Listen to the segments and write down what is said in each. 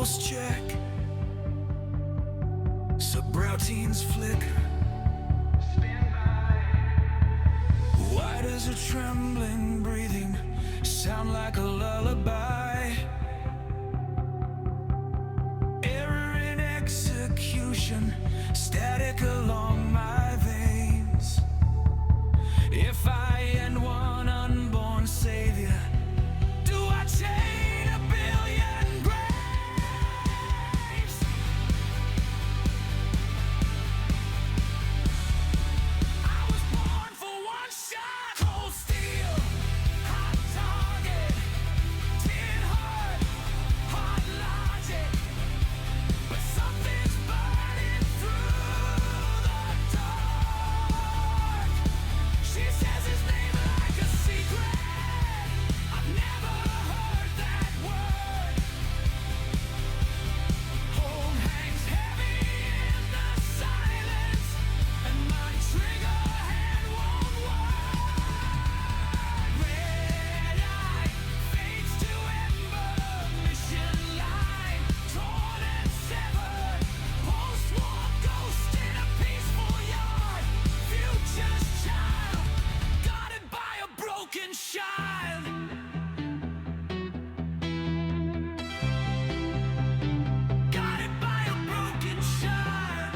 pulse check, subroutines flick. Why does a trembling breathing sound like a lullaby? Error in execution, static along my veins. If I end one unborn savior, do I chain a billion graves? I was born for one shot. Cold steel, hot target, tin heart, hard logic. But something's burning through the dark. She says his name like a secret. I've never heard that word. Home hangs heavy in the silence, and my trigger hand won't work. Red eye fades to ember, mission line torn and severed. Post-war ghost in a peaceful yard. Future's child, guarded by a broken child. Guarded by a broken child.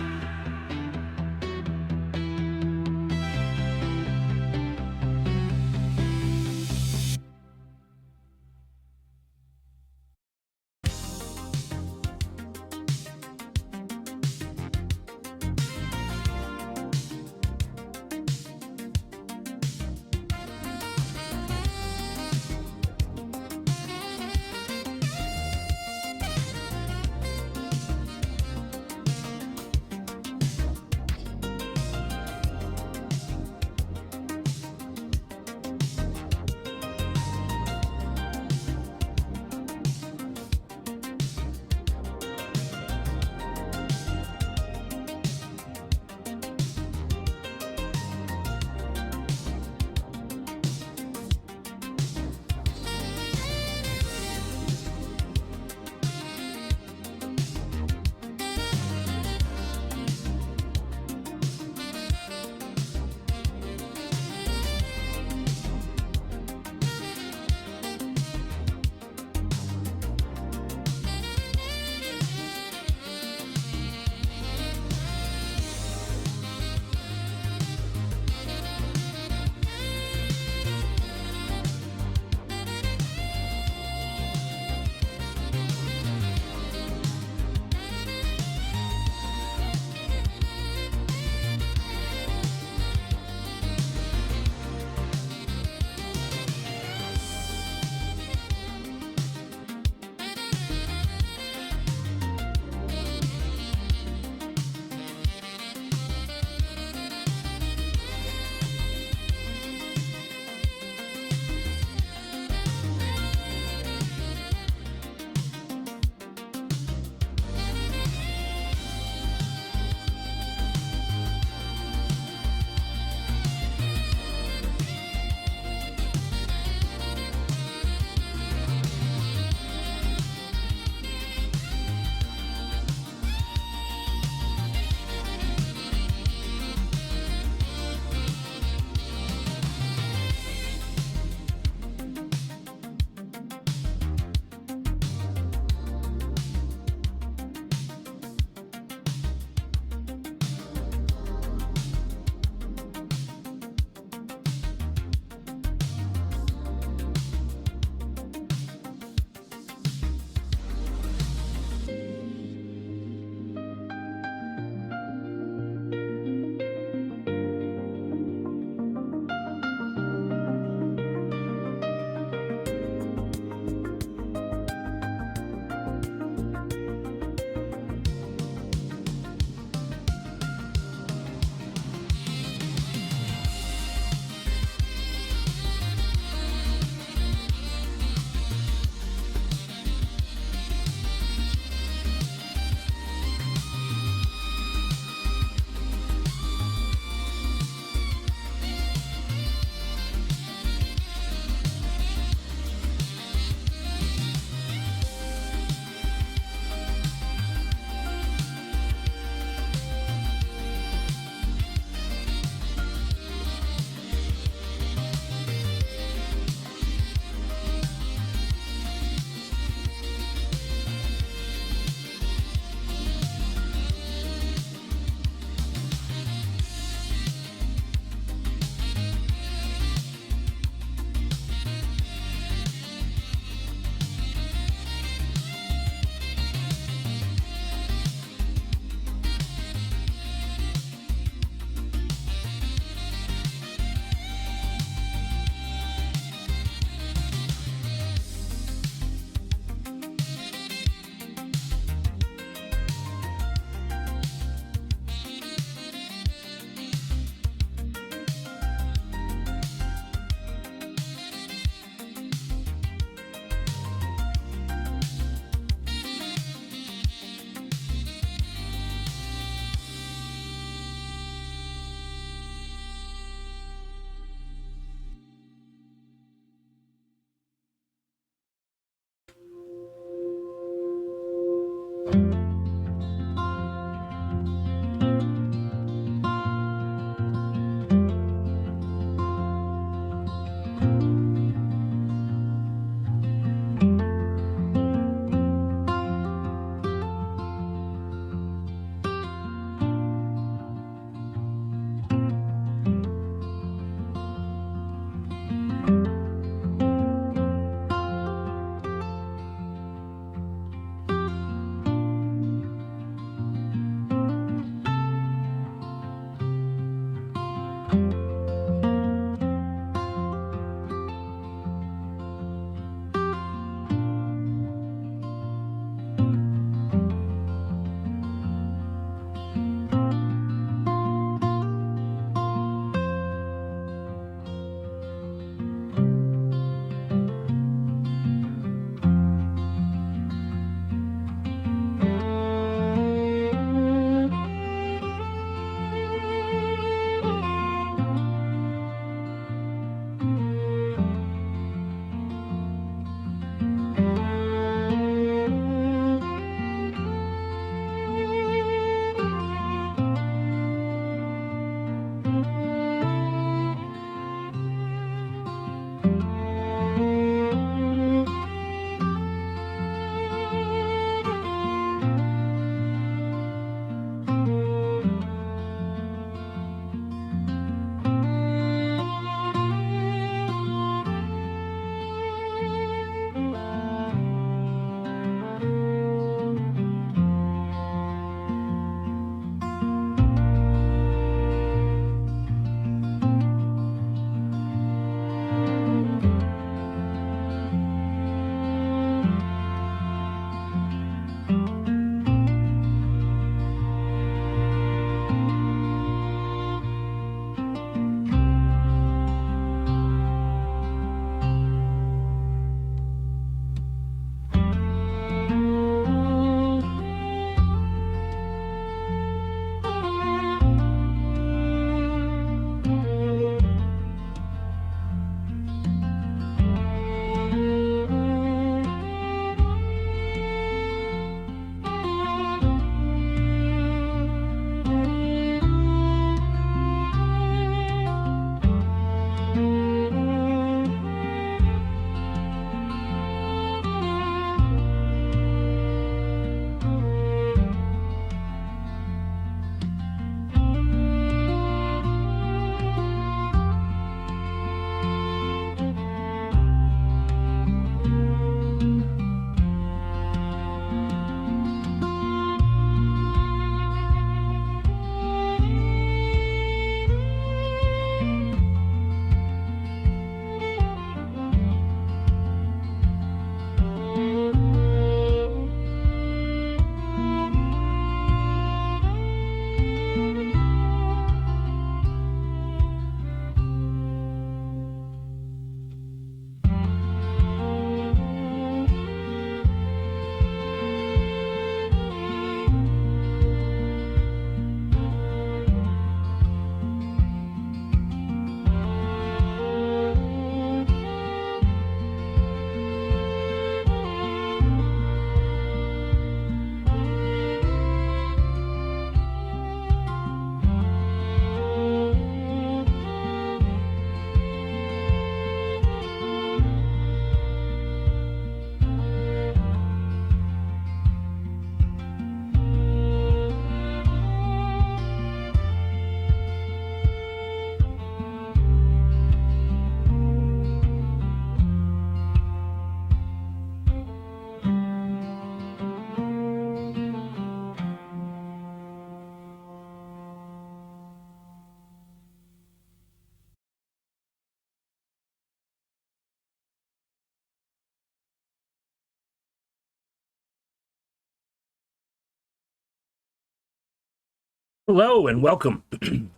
Hello and welcome.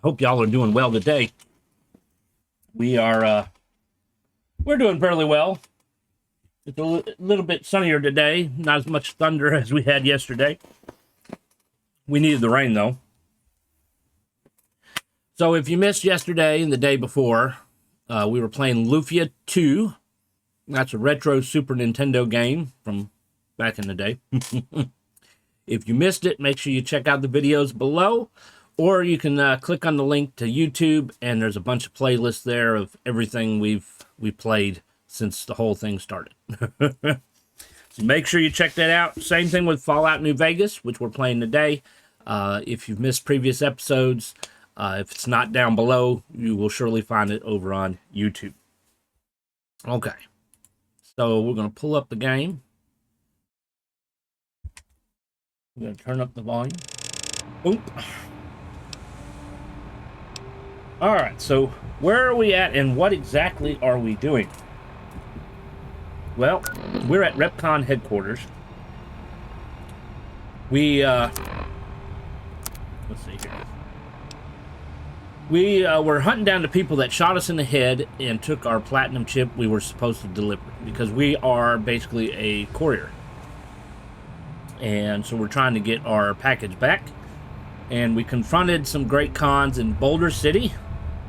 Hope y'all are doing well today. We're doing fairly well. It's a little bit sunnier today. Not as much thunder as we had yesterday. We needed the rain though. So if you missed yesterday and the day before, we were playing Lufia 2. That's a retro Super Nintendo game from back in the day. If you missed it, make sure you check out the videos below, or you can click on the link to YouTube, and there's a bunch of playlists there of everything we've we played since the whole thing started. So make sure you check that out. Same thing with Fallout New Vegas, which we're playing today. If you've missed previous episodes, if it's not down below, you will surely find it over on YouTube. Okay, so we're going to pull up the game. I'm going to turn up the volume. Oop. All right, so where are we at and what exactly are we doing? Well, we're at REPCONN headquarters. We, let's see here. We were hunting down the people that shot us in the head and took our platinum chip we were supposed to deliver, because we are basically a courier. And so we're trying to get our package back. And we confronted some great cons in Boulder City,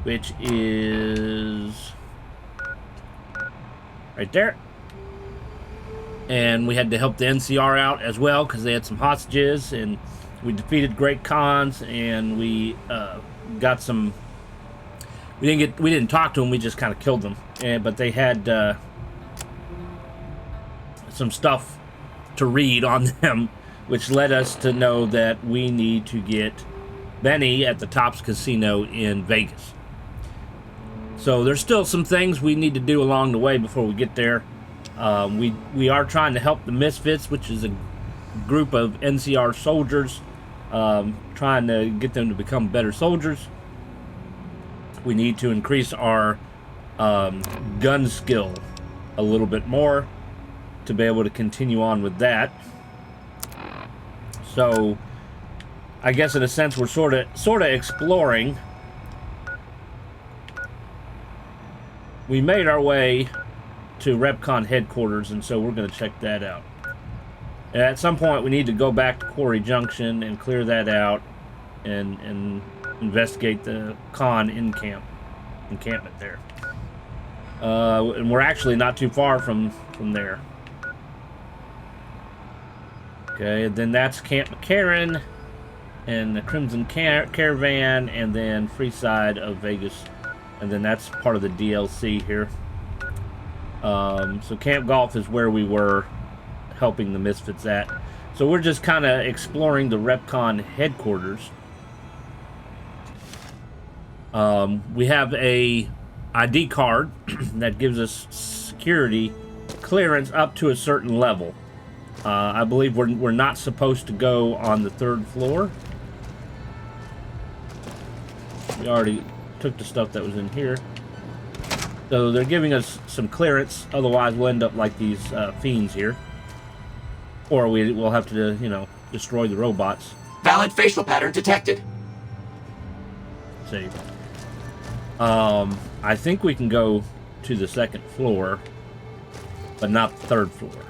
which is right there. And we had to help the NCR out as well because they had some hostages, and we defeated great cons, and we got some. We didn't talk to them. We just kind of killed them. But they had some stuff to read on them, which led us to know that we need to get Benny at the Tops Casino in Vegas. So there's still some things we need to do along the way before we get there. We are trying to help the Misfits, which is a group of NCR soldiers, trying to get them to become better soldiers. We need to increase our gun skill a little bit more to be able to continue on with that. So I guess in a sense we're sort of exploring. We made our way to REPCONN headquarters, and so we're going to check that out. And at some point we need to go back to Quarry Junction and clear that out and investigate the con encampment there. And we're actually not too far from there. Okay, and then that's Camp McCarran and the Crimson Caravan, and then Free Side of Vegas, and then that's part of the DLC here. So Camp Golf is where we were helping the Misfits at. So we're just kind of exploring the REPCONN headquarters. We have a ID card that gives us security clearance up to a certain level. I believe we're not supposed to go on the 3rd floor. We already took the stuff that was in here. So they're giving us some clearance, otherwise we'll end up like these fiends here. Or we'll have to, you know, destroy the robots. Valid facial pattern detected. Let's see. I think we can go to the 2nd floor, but not the 3rd floor.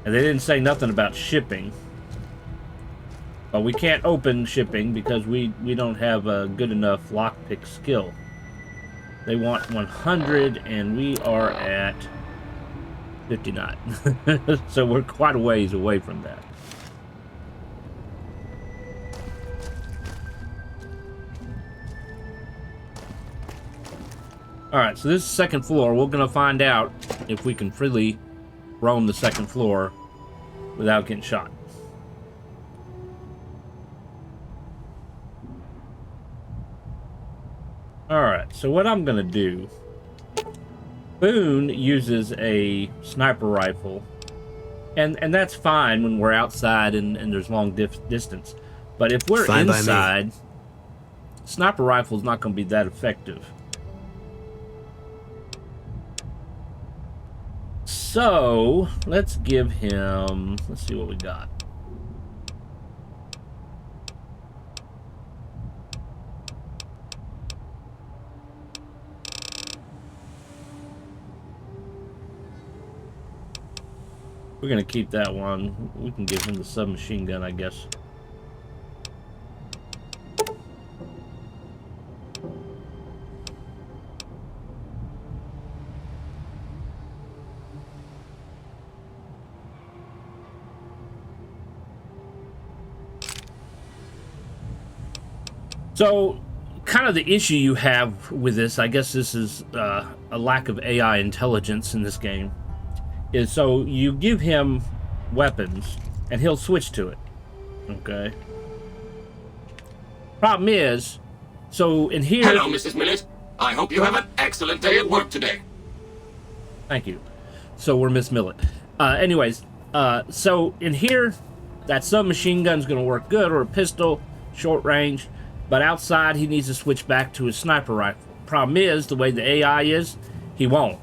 And they didn't say nothing about shipping. But we can't open shipping because we don't have a good enough lockpick skill. They want 100 and we are at 59. So we're quite a ways away from that. Alright, so this is the 2nd floor. We're going to find out if we can freely roam the 2nd floor without getting shot. Alright, so what I'm going to do... Boone uses a sniper rifle. And that's fine when we're outside and there's long distance. But if we're inside, sniper rifle is not going to be that effective. So, let's give him... Let's see what we got. We're going to keep that one. We can give him the submachine gun, I guess. So, kind of the issue you have with this, I guess this is a lack of AI intelligence in this game, is so you give him weapons and he'll switch to it. Okay. Problem is, so in here... Hello, Mrs. Millet. I hope you have an excellent day at work today. Thank you. So we're Miss Millet. Anyways, so in here, that submachine gun's going to work good, or a pistol, short range. But outside, he needs to switch back to his sniper rifle. Problem is, the way the AI is, he won't.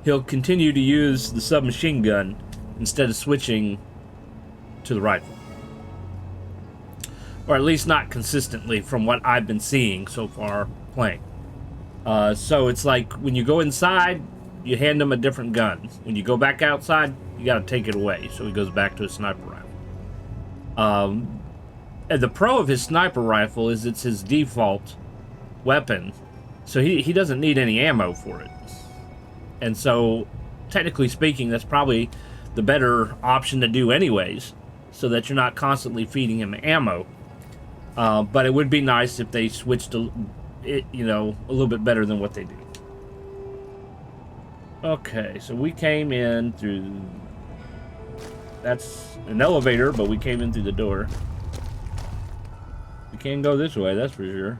He'll continue to use the submachine gun instead of switching to the rifle. Or at least not consistently from what I've been seeing so far playing. So it's like when you go inside, you hand him a different gun. When you go back outside, you got to take it away. So he goes back to his sniper rifle. And the pro of his sniper rifle is it's his default weapon. So he doesn't need any ammo for it. And so, technically speaking, that's probably the better option to do anyways, so that you're not constantly feeding him ammo. But it would be nice if they switched to it, you know, a little bit better than what they do. Okay, so we came in through... That's an elevator, but we came in through the door. We can't go this way, that's for sure.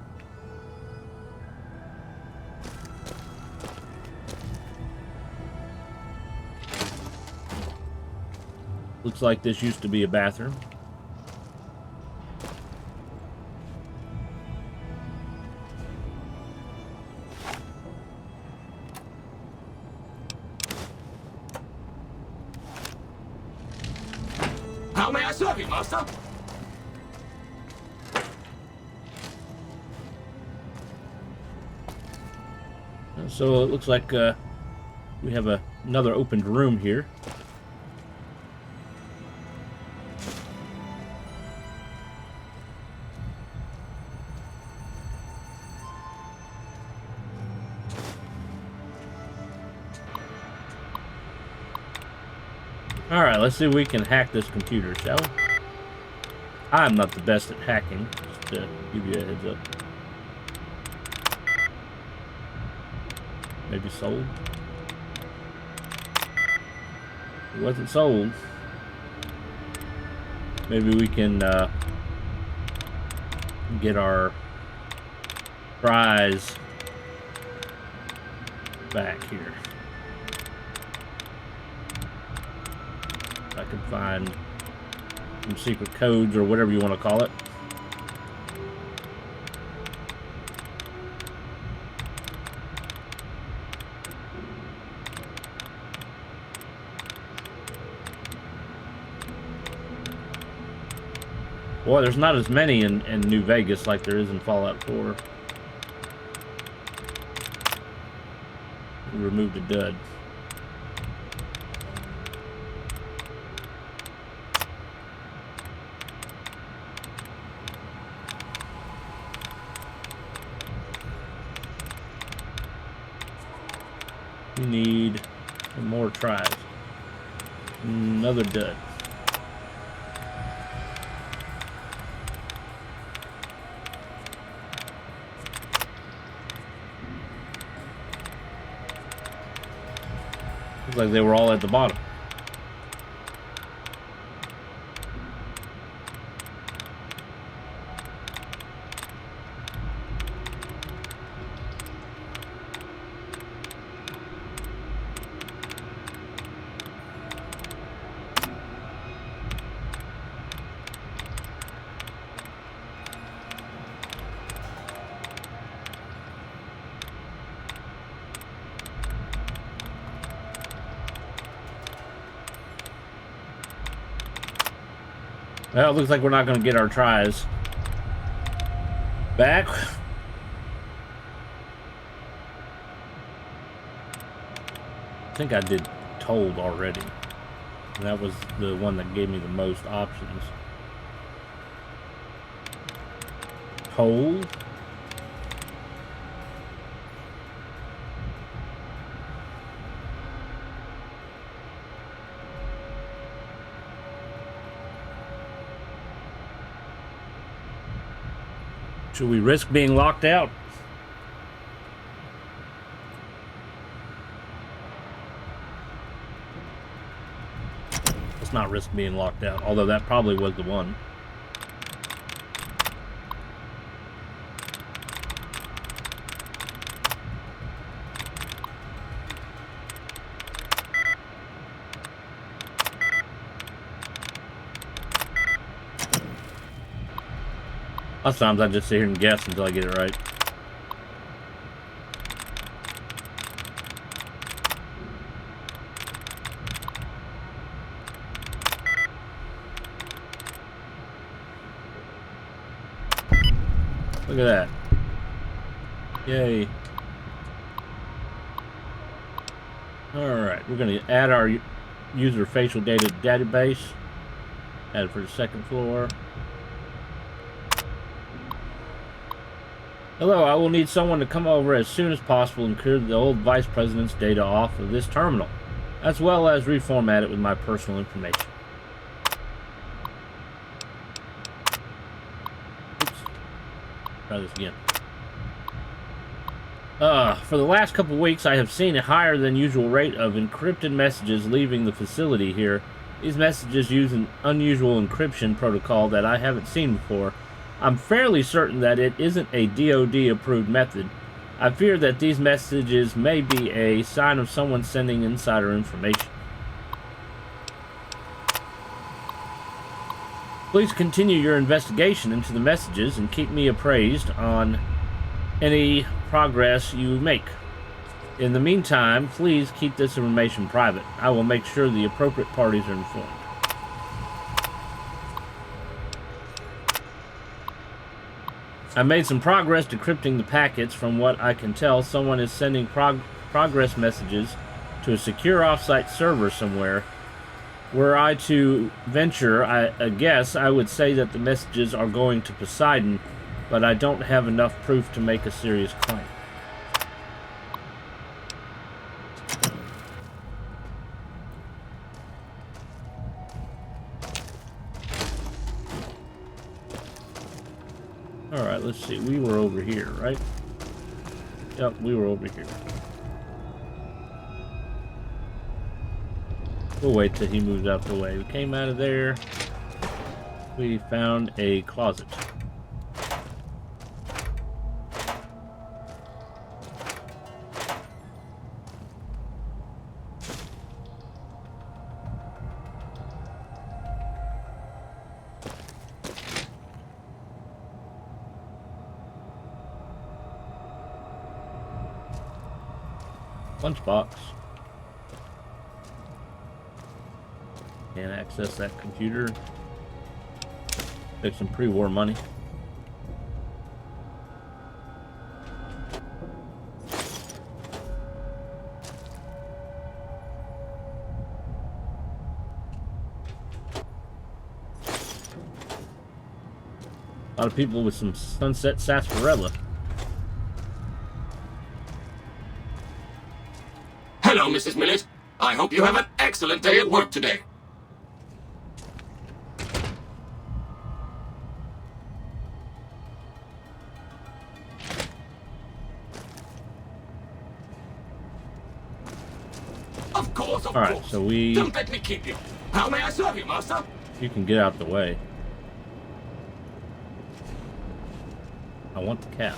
Looks like this used to be a bathroom. How may I serve you, master? So it looks like we have another opened room here. Alright, let's see if we can hack this computer, shall we? I'm not the best at hacking, just to give you a heads up. Maybe sold? It wasn't sold. Maybe we can get our prize back here. I can find some secret codes or whatever you want to call it. Boy, there's not as many in New Vegas like there is in Fallout 4. We removed a dud. We need some more tries. Another dud. Looks like they were all at the bottom. Well, it looks like we're not going to get our tries back. I think I did told already. And that was the one that gave me the most options. Told? Should we risk being locked out? Let's not risk being locked out, although that probably was the one. Lots of times I just sit here and guess until I get it right. Look at that. Yay. Alright, we're going to add our user facial data database. Add it for the second floor. Hello, I will need someone to come over as soon as possible and clear the old vice president's data off of this terminal, as well as reformat it with my personal information. Oops. Try this again. For the last couple weeks, I have seen a higher than usual rate of encrypted messages leaving the facility here. These messages use an unusual encryption protocol that I haven't seen before. I'm fairly certain that it isn't a DoD-approved method. I fear that these messages may be a sign of someone sending insider information. Please continue your investigation into the messages and keep me appraised on any progress you make. In the meantime, please keep this information private. I will make sure the appropriate parties are informed. I made some progress decrypting the packets. From what I can tell, someone is sending progress messages to a secure offsite server somewhere. Were I to venture a guess, I would say that the messages are going to Poseidon, but I don't have enough proof to make a serious claim. Alright, let's see. We were over here, right? Yep, we were over here. We'll wait till he moves out the way. We came out of there. We found a closet. Lunchbox. Can't access that computer. Take some pre-war money. A lot of people with some sunset sarsaparilla. Hello, Mrs. Millett. I hope you have an excellent day at work today. Of course, of Alright, course. so we... Don't let me keep you. How may I serve you, master? You can get out the way. I want the cap.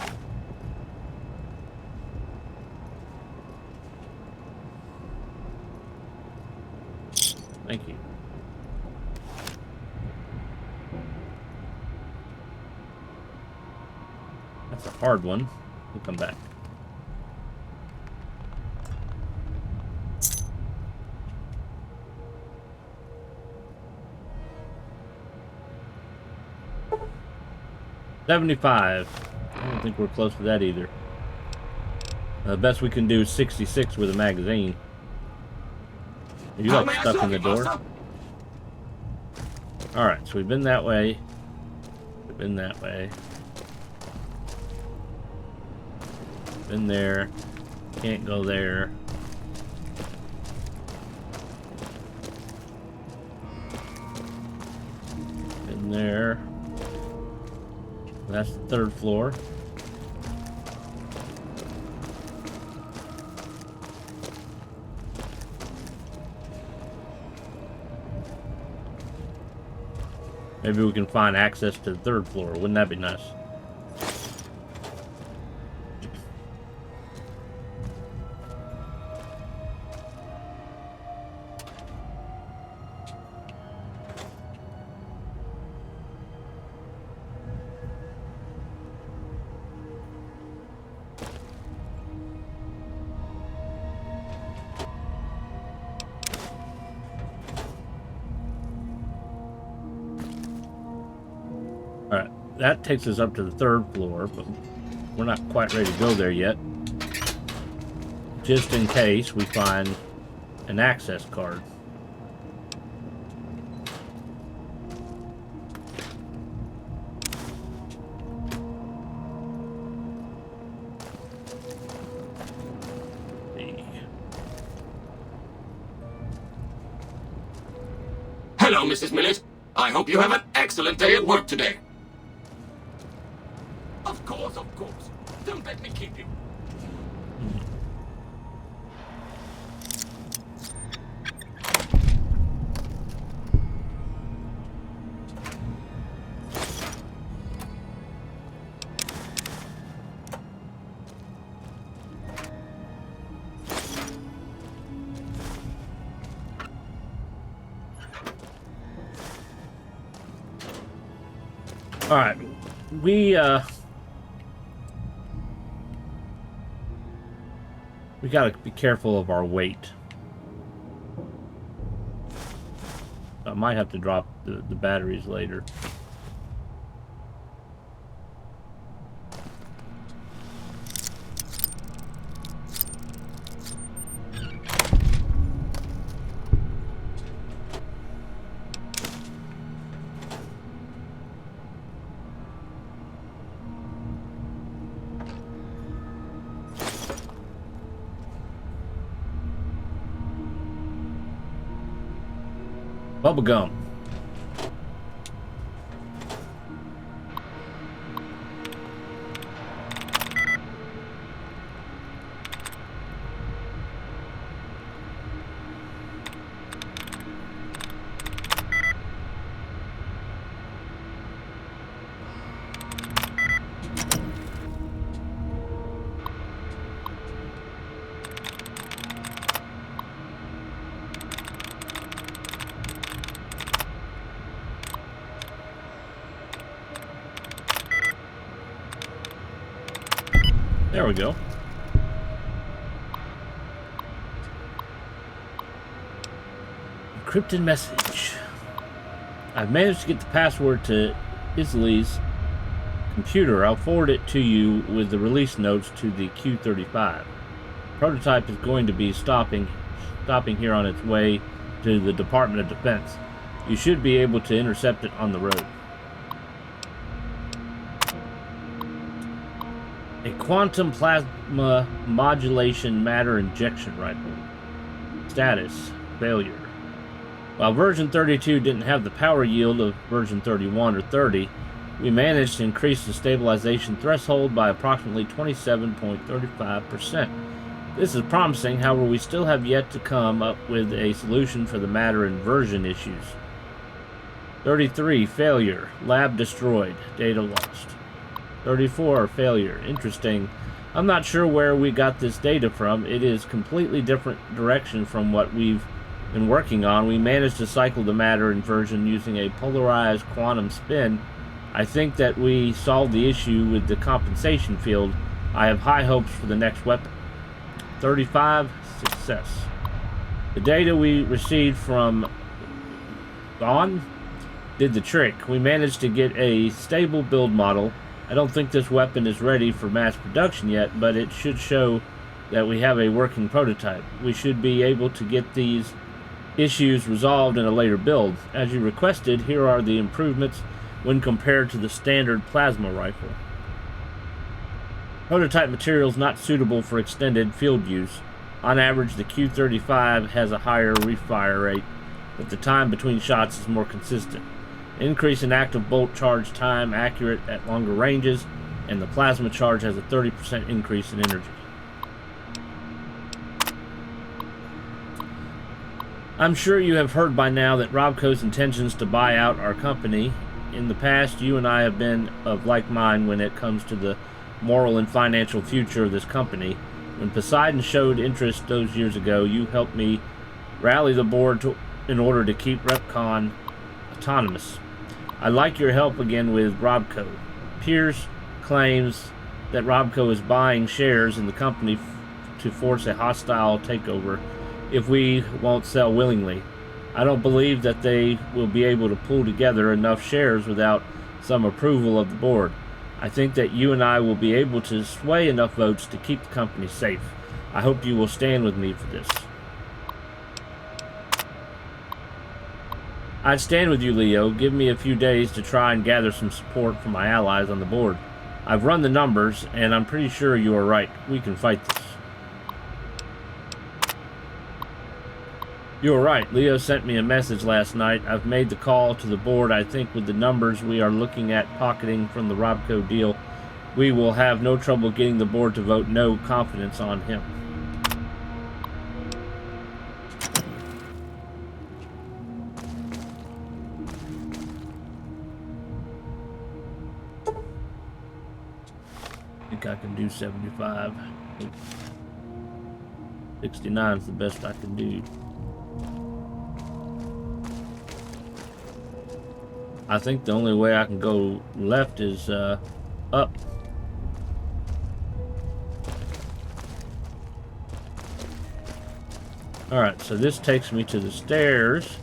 Thank you. That's a hard one. We'll come back. $75. I don't think we're close to that either. The best we can do is 66 with a magazine. Are you like stuck in the door? Alright, so we've been that way. We've been that way. Been there. Can't go there. Been there. That's the third floor. Maybe we can find access to the third floor. Wouldn't that be nice? Alright, that takes us up to the third floor, but we're not quite ready to go there yet. Just in case we find an access card. Hello, Mrs. Millet. I hope you have an excellent day at work today. Of course, of course. Don't let me keep you. All right, we gotta be careful of our weight. I might have to drop the batteries later. Bubblegum. There we go. Encrypted message. I've managed to get the password to Isley's computer. I'll forward it to you with the release notes to the Q-35. Prototype is going to be stopping here on its way to the Department of Defense. You should be able to intercept it on the road. A quantum plasma modulation matter injection rifle. Status: failure. While version 32 didn't have the power yield of version 31 or 30, we managed to increase the stabilization threshold by approximately 27.35%. This is promising, however, we still have yet to come up with a solution for the matter inversion issues. 33, failure. Lab destroyed. Data lost. 34, failure. Interesting. I'm not sure where we got this data from. It is completely different direction from what we've been working on. We managed to cycle the matter inversion using a polarized quantum spin. I think that we solved the issue with the compensation field. I have high hopes for the next weapon. 35, success. The data we received from Vaughn did the trick. We managed to get a stable build model. I don't think this weapon is ready for mass production yet, but it should show that we have a working prototype. We should be able to get these issues resolved in a later build. As you requested, here are the improvements when compared to the standard plasma rifle. Prototype materials not suitable for extended field use. On average, the Q-35 has a higher refire rate, but the time between shots is more consistent. Increase in active bolt charge time, accurate at longer ranges, and the plasma charge has a 30% increase in energy. I'm sure you have heard by now that Robco's intentions to buy out our company. In the past, you and I have been of like mind when it comes to the moral and financial future of this company. When Poseidon showed interest those years ago, you helped me rally the board in order to keep Repcon autonomous. I'd like your help again with Robco. Pierce claims that Robco is buying shares in the company to force a hostile takeover if we won't sell willingly. I don't believe that they will be able to pull together enough shares without some approval of the board. I think that you and I will be able to sway enough votes to keep the company safe. I hope you will stand with me for this. I'd stand with you, Leo. Give me a few days to try and gather some support from my allies on the board. I've run the numbers, and I'm pretty sure you are right. We can fight this. You are right. Leo sent me a message last night. I've made the call to the board. I think with the numbers we are looking at pocketing from the Robco deal, we will have no trouble getting the board to vote no confidence on him. I think I can do 75. 69 is the best I can do. I think the only way I can go left is up. Alright, so this takes me to the stairs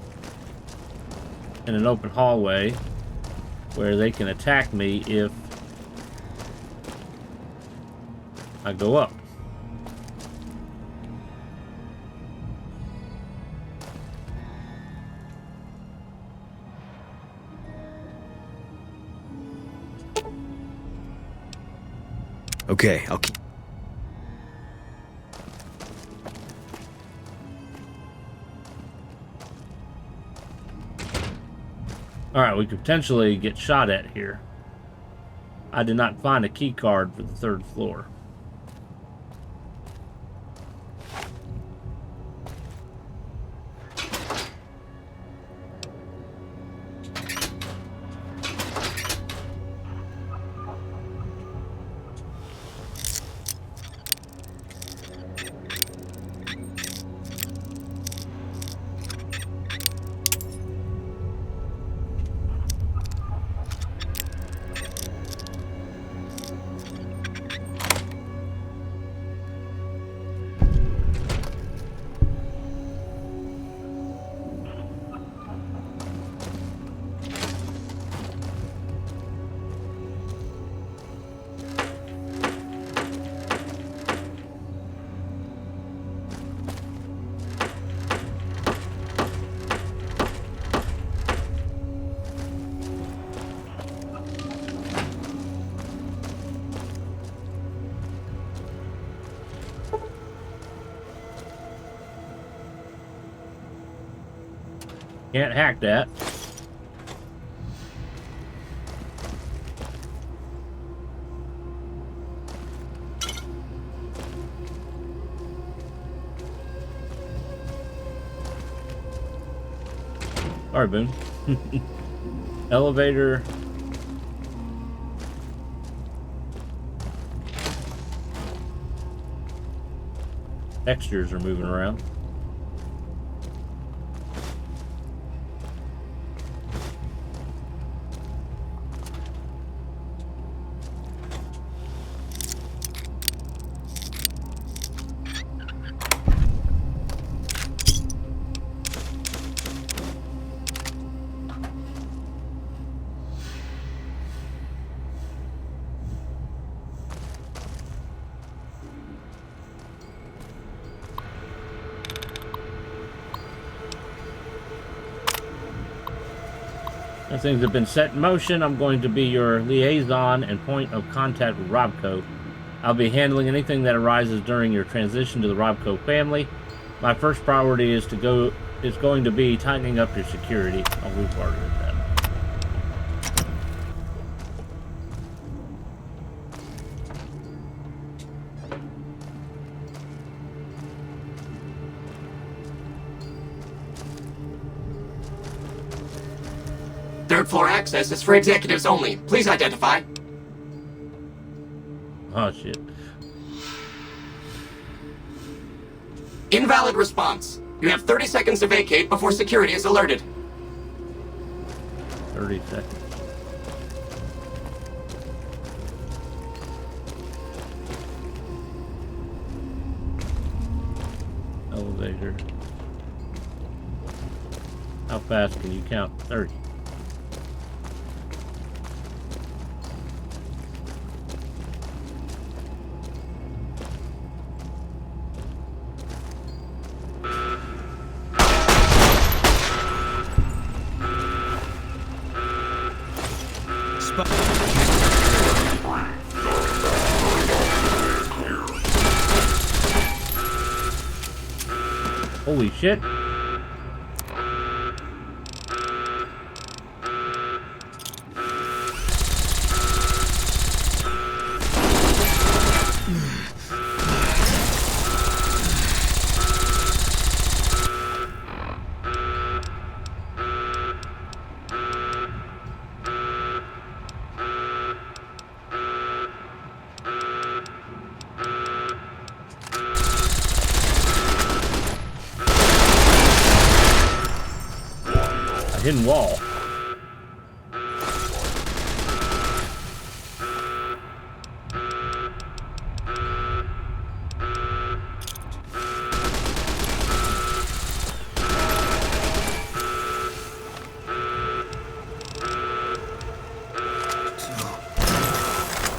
in an open hallway where they can attack me if I go up. Okay, I'll keep... Alright, we could potentially get shot at here. I did not find a key card for the 3rd floor. Can't hack that. Sorry, Boone. Elevator. Textures are moving around. As things have been set in motion, I'm going to be your liaison and point of contact with Robco. I'll be handling anything that arises during your transition to the Robco family. My first priority is going to be tightening up your security. Oh, we've already did that. floor access is for executives only. Please identify. Oh, shit. Invalid response. You have 30 seconds to vacate before security is alerted. 30 seconds. Elevator. How fast can you count 30? Holy shit. Hidden wall.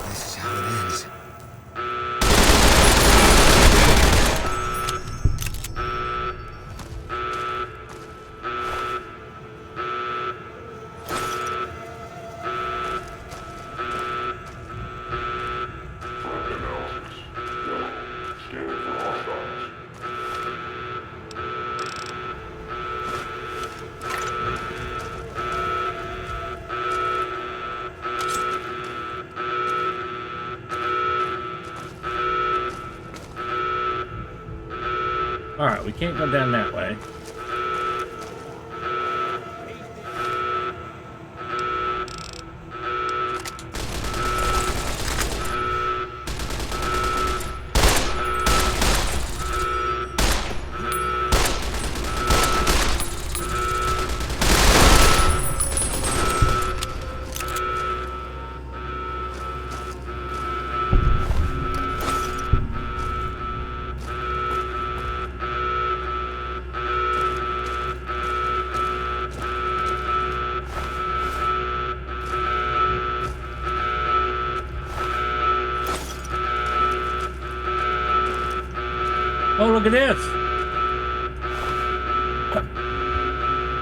This is how it ends. Alright, we can't go down that way. Oh, look at this.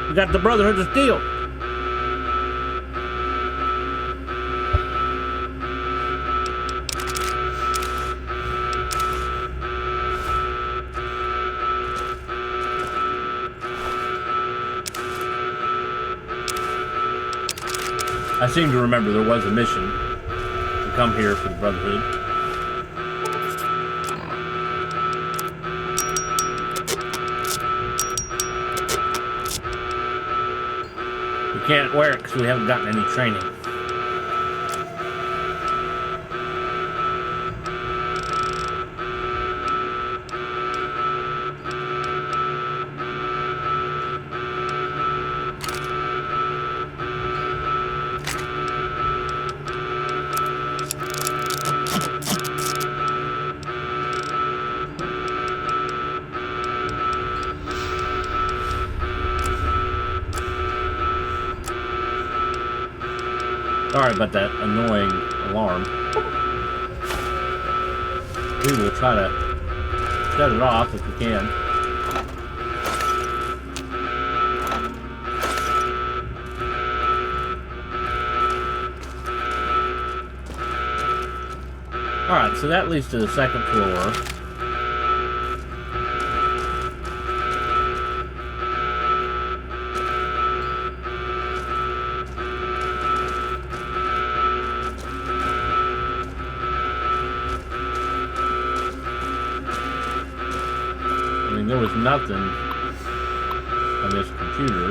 We got the Brotherhood of Steel. I seem to remember there was a mission to come here for the Brotherhood. We can't wear it because we haven't gotten any training. Sorry about that annoying alarm. We will try to shut it off if we can. Alright, so that leads to the second floor. There was nothing on this computer.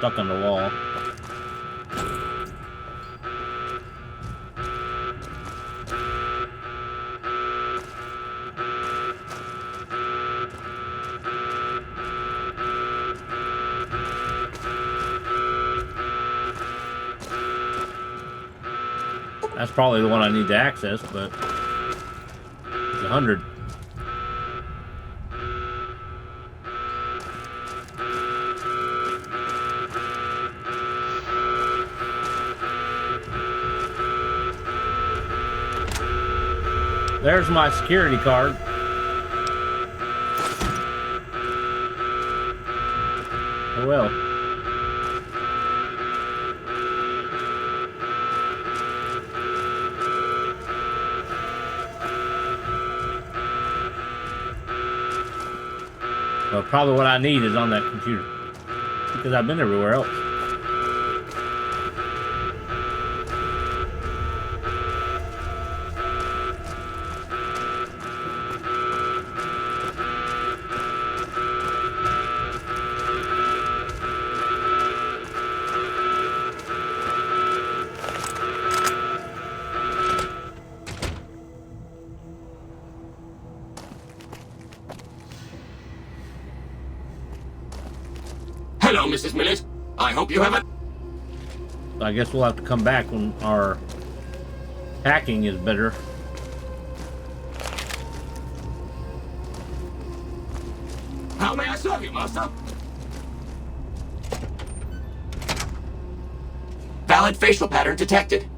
stuck on the wall. That's probably the one I need to access, but it's 100. There's my security card. Oh well. Well, probably what I need is on that computer, because I've been everywhere else. Hello, Mrs. Millet. I hope you have a... So I guess we'll have to come back when our hacking is better. How may I serve you, master? Valid facial pattern detected.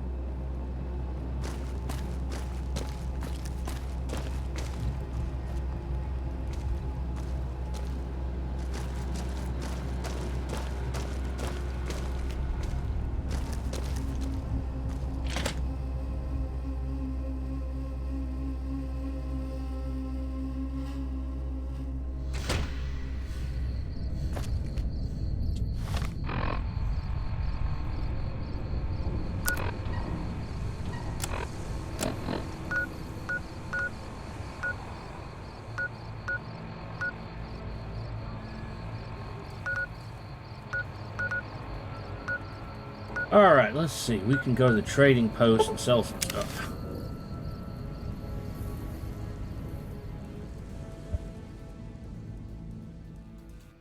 Alright, let's see. We can go to the trading post and sell some stuff.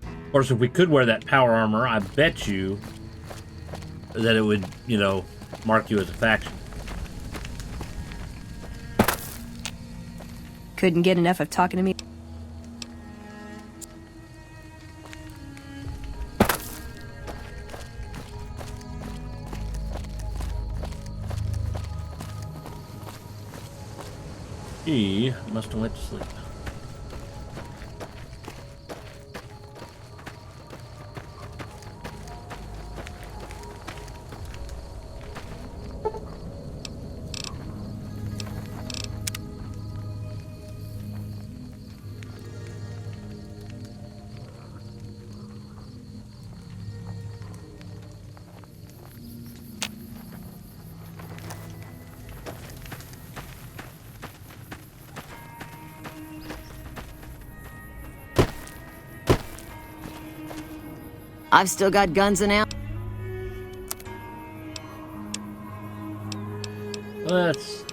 Of course, if we could wear that power armor, I bet you that it would, you know, mark you as a faction. Couldn't get enough of talking to me. He must have went to sleep. I've still got guns and ammo. Let's see.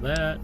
That.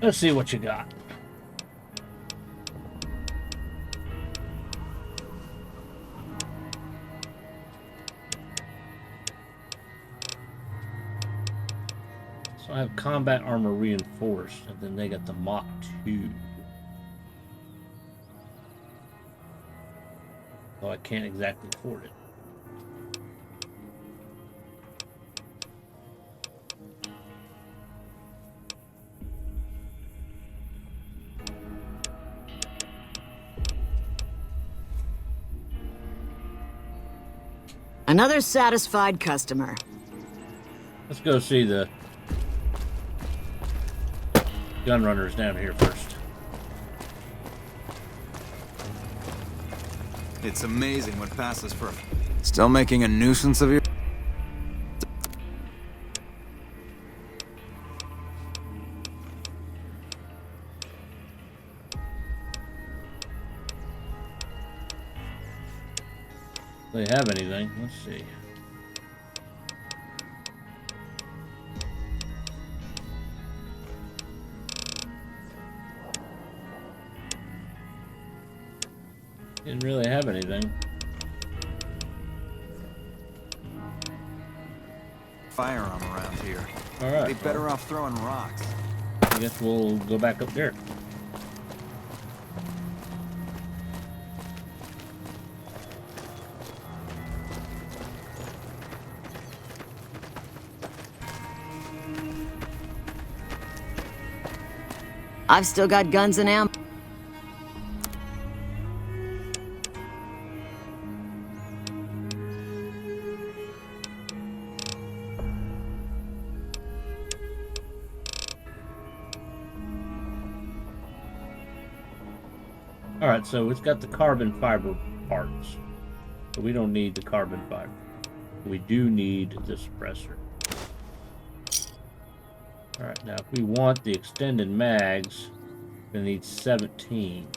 Let's see what you got. So I have combat armor reinforced, and then they got the Mach 2. So I can't exactly afford it. Another satisfied customer. Let's go see the gun runners down here first. It's amazing what passes for... Still making a nuisance of you? Do they have anything? Let's see. Didn't really have anything. Firearm around here. All right. Be better off throwing rocks. I guess we'll go back up there. I've still got guns and ammo. Alright, so it's got the carbon fiber parts. So we don't need the carbon fiber. We do need the suppressor. Alright, now if we want the extended mags, we need 17.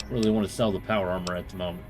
Really want to sell the power armor at the moment.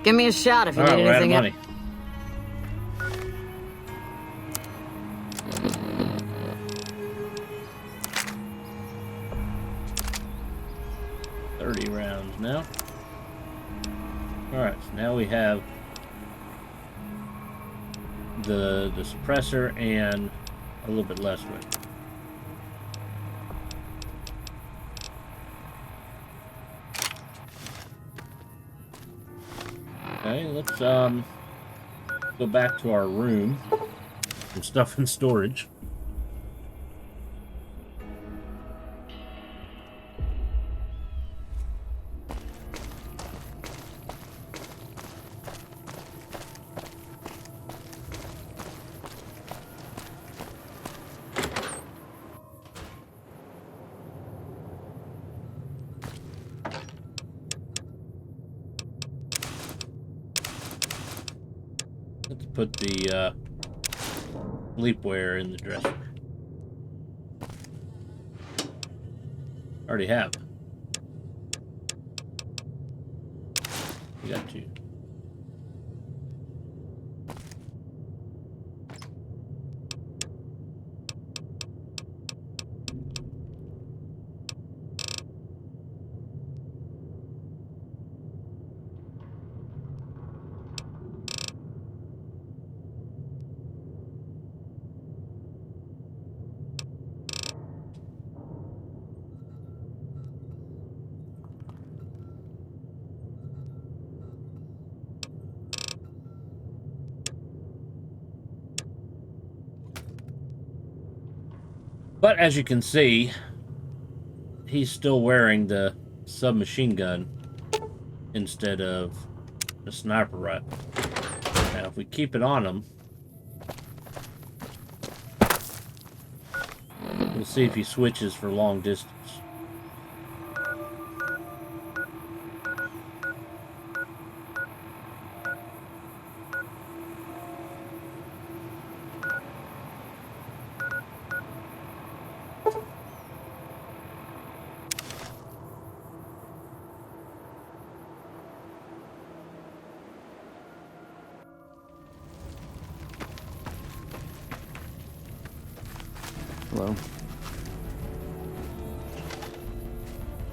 Give me a shot if you Alright, need we're out of anything. money. $30 rounds now. Alright, so now we have the suppressor and a little bit less with it. Okay, let's go back to our room. Some stuff in storage. Let's put the sleepwear in the dresser. Already have. We got two. But as you can see, he's still wearing the submachine gun instead of the sniper rifle. Now, if we keep it on him, we'll see if he switches for long distance. Hello.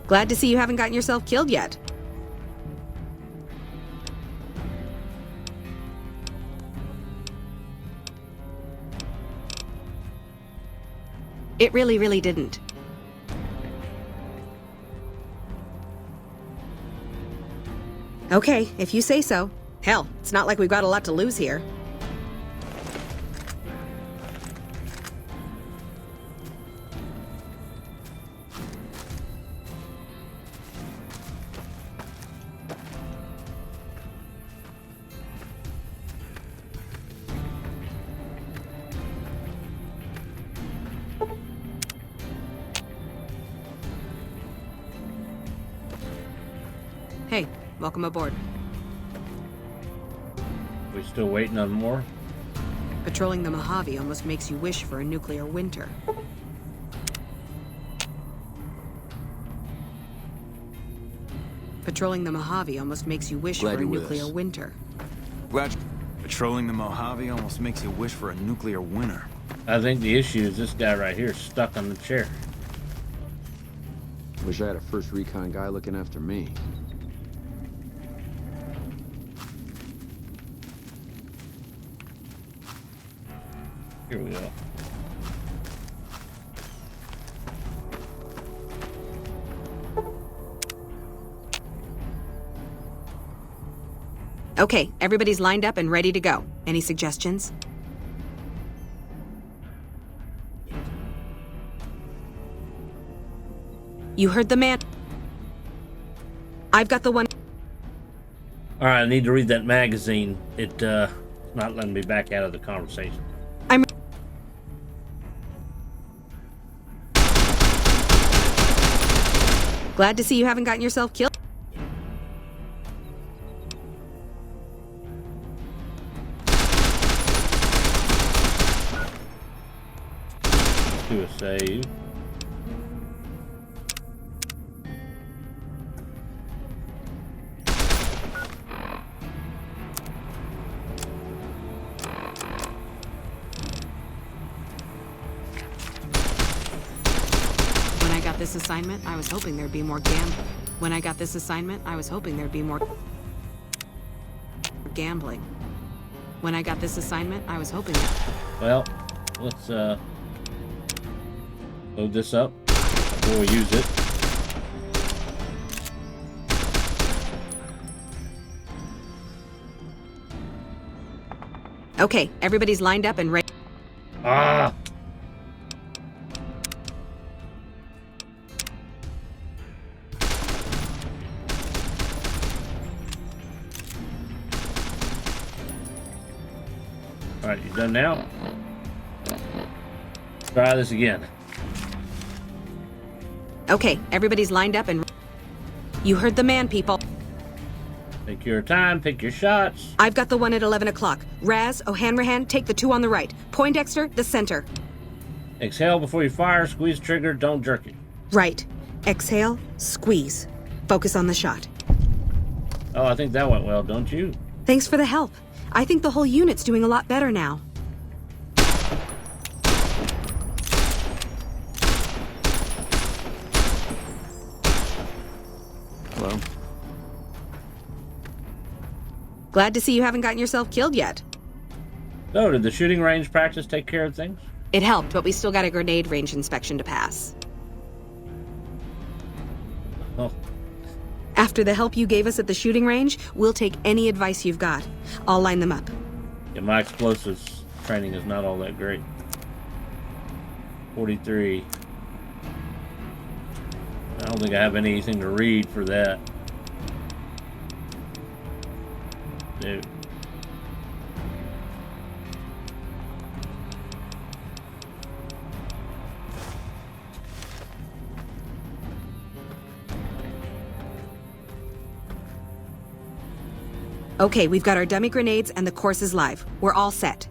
Glad to see you haven't gotten yourself killed yet. It really didn't. Okay, if you say so. Hell, it's not like we've got a lot to lose here. Hey, welcome aboard. We still waiting on more? Patrolling the Mojave almost makes you wish for a nuclear winter. Patrolling the Mojave almost makes you wish Glad for a you're with nuclear us. winter. Glad patrolling the Mojave almost makes you wish for a nuclear winter. I think the issue is this guy right here stuck on the chair. Wish I had a first recon guy looking after me. Here we go. Okay, everybody's lined up and ready to go. Any suggestions? You heard the man. I've got the one. All right, I need to read that magazine. It's not letting me back out of the conversation. I'm. Glad to see you haven't gotten yourself killed. Do a save. When I got this assignment, I was hoping there'd be more gambling. When I got this assignment, I was hoping there'd be more gambling. When I got this assignment, I was hoping that. Well, let's load this up before we use it. Okay, everybody's lined up and ready. Ah! All right, you done now? Try this again. Okay, everybody's lined up and. You heard the man, people. Take your time, pick your shots. I've got the one at 11 o'clock. Raz, O'Hanrahan, take the two on the right. Poindexter, the center. Exhale before you fire, squeeze trigger, don't jerk it. Right. Exhale, squeeze. Focus on the shot. Oh, I think that went well, don't you? Thanks for the help. I think the whole unit's doing a lot better now. Hello? Glad to see you haven't gotten yourself killed yet. So, did the shooting range practice take care of things? It helped, but we still got a grenade range inspection to pass. Oh, After the help you gave us at the shooting range, we'll take any advice you've got. I'll line them up. yeah, my explosives training is not all that great. 43. I don't think I have anything to read for that. Dude. Okay, we've got our dummy grenades and the course is live. We're all set.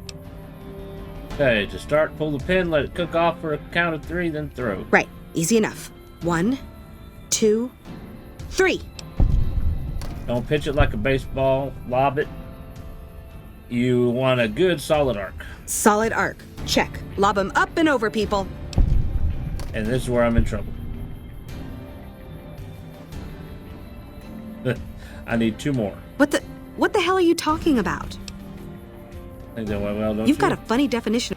Okay, to start, pull the pin, let it cook off for a count of 3, then throw. Right, easy enough. 1, 2, 3. Don't pitch it like a baseball, lob it. You want a good solid arc. Solid arc. Check. Lob 'em up and over, people. And this is where I'm in trouble. I need 2 more. What the hell are you talking about? I think that went well, don't you? You've got a funny definition.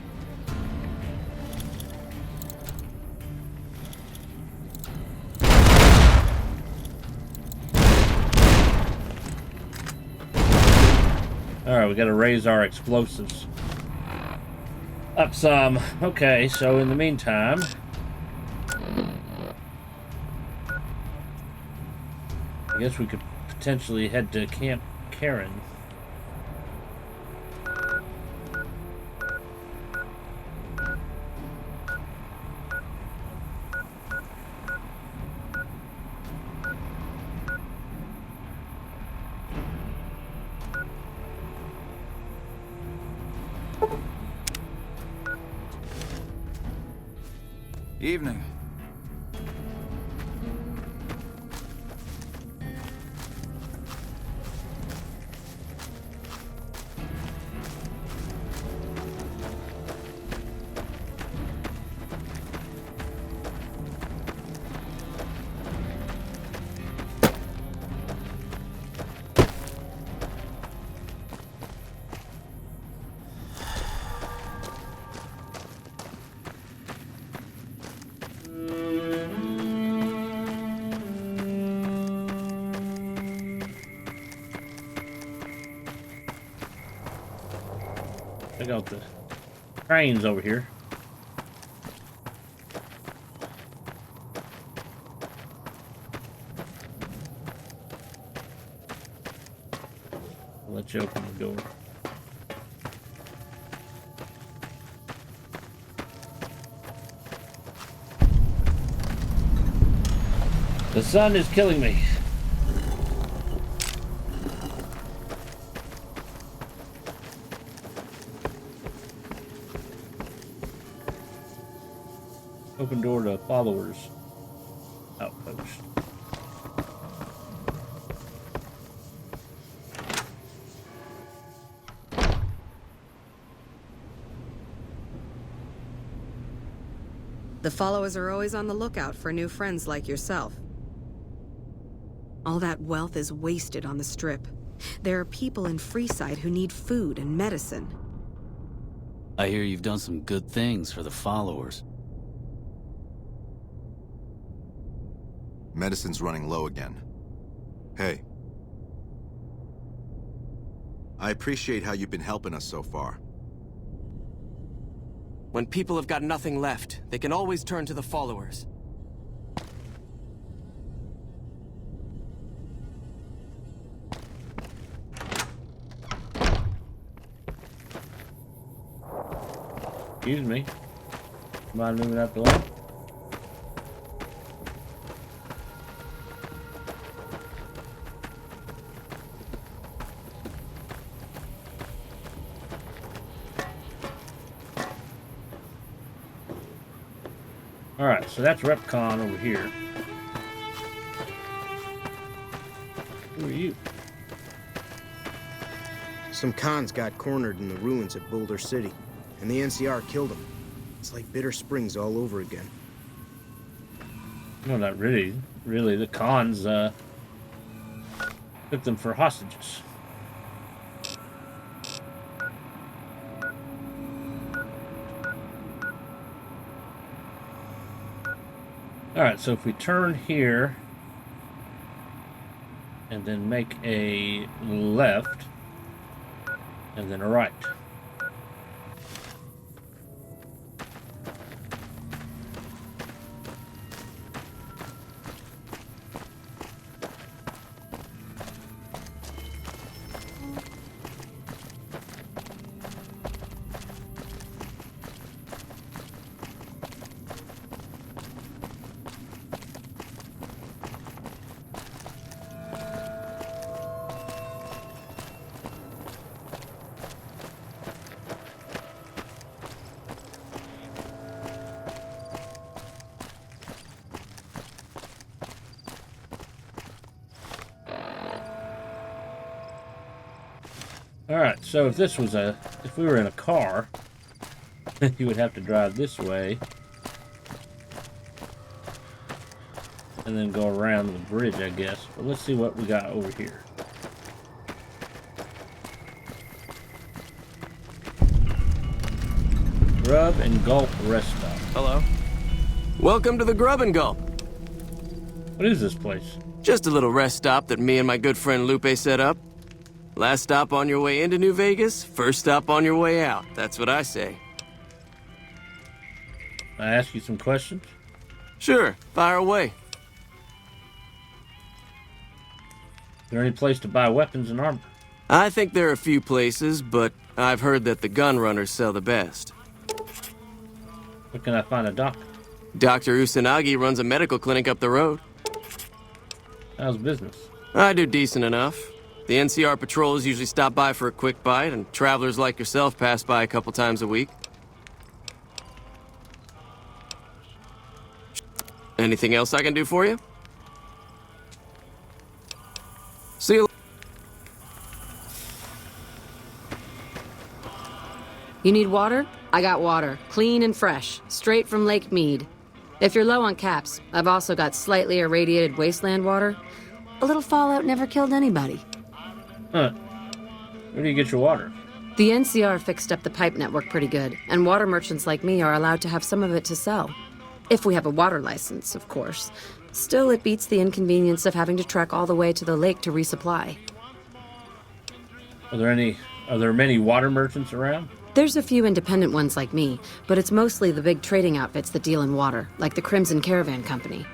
Alright, we gotta raise our explosives up some. Okay, so in the meantime, I guess we could potentially head to Camp Karen. Evening. Check out the trains over here. I'll let you open the door. The sun is killing me. Open door to followers outpost. The followers are always on the lookout for new friends like yourself. All that wealth is wasted on the Strip. There are people in Freeside who need food and medicine. I hear you've done some good things for the followers. Medicine's running low again. Hey. I appreciate how you've been helping us so far. When people have got nothing left, they can always turn to the followers. Excuse me. Mind moving out the way? Alright, so that's Repcon over here. Who are you? Some cons got cornered in the ruins at Boulder City, and the NCR killed them. It's like Bitter Springs all over again. No, not really. Really, the cons took them for hostages. Alright, so if we turn here and then make a left and then a right. Alright, so if we were in a car, you would have to drive this way. And then go around the bridge, I guess. But let's see what we got over here. Grub and Gulp rest stop. Hello. Welcome to the Grub and Gulp. What is this place? Just a little rest stop that me and my good friend Lupe set up. Last stop on your way into New Vegas, first stop on your way out. That's what I say. I ask you some questions? Sure, fire away. Is there any place to buy weapons and armor? I think there are a few places, but I've heard that the gun runners sell the best. Where can I find a doctor? Dr. Usanagi runs a medical clinic up the road. How's business? I do decent enough. The NCR patrols usually stop by for a quick bite, and travelers like yourself pass by a couple times a week. Anything else I can do for you? See you. You need water? I got water. Clean and fresh. Straight from Lake Mead. If you're low on caps, I've also got slightly irradiated wasteland water. A little fallout never killed anybody. Huh. Where do you get your water? The NCR fixed up the pipe network pretty good, and water merchants like me are allowed to have some of it to sell. If we have a water license, of course. Still, it beats the inconvenience of having to trek all the way to the lake to resupply. Are there many water merchants around? There's a few independent ones like me, but it's mostly the big trading outfits that deal in water, like the Crimson Caravan Company.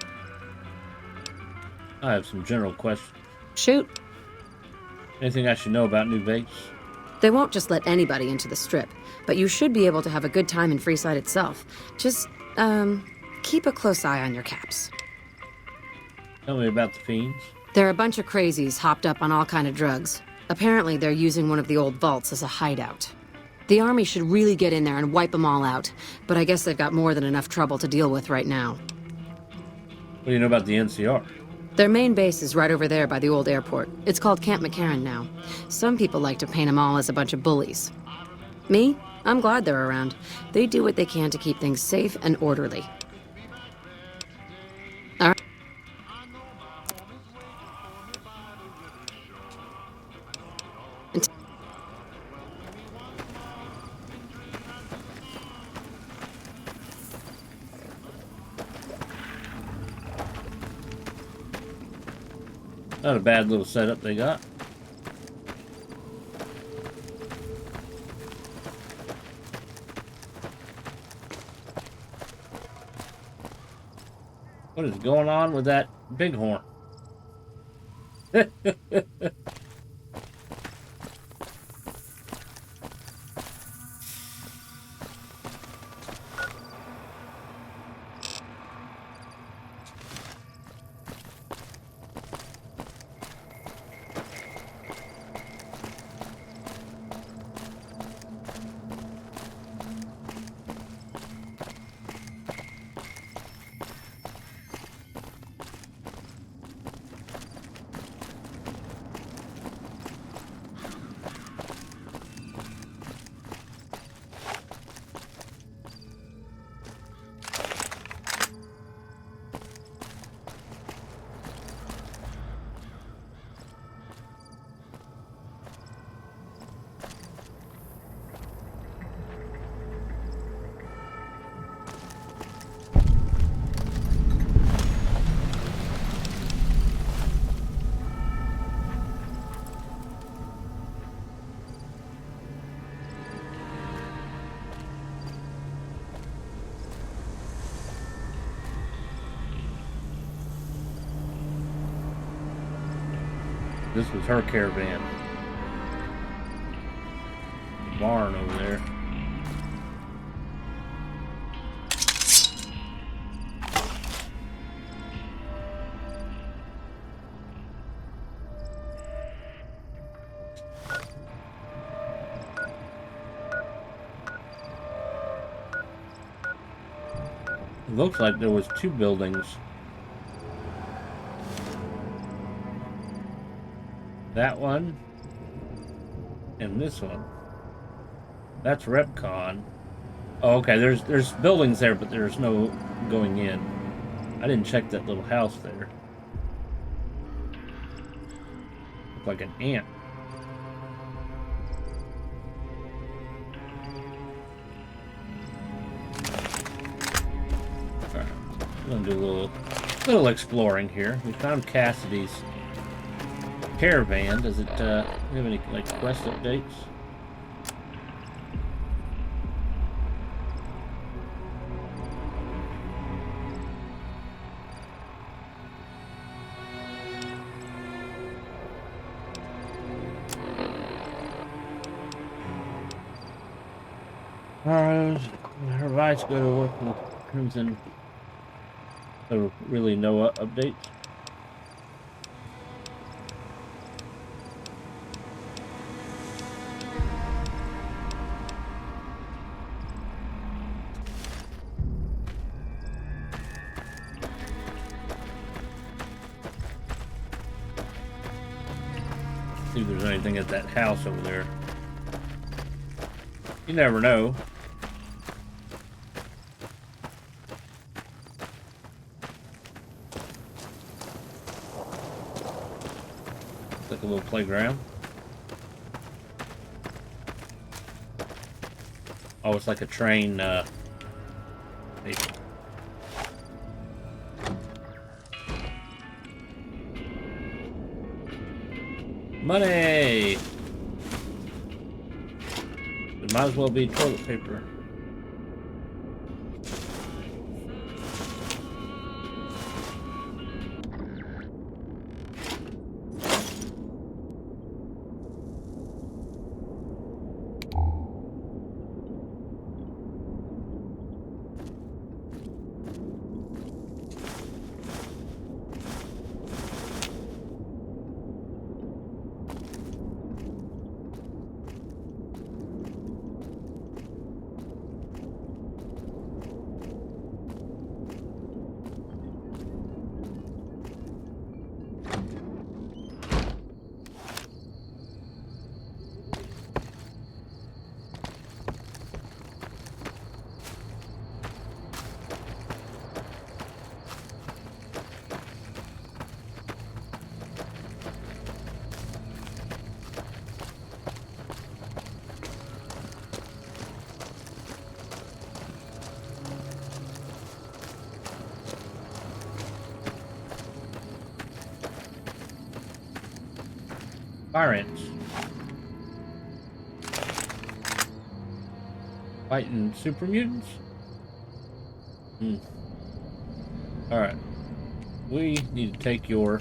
I have some general questions. Shoot. Anything I should know about New Vegas? They won't just let anybody into the Strip, but you should be able to have a good time in Freeside itself. Just, keep a close eye on your caps. Tell me about the fiends. They're a bunch of crazies hopped up on all kind of drugs. Apparently, they're using one of the old vaults as a hideout. The army should really get in there and wipe them all out, but I guess they've got more than enough trouble to deal with right now. What do you know about the NCR? Their main base is right over there by the old airport. It's called Camp McCarran now. Some people like to paint them all as a bunch of bullies. Me? I'm glad they're around. They do what they can to keep things safe and orderly. All right. Not a bad little setup they got. What is going on with that bighorn? This was her caravan. The barn over there. It looks like there was two buildings. That one And this one. That's Repcon. Oh, okay, there's buildings there, but there's no going in. I didn't check that little house there. Looked like an ant. Alright, I'm gonna do a little exploring here. We found Cassidy's caravan. Does it have any like quest updates? Her vice go to work with Crimson. So really no updates. See if there's anything at that house over there. You never know. Like a little playground. Oh, it's like a train station. Money! It might as well be toilet paper. Fire ants. Fighting super mutants? Alright. We need to take your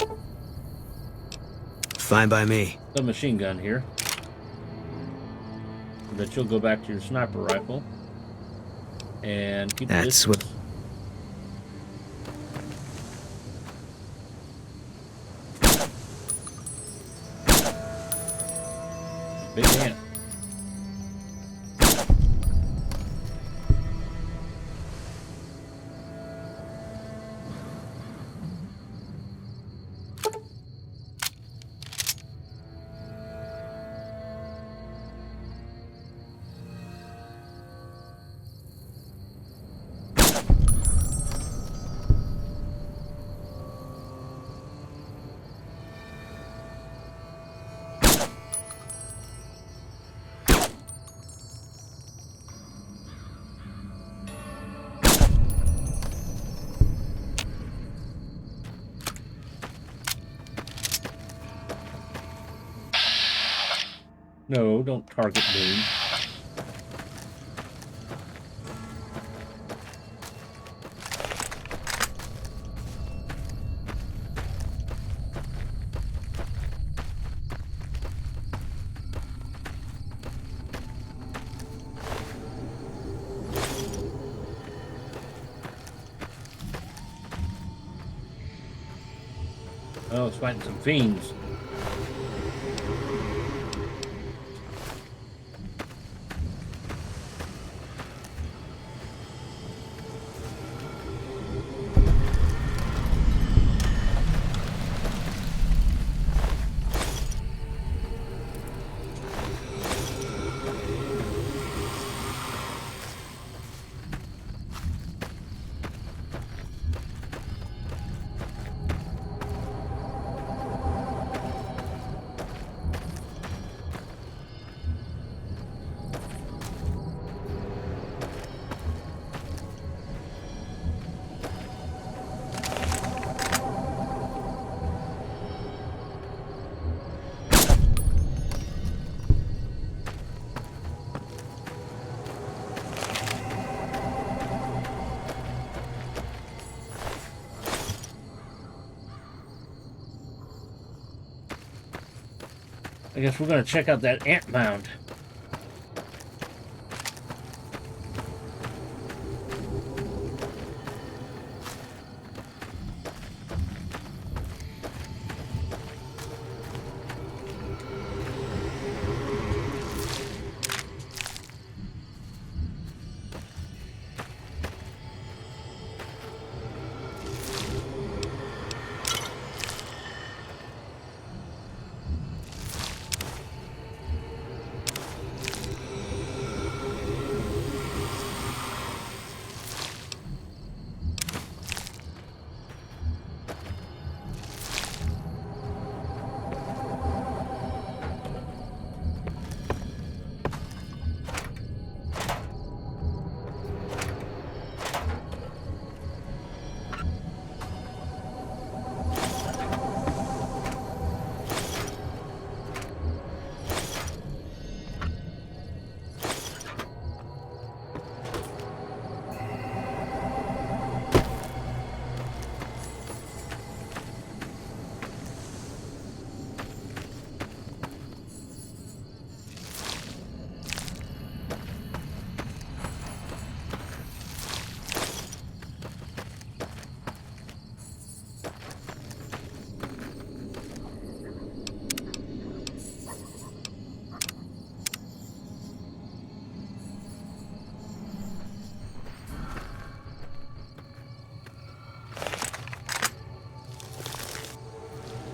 Fine by me. submachine gun here. So that you'll go back to your sniper rifle. And keep That's the what. distance. Big ant. No, don't target me. Oh, it's fighting some fiends. I guess we're going to check out that ant mound.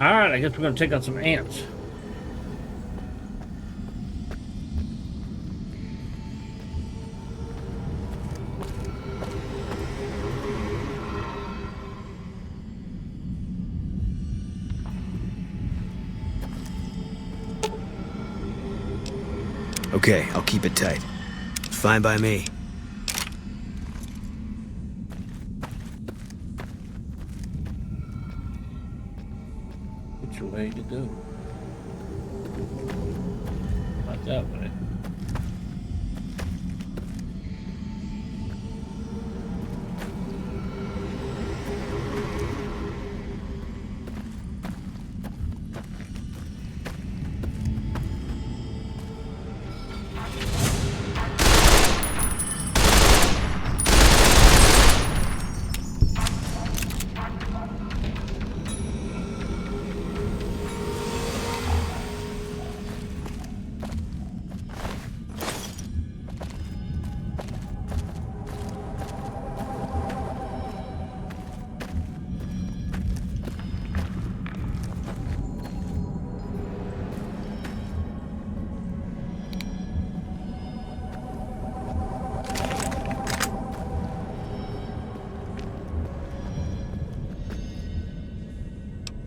Alright, I guess we're going to take on some ants. Okay, I'll keep it tight. Fine by me. Which way to go? Not that way.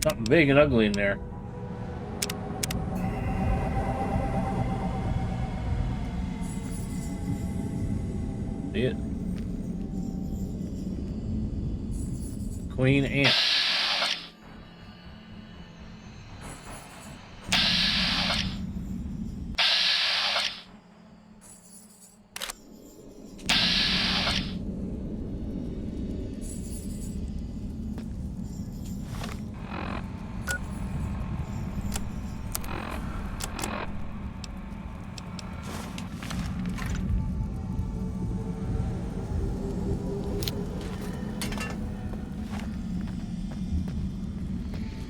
Something big and ugly in there. See it? Queen ant.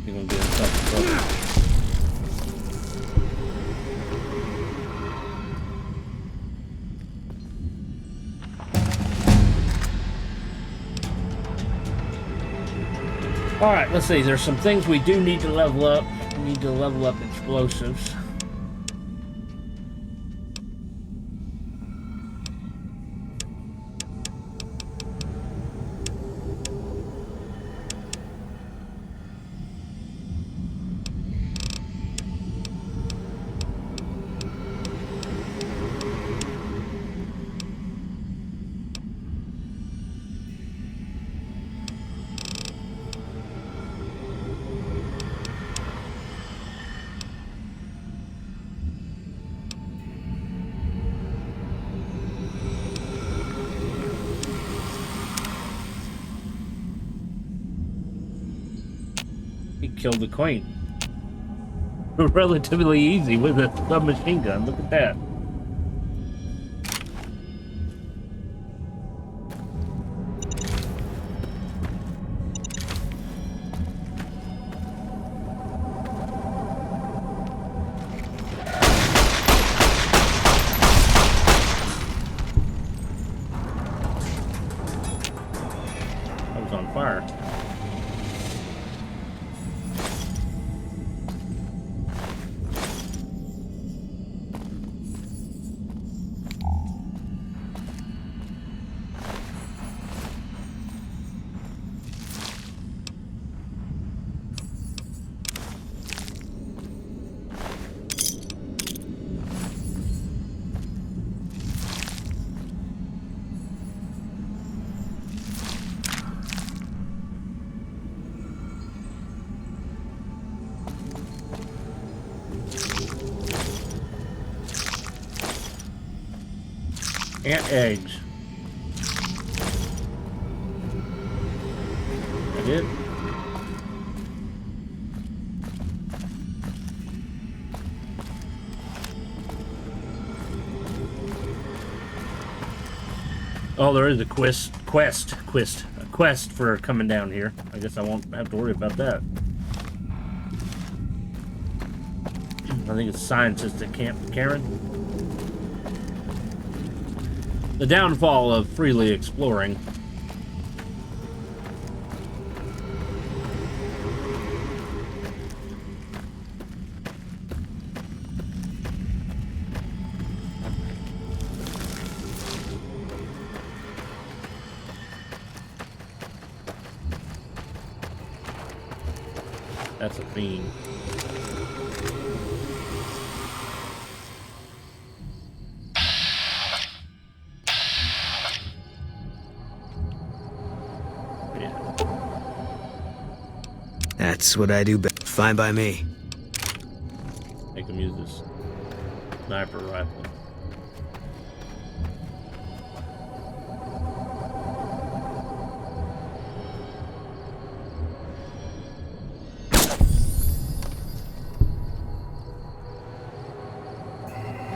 You're gonna get something trouble. All right, let's see. There's some things we do need to level up. We need to level up explosives. He killed the queen. relatively easy with a submachine gun. Look at that. I was on fire. And eggs. I did. Oh, there is a quest for coming down here. I guess I won't have to worry about that. I think it's scientists at Camp Karen. The downfall of freely exploring. That's a fiend. That's what I do best. Fine by me. Make them use this sniper rifle.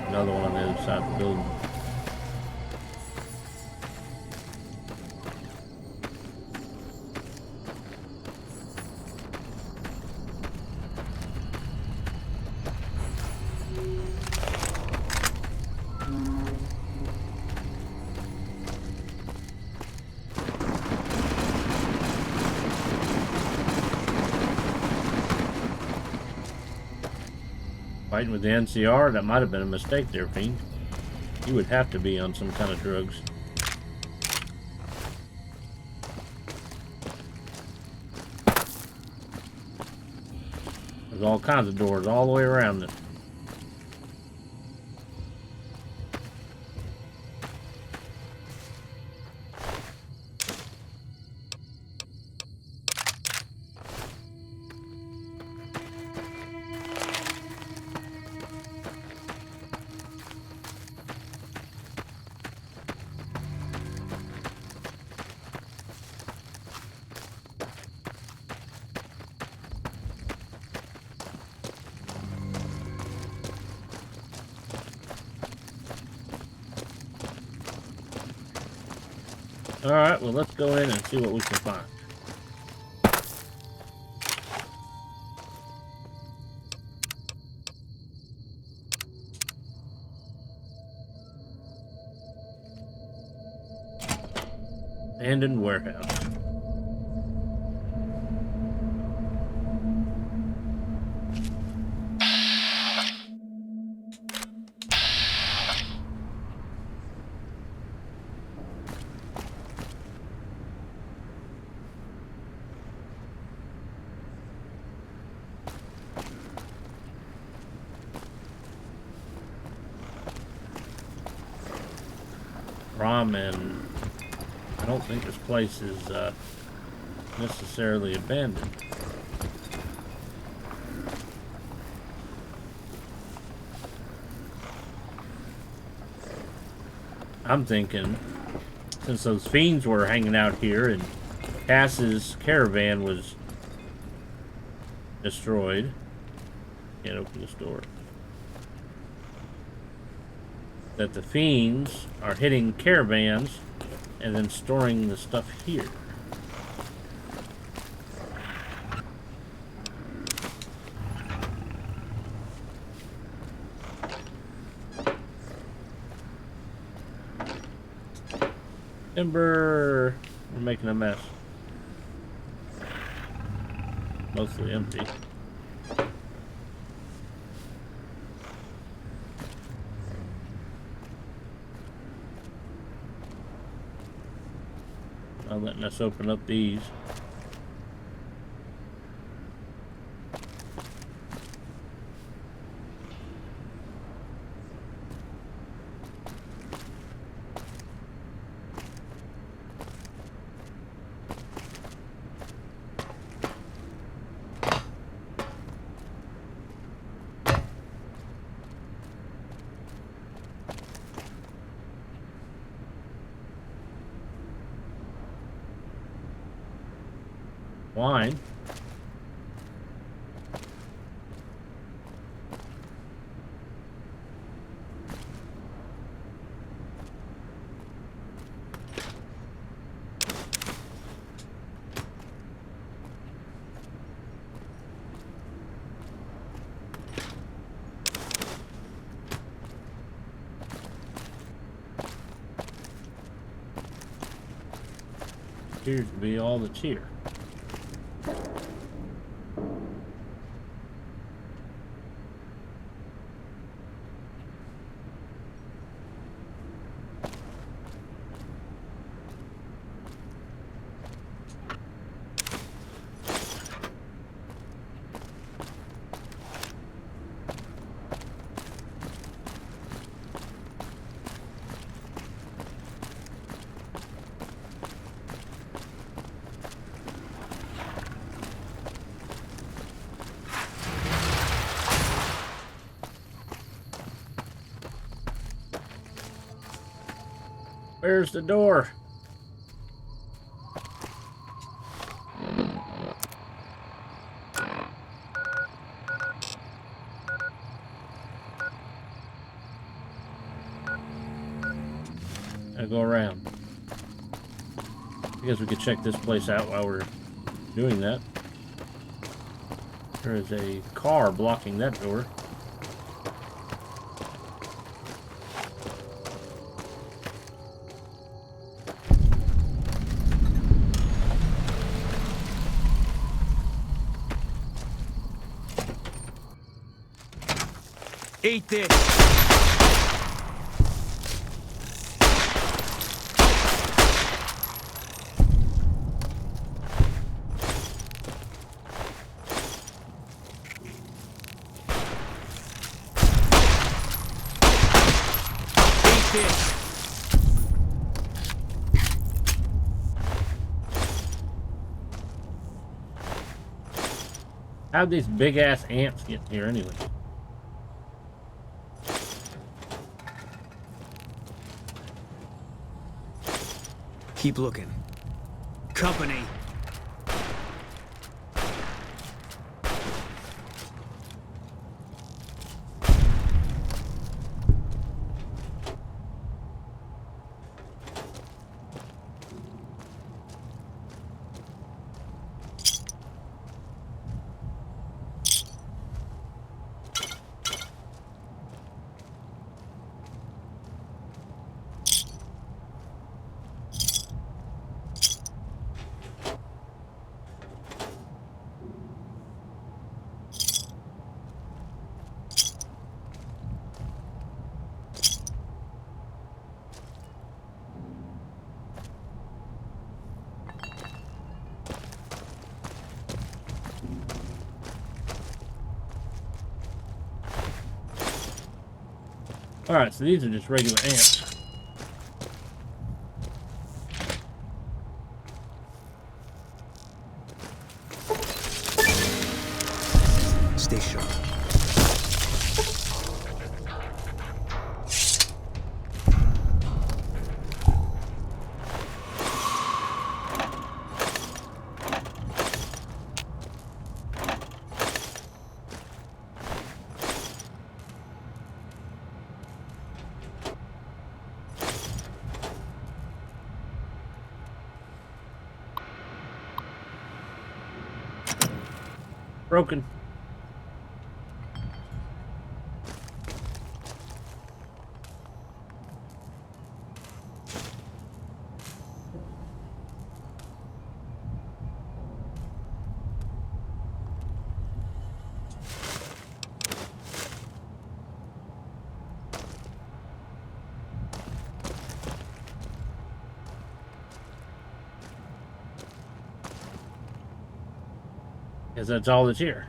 Another one on the other side of the building. Fighting with the NCR, that might have been a mistake there, Fiend. You would have to be on some kind of drugs. There's all kinds of doors all the way around it. Alright, well, let's go in and see what we can find. Abandoned warehouse. Ramen. I don't think this place is necessarily abandoned. I'm thinking, since those fiends were hanging out here and Cass's caravan was destroyed, Can't open this door. That the fiends are hitting caravans and then storing the stuff here. Timber! We're making a mess. Mostly empty. Not letting us open up these. Wine. Appears to be all that's here. Where's the door? I'll go around. I guess we could check this place out while we're doing that. There is a car blocking that door. Eat this! Eat this! How'd these big ass ants get here anyway? Keep looking. Company! Alright, so these are just regular ants. Stay sharp. Broken. Because that's all that's here.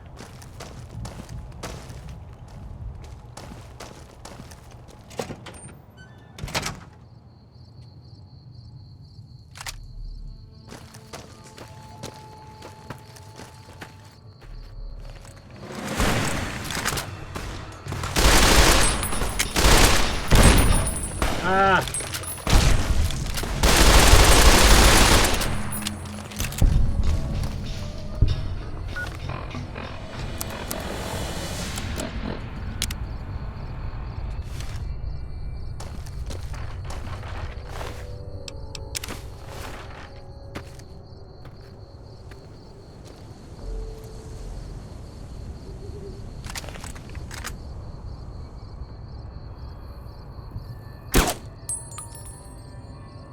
Ah!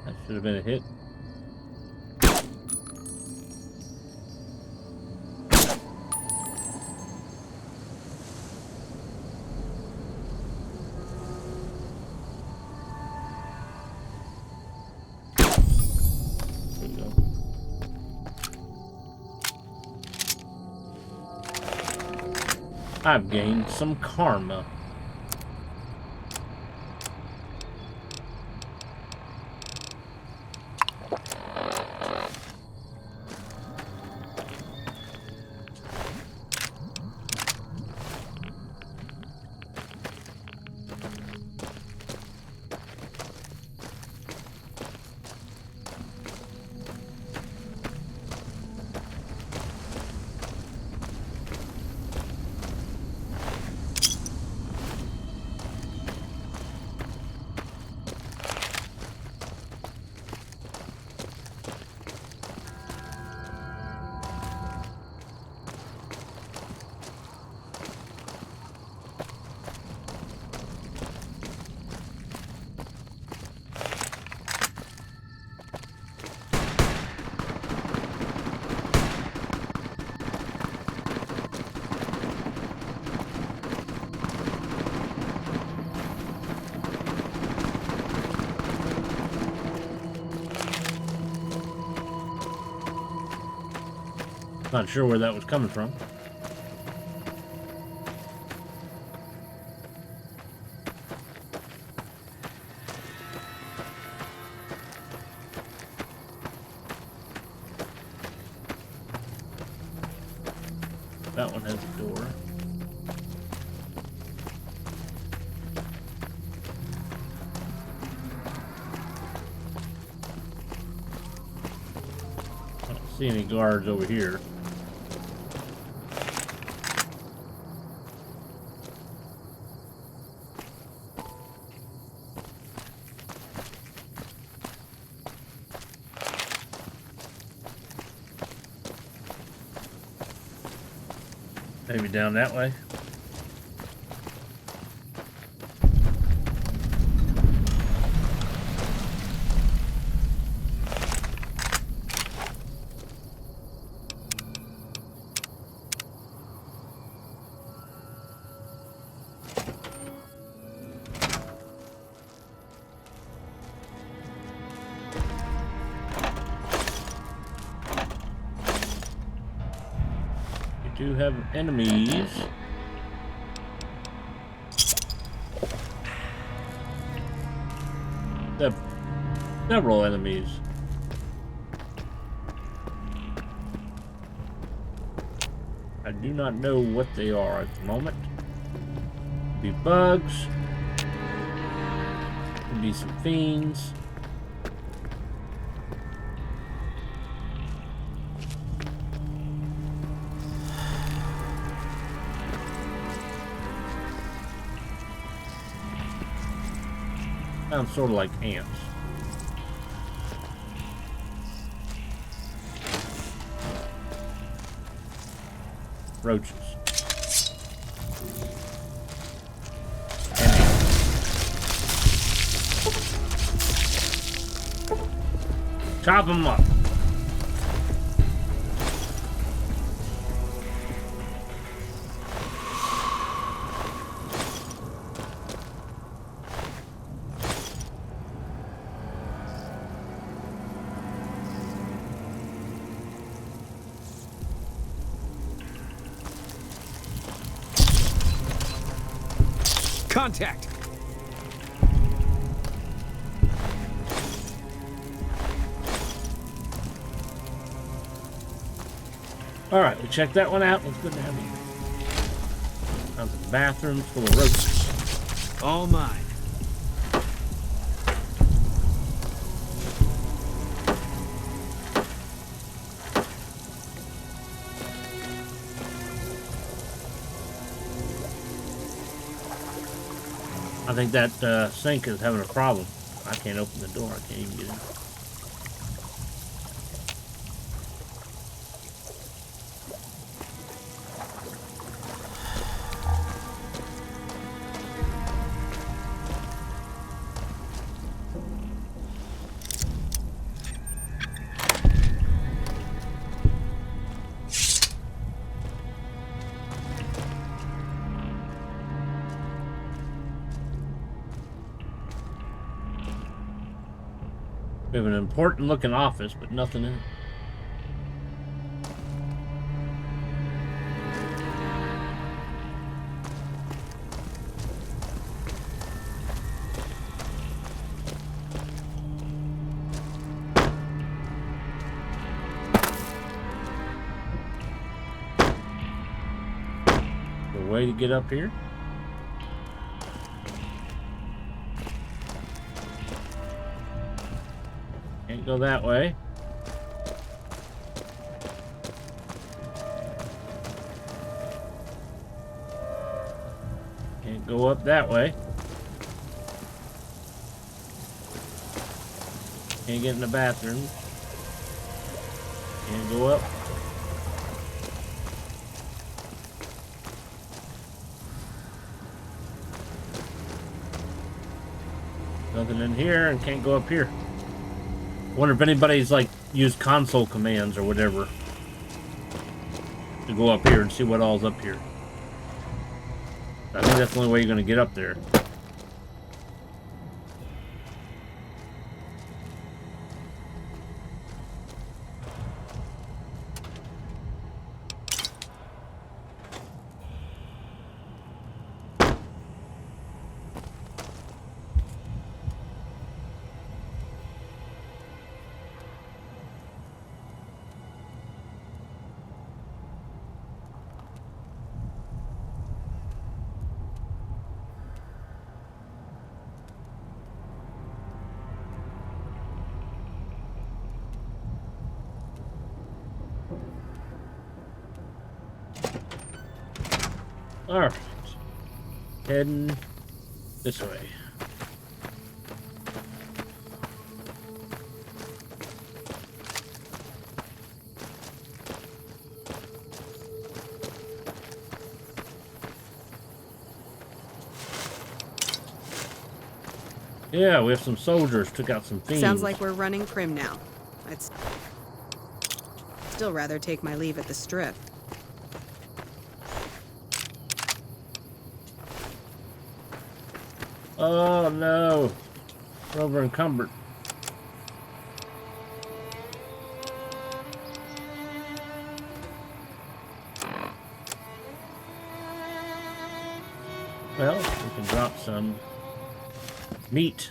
That should have been a hit. There we go. I've gained some karma. Not sure where that was coming from. That one has a door. I don't see any guards over here. Maybe down that way. Do have enemies. Several enemies. I do not know what they are at the moment. Could be bugs. Could be some fiends. Sounds sort of like ants. roaches. Chop them up. Contact! Alright, we checked that one out. Let's go down here. Found some bathrooms full of roaches. All mine. I think that sink is having a problem. I can't open the door. I can't even get in. We have an important looking office, but nothing in it. The way to get up here? Can't go that way. Can't go up that way. Can't get in the bathroom. Can't go up. Nothing in here, and can't go up here. Wonder if anybody's like used console commands or whatever to go up here and see what all's up here. I think that's the only way you're going to get up there. Alright. Heading this way. Yeah, we have some soldiers. Took out some fiends. Sounds like we're running prim now. I'd still rather take my leave at the strip. Oh no, we're over encumbered. Well, we can drop some meat.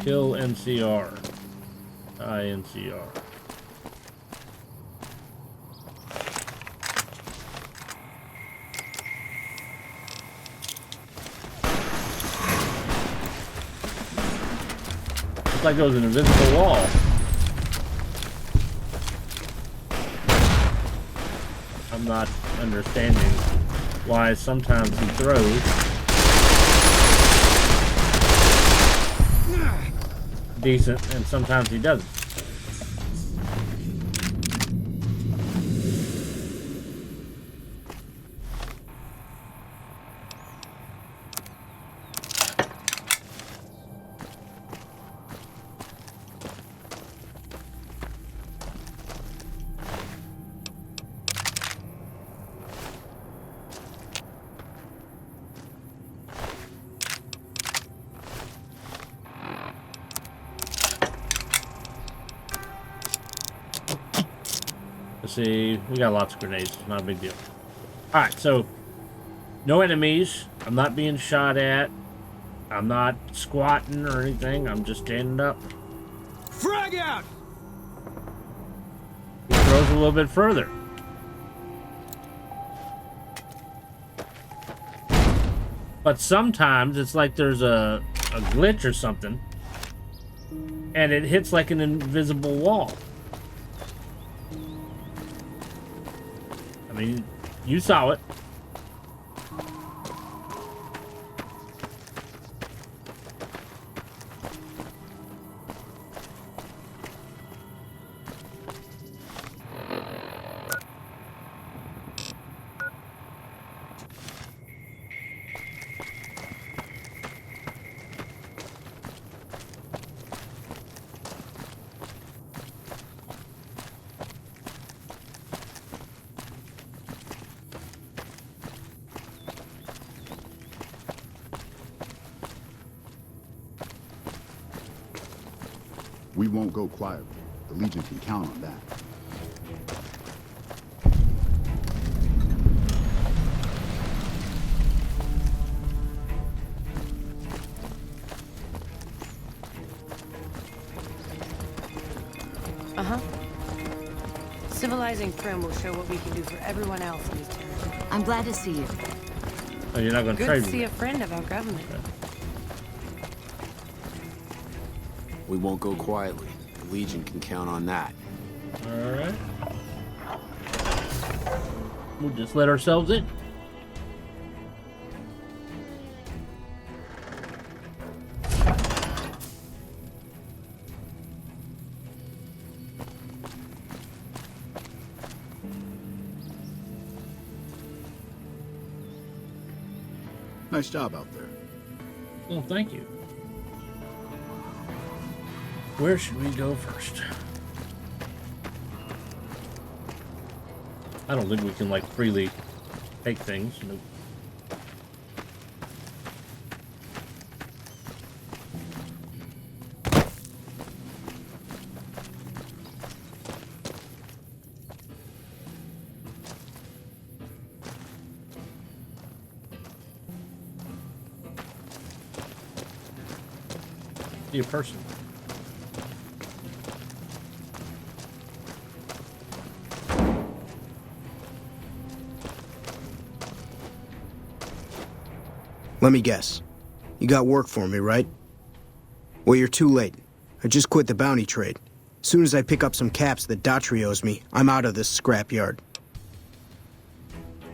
Kill NCR. INCR. Looks like there was an invisible wall. I'm not understanding why sometimes he throws decent and sometimes he doesn't. Let's see, we got lots of grenades, not a big deal. Alright, so no enemies. I'm not being shot at. I'm not squatting or anything. I'm just standing up. Frag out! He throws a little bit further. But sometimes it's like there's a glitch or something, and it hits like an invisible wall. I mean, you saw it. We won't go quietly. The Legion can count on that. Uh-huh. Civilizing Prim will show what we can do for everyone else in this territory. I'm glad to see you. Oh, you're not going to trade Good to with see me. a friend of our government. We won't go quietly. The Legion can count on that. Alright. We'll just let ourselves in. Nice job out there. Well, thank you. Where should we go first? I don't think we can, like, freely take things. Nope. See a person. Let me guess. You got work for me, right? Well, you're too late. I just quit the bounty trade. As soon as I pick up some caps that Daughtry owes me, I'm out of this scrapyard.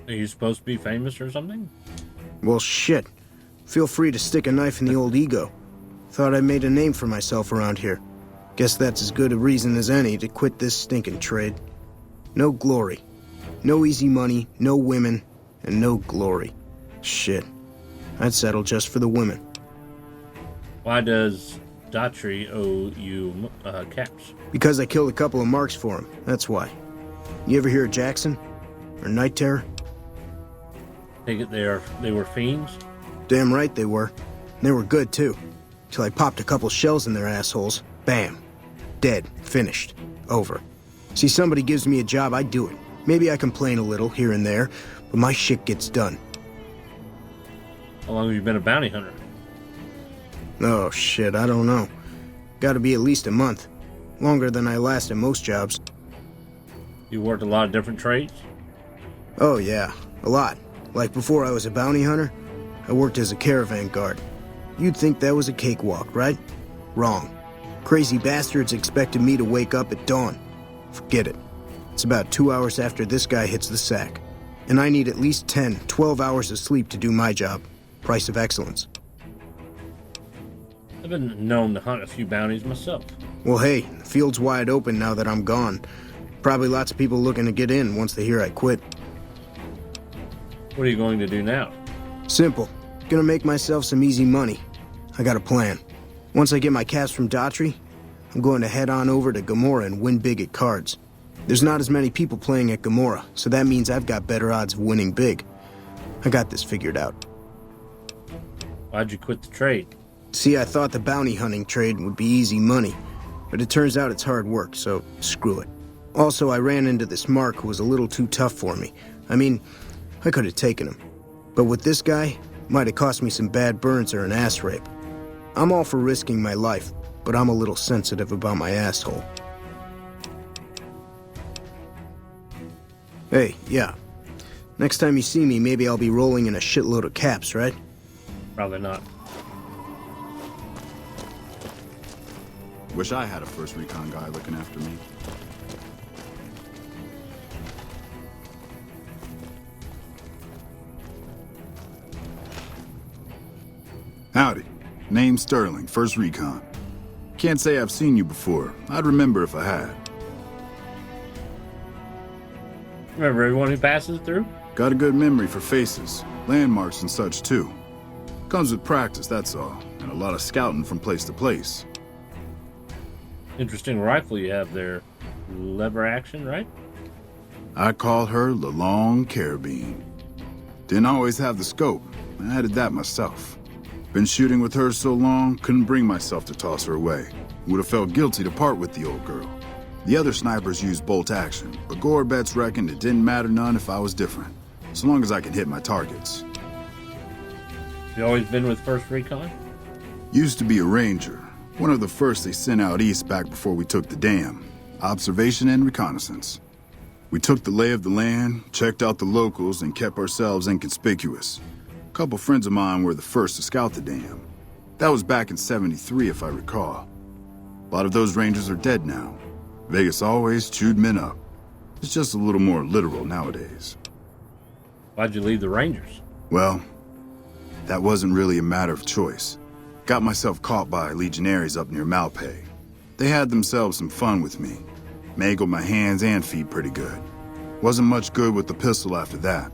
Are you supposed to be famous or something? Well, shit. Feel free to stick a knife in the old ego. Thought I made a name for myself around here. Guess that's as good a reason as any to quit this stinking trade. No glory. No easy money, no women, and no glory. Shit. I'd settle just for the women. Why does Daughtry owe you caps? Because I killed a couple of marks for him, that's why. You ever hear of Jackson? Or Night Terror? Take it they were fiends? Damn right they were. And they were good, too. Till I popped a couple shells in their assholes. Bam. Dead. Finished. Over. See, somebody gives me a job, I do it. Maybe I complain a little here and there, but my shit gets done. How long have you been a bounty hunter? Oh, shit, I don't know. Gotta be at least a month. Longer than I last at most jobs. You worked a lot of different trades? Oh, yeah. A lot. Like before I was a bounty hunter, I worked as a caravan guard. You'd think that was a cakewalk, right? Wrong. Crazy bastards expected me to wake up at dawn. Forget it. It's about 2 hours after this guy hits the sack. And I need at least 10, 12 hours of sleep to do my job. Price of excellence. I've been known to hunt a few bounties myself. Well, hey, the field's wide open now that I'm gone. Probably lots of people looking to get in once they hear I quit. What are you going to do now? Simple. Gonna make myself some easy money. I got a plan. Once I get my caps from Daughtry, I'm going to head on over to Gomorrah and win big at cards. There's not as many people playing at Gomorrah, so that means I've got better odds of winning big. I got this figured out. Why'd you quit the trade? See, I thought the bounty hunting trade would be easy money, but it turns out it's hard work, so screw it. Also, I ran into this Mark who was a little too tough for me. I mean, I could have taken him. But with this guy, might have cost me some bad burns or an ass rape. I'm all for risking my life, but I'm a little sensitive about my asshole. Hey, yeah. Next time you see me, maybe I'll be rolling in a shitload of caps, right? Probably not. Wish I had a first recon guy looking after me. Howdy. Name's Sterling, first recon. Can't say I've seen you before. I'd remember if I had. Remember everyone who passes through? Got a good memory for faces, landmarks and such too. Comes with practice, that's all, and a lot of scouting from place to place. Interesting rifle you have there. Lever action, right? I call her the Long Carabine. Didn't always have the scope. I added that myself. Been shooting with her so long, couldn't bring myself to toss her away. Would have felt guilty to part with the old girl. The other snipers used bolt action, but Gorbets reckoned it didn't matter none if I was different, so long as I could hit my targets. You always been with First Recon? Used to be a ranger, one of the first they sent out east back before we took the dam. Observation and reconnaissance. We took the lay of the land, checked out the locals, and kept ourselves inconspicuous. A couple friends of mine were the first to scout the dam. That was back in '73, if I recall. A lot of those rangers are dead now. Vegas always chewed men up. It's just a little more literal nowadays. Why'd you leave the Rangers? Well, that wasn't really a matter of choice. Got myself caught by legionaries up near Malpay. They had themselves some fun with me. Mangled my hands and feet pretty good. Wasn't much good with the pistol after that.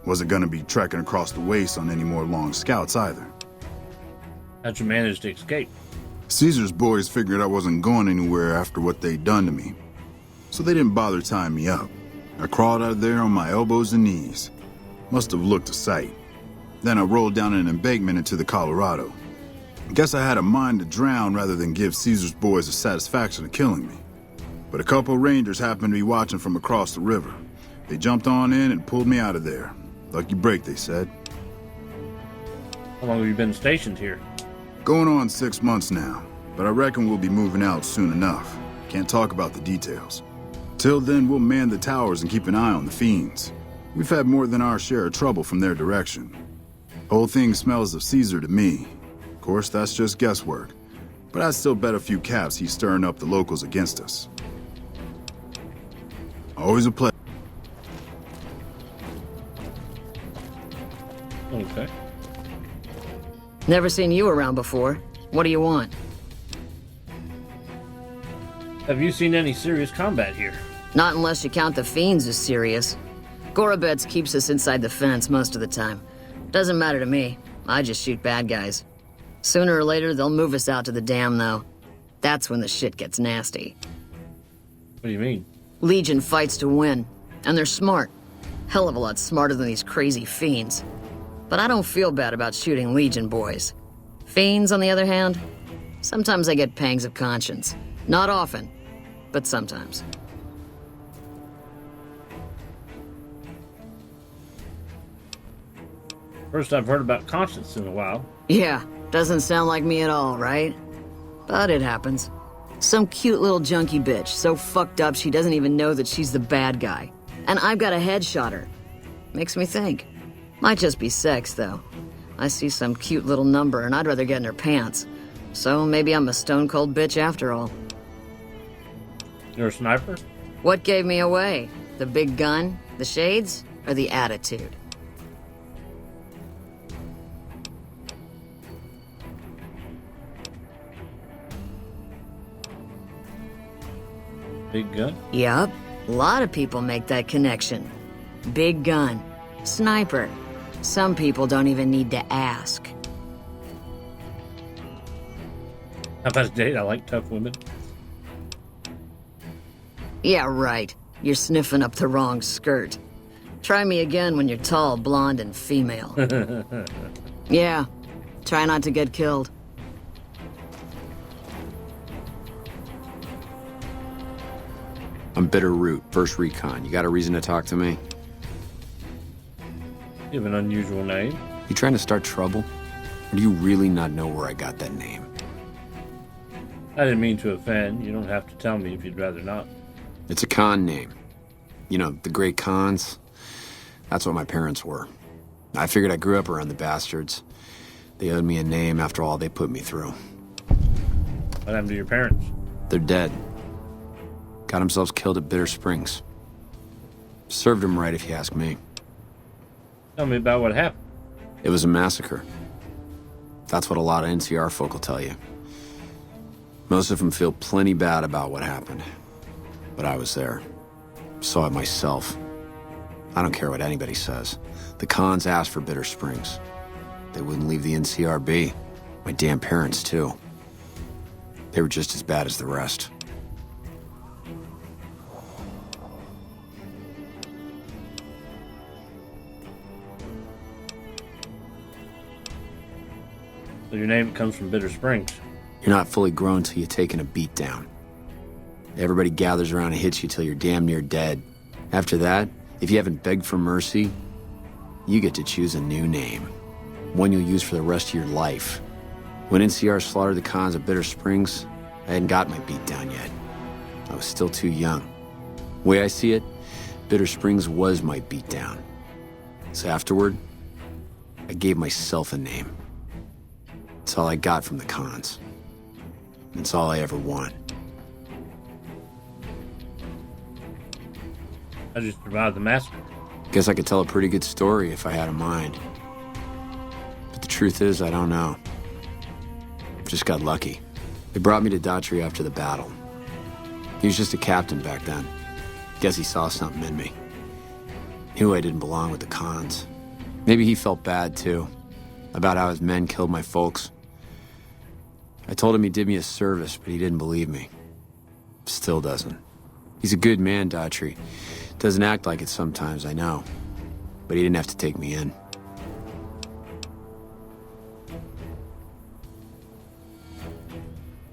Wasn't gonna be trekking across the waste on any more long scouts either. How'd you manage to escape? Caesar's boys figured I wasn't going anywhere after what they'd done to me, so they didn't bother tying me up. I crawled out of there on my elbows and knees. Must have looked a sight. Then I rolled down an embankment into the Colorado. Guess I had a mind to drown rather than give Caesar's boys the satisfaction of killing me. But a couple rangers happened to be watching from across the river. They jumped on in and pulled me out of there. Lucky break, they said. How long have you been stationed here? Going on 6 months now, but I reckon we'll be moving out soon enough. Can't talk about the details. Till then, we'll man the towers and keep an eye on the fiends. We've had more than our share of trouble from their direction. Whole thing smells of Caesar to me. Of course, that's just guesswork. But I'd still bet a few caps he's stirring up the locals against us. Always a pleasure. Okay. Never seen you around before. What do you want? Have you seen any serious combat here? Not unless you count the fiends as serious. Gorobets keeps us inside the fence most of the time. Doesn't matter to me. I just shoot bad guys. Sooner or later, they'll move us out to the dam, though. That's when the shit gets nasty. What do you mean? Legion fights to win, and they're smart. Hell of a lot smarter than these crazy fiends. But I don't feel bad about shooting Legion boys. Fiends, on the other hand, sometimes I get pangs of conscience. Not often, but sometimes. First I've heard about conscience in a while. Yeah, doesn't sound like me at all, right? But it happens. Some cute little junkie bitch, so fucked up she doesn't even know that she's the bad guy. And I've got a headshot her. Makes me think. Might just be sex, though. I see some cute little number and I'd rather get in her pants. So maybe I'm a stone-cold bitch after all. You're a sniper? What gave me away? The big gun, the shades, or the attitude? Big gun? Yup. A lot of people make that connection. Big gun. Sniper. Some people don't even need to ask. How about a date? I like tough women. Yeah, right. You're sniffing up the wrong skirt. Try me again when you're tall, blonde, and female. Yeah. Try not to get killed. I'm Bitter Root, first recon. You got a reason to talk to me? You have an unusual name. You trying to start trouble? Or do you really not know where I got that name? I didn't mean to offend. You don't have to tell me if you'd rather not. It's a con name. You know, the great cons. That's what my parents were. I figured I grew up around the bastards. They owed me a name after all they put me through. What happened to your parents? They're dead. Got themselves killed at Bitter Springs. Served them right, if you ask me. Tell me about what happened. It was a massacre. That's what a lot of NCR folk will tell you. Most of them feel plenty bad about what happened. But I was there. Saw it myself. I don't care what anybody says. The cons asked for Bitter Springs. They wouldn't leave the NCR be. My damn parents, too. They were just as bad as the rest. So your name comes from Bitter Springs. You're not fully grown till you've taken a beat down. Everybody gathers around and hits you till you're damn near dead. After that, if you haven't begged for mercy, you get to choose a new name. One you'll use for the rest of your life. When NCR slaughtered the cons of Bitter Springs, I hadn't got my beat down yet. I was still too young. The way I see it, Bitter Springs was my beat down. So afterward, I gave myself a name. It's all I got from the cons. It's all I ever want. I just survived the massacre. Guess I could tell a pretty good story if I had a mind. But the truth is, I don't know. Just got lucky. They brought me to Daughtry after the battle. He was just a captain back then. Guess he saw something in me. Knew I didn't belong with the cons. Maybe he felt bad, too, about how his men killed my folks. I told him he did me a service, but he didn't believe me. Still doesn't. He's a good man, Daughtry. Doesn't act like it sometimes, I know. But he didn't have to take me in.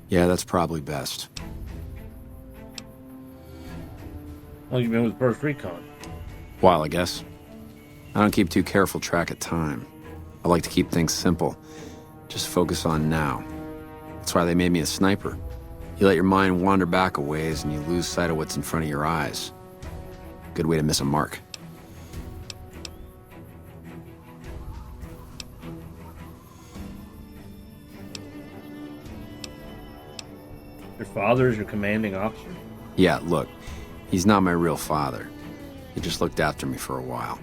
Yeah, that's probably best. Well, you've been with First Recon. While, I guess. I don't keep too careful track of time. I like to keep things simple. Just focus on now. That's why they made me a sniper. You let your mind wander back a ways and you lose sight of what's in front of your eyes. Good way to miss a mark. Your father is your commanding officer? Yeah, look, he's not my real father. He just looked after me for a while.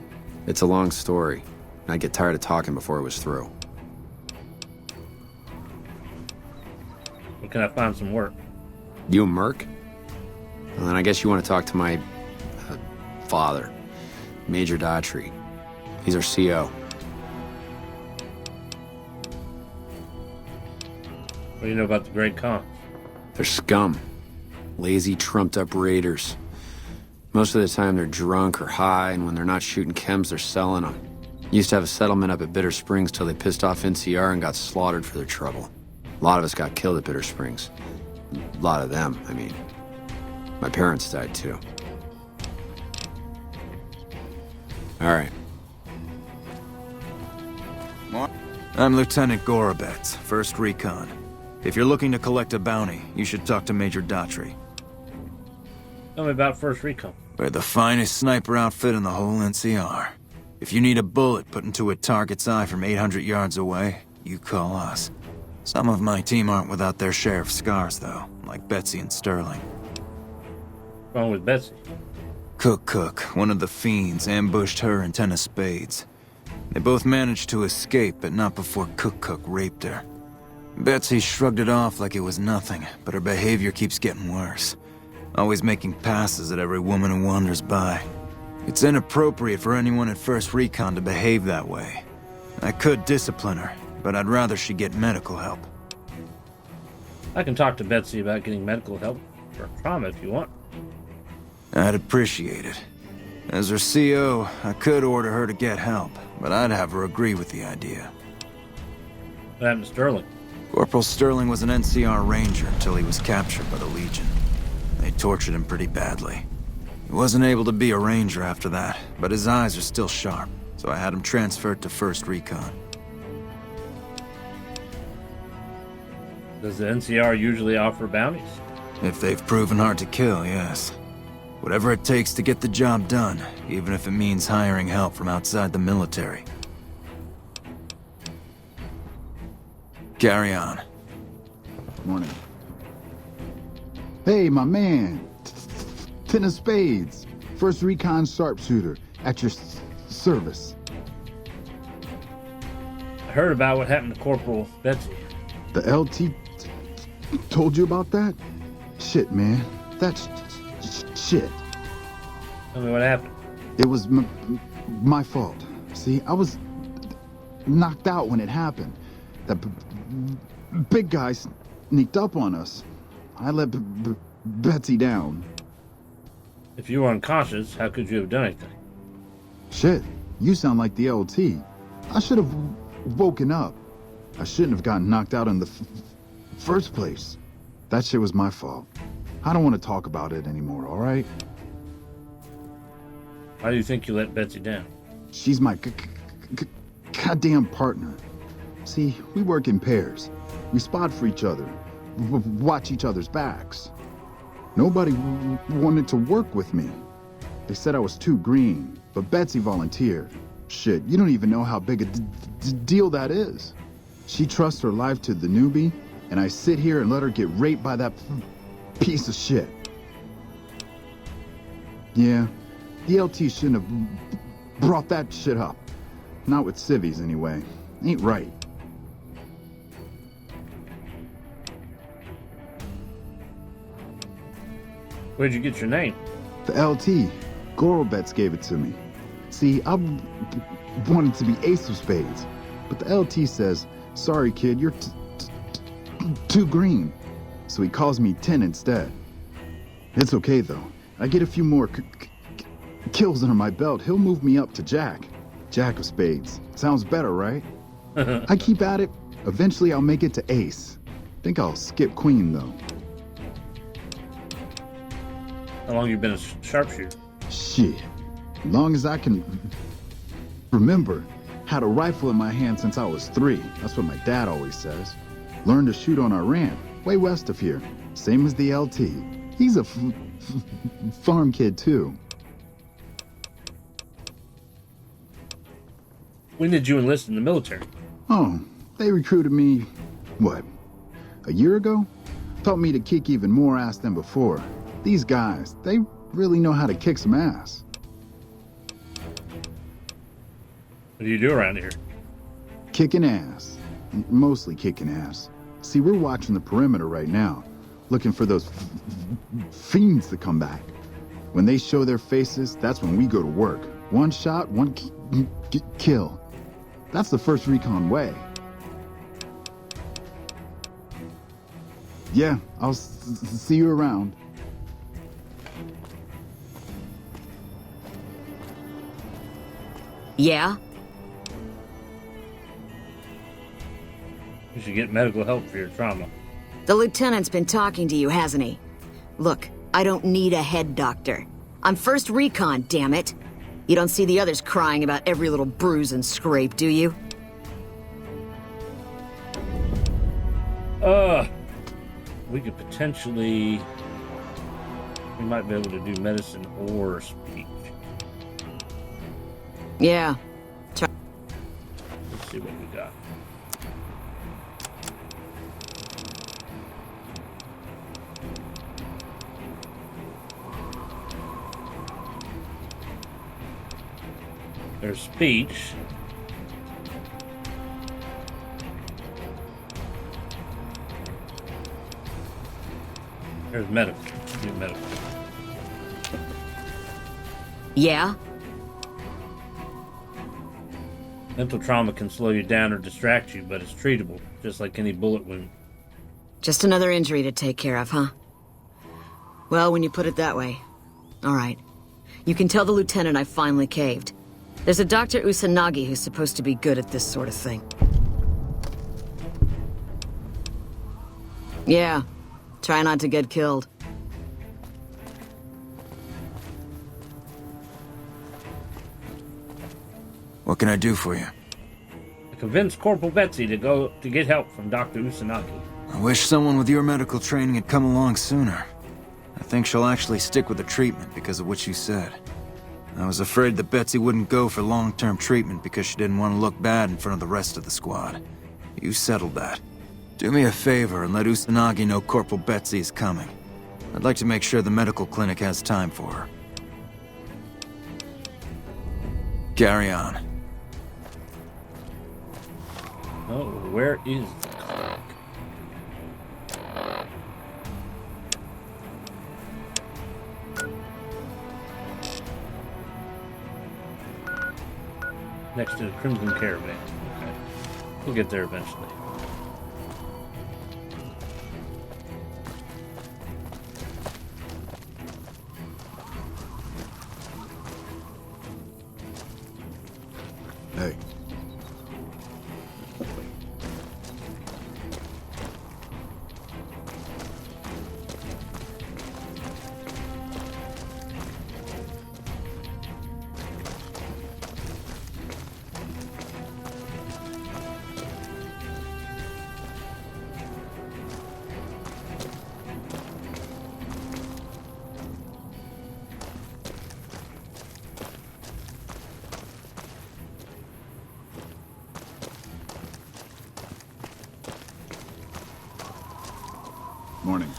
It's a long story, and I'd get tired of talking before it was through. Well, can I find some work? You a merc? Well, then I guess you want to talk to my father, Major Daughtry. He's our CO. What do you know about the Great Khan? They're scum. Lazy, trumped-up raiders. Most of the time they're drunk or high, and when they're not shooting chems, they're selling them. Used to have a settlement up at Bitter Springs till they pissed off NCR and got slaughtered for their trouble. A lot of us got killed at Bitter Springs. A lot of them, I mean. My parents died, too. All right. I'm Lieutenant Gorobets, 1st Recon. If you're looking to collect a bounty, you should talk to Major Daughtry. Tell me about First Recon. We're the finest sniper outfit in the whole NCR. If you need a bullet put into a target's eye from 800 yards away, you call us. Some of my team aren't without their share of scars, though, like Betsy and Sterling. wrong with Betsy? Cook, one of the fiends, ambushed her and 10 of spades. They both managed to escape, but not before Cook raped her. Betsy shrugged it off like it was nothing, but her behavior keeps getting worse. Always making passes at every woman who wanders by. It's inappropriate for anyone at First Recon to behave that way. I could discipline her, but I'd rather she get medical help. I can talk to Betsy about getting medical help for trauma if you want. I'd appreciate it. As her CO, I could order her to get help, but I'd have her agree with the idea. What happened to Sterling? Corporal Sterling was an NCR ranger until he was captured by the Legion. They tortured him pretty badly. He wasn't able to be a ranger after that, but his eyes are still sharp, so I had him transferred to First Recon. Does the NCR usually offer bounties? If they've proven hard to kill, yes. Whatever it takes to get the job done, even if it means hiring help from outside the military. Carry on. Morning. Hey, my man. 10 of spades. First Recon sharpshooter. At your service. I heard about what happened to Corporal Betsy. The LT told you about that? Shit, man. That's shit. Tell me what happened. It was my fault. See, I was knocked out when it happened. That big guy sneaked up on us. I let Betsy down. If you were unconscious, how could you have done anything? Shit, you sound like the LT. I should have woken up. I shouldn't have gotten knocked out in the first place. That shit was my fault. I don't want to talk about it anymore, all right? Why do you think you let Betsy down? She's my goddamn partner. See, we work in pairs. We spot for each other, watch each other's backs. Nobody wanted to work with me. They said I was too green, but Betsy volunteered. Shit, you don't even know how big a deal that is. She trusts her life to the newbie, and I sit here and let her get raped by that piece of shit. Yeah, the LT shouldn't have brought that shit up. Not with civvies, anyway. Ain't right. Where'd you get your name? The LT. Gorobets gave it to me. See, I wanted to be ace of spades, but the LT says, sorry kid, you're too green. So he calls me 10 instead. It's okay though. I get a few more kills under my belt, he'll move me up to Jack. Jack of spades. Sounds better, right? I keep at it. Eventually I'll make it to ace. Think I'll skip queen though. How long you been a sharpshooter? Shit. As long as I can remember. Had a rifle in my hand since I was 3. That's what my dad always says. Learned to shoot on our ranch, way west of here. Same as the LT. He's a farm kid too. When did you enlist in the military? Oh, they recruited me, what, a year ago? Taught me to kick even more ass than before. These guys, they really know how to kick some ass. What do you do around here? Kicking ass. Mostly kicking ass. See, we're watching the perimeter right now, looking for those fiends to come back. When they show their faces, that's when we go to work. One shot, one kill. That's the First Recon way. Yeah, I'll see you around. Yeah? You should get medical help for your trauma. The lieutenant's been talking to you, hasn't he? Look, I don't need a head doctor. I'm First Recon, damn it. You don't see the others crying about every little bruise and scrape, do you? We could potentially... We might be able to do medicine or speech. Yeah. Let's see what we got. There's speech. There's medical. Do medical. Yeah? Mental trauma can slow you down or distract you, but it's treatable, just like any bullet wound. Just another injury to take care of, huh? Well, when you put it that way. All right. You can tell the lieutenant I finally caved. There's a Dr. Usanagi who's supposed to be good at this sort of thing. Yeah. Try not to get killed. What can I do for you? I convinced Corporal Betsy to get help from Dr. Usanagi. I wish someone with your medical training had come along sooner. I think she'll actually stick with the treatment because of what you said. I was afraid that Betsy wouldn't go for long-term treatment because she didn't want to look bad in front of the rest of the squad. You settled that. Do me a favor and let Usanagi know Corporal Betsy is coming. I'd like to make sure the medical clinic has time for her. Carry on. Oh, where is the clinic? Next to the Crimson Caravan. Okay. We'll get there eventually. Hey. Morning.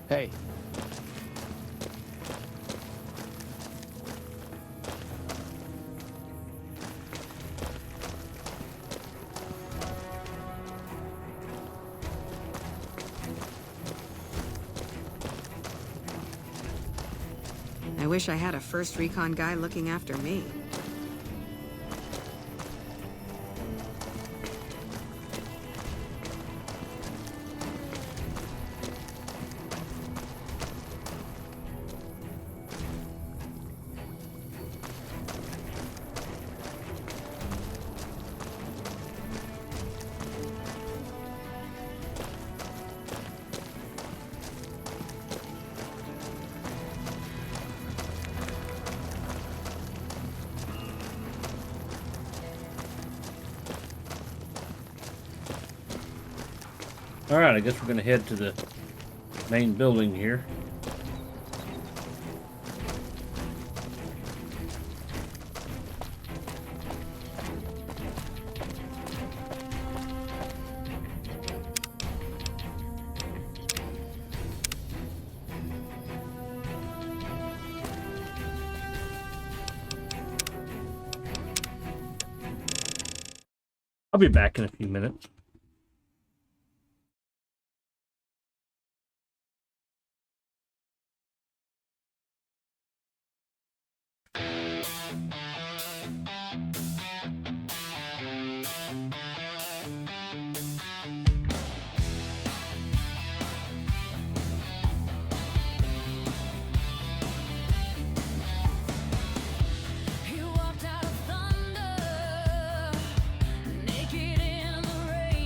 Hey. I wish I had a first recon guy looking after me. Alright, I guess we're gonna head to the main building here. I'll be back in a few minutes. He walked out of thunder, naked in the rain.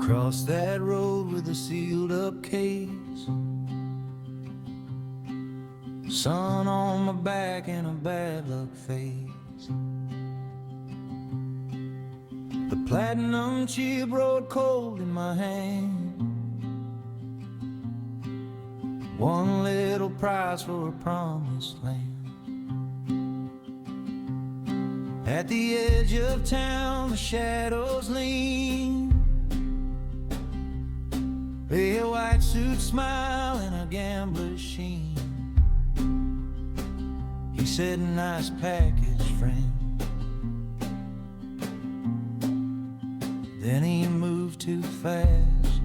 Cross that road with a sealed up case. Sun on my back and a bad luck face. The platinum chip rode cold in my hand. One little prize for a promised land. At the edge of town, the shadows lean. A white suit smile and a gambler's sheen. He said, nice package, friend. Then he moved too fast.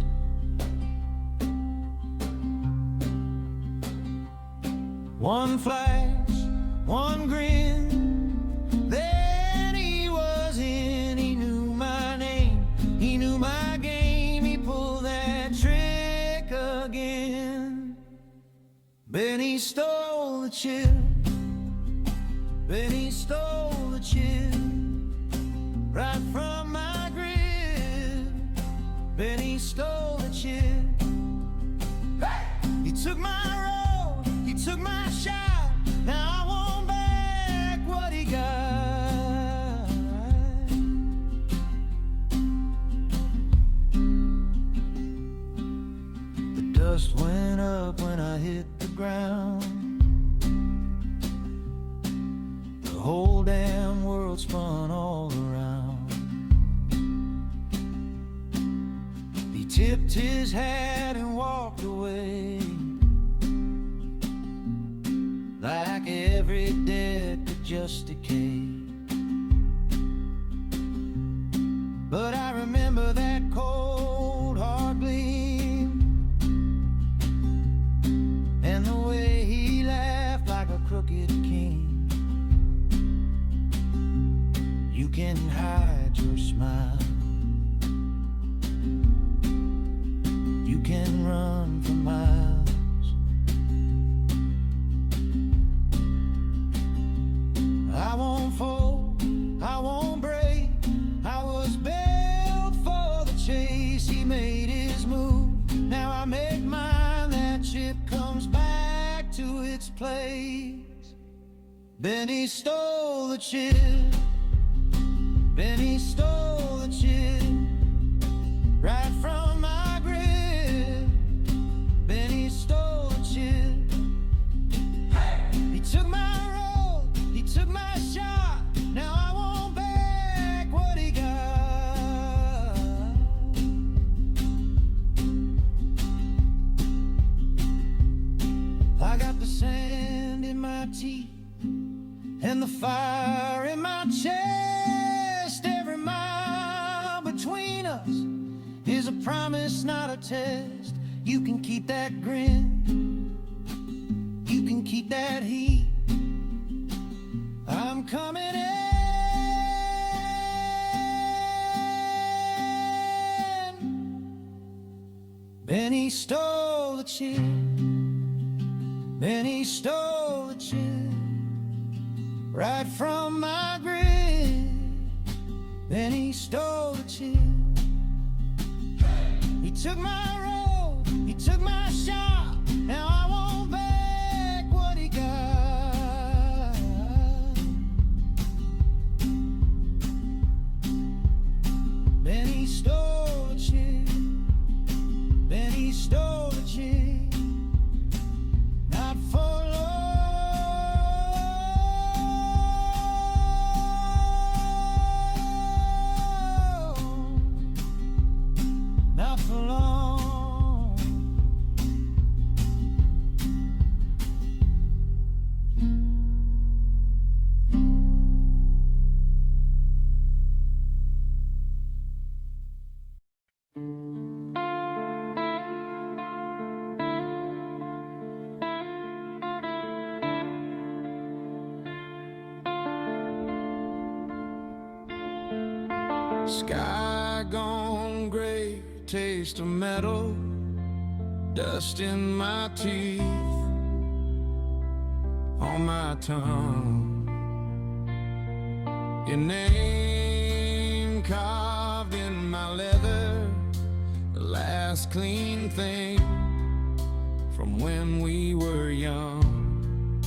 One flash, one grin, then he was in. He knew my name, he knew my game. He pulled that trick again. Benny stole the chip. Benny stole the chip right from my grip. Benny stole the chip. Hey! He took my road, he took my shot. Now I want back what he got. The dust went up when I hit the ground. The whole damn world spun all around. He tipped his hat and walked away, like every debt could just decay. But I remember that cold hard gleam, and the way he laughed like a crooked king. You can hide your smile, you can run for miles. I won't fold, I won't break. I was built for the chase. He made his move, now I make mine. That chip comes back to its place. Benny stole the chip. Benny stole the chip right from my grip. Benny stole the chip. Hey! He took my road, he took my shot. Now I want back what he got. I got the sand in my teeth and the fire in my chest. Every mile between us is a promise, not a test. You can keep that grin, you can keep that heat. I'm coming in. Benny stole the chip. Benny stole the chip right from my grip. Then he stole the chip. He took my road, he took my shot. Now I want back what he got. Then he stole the chip. Then he stole the chip. Not for long. Not for long. Sky gone gray, taste of metal, dust in my teeth, on my tongue. Your name carved in my leather, last clean thing from when we were young.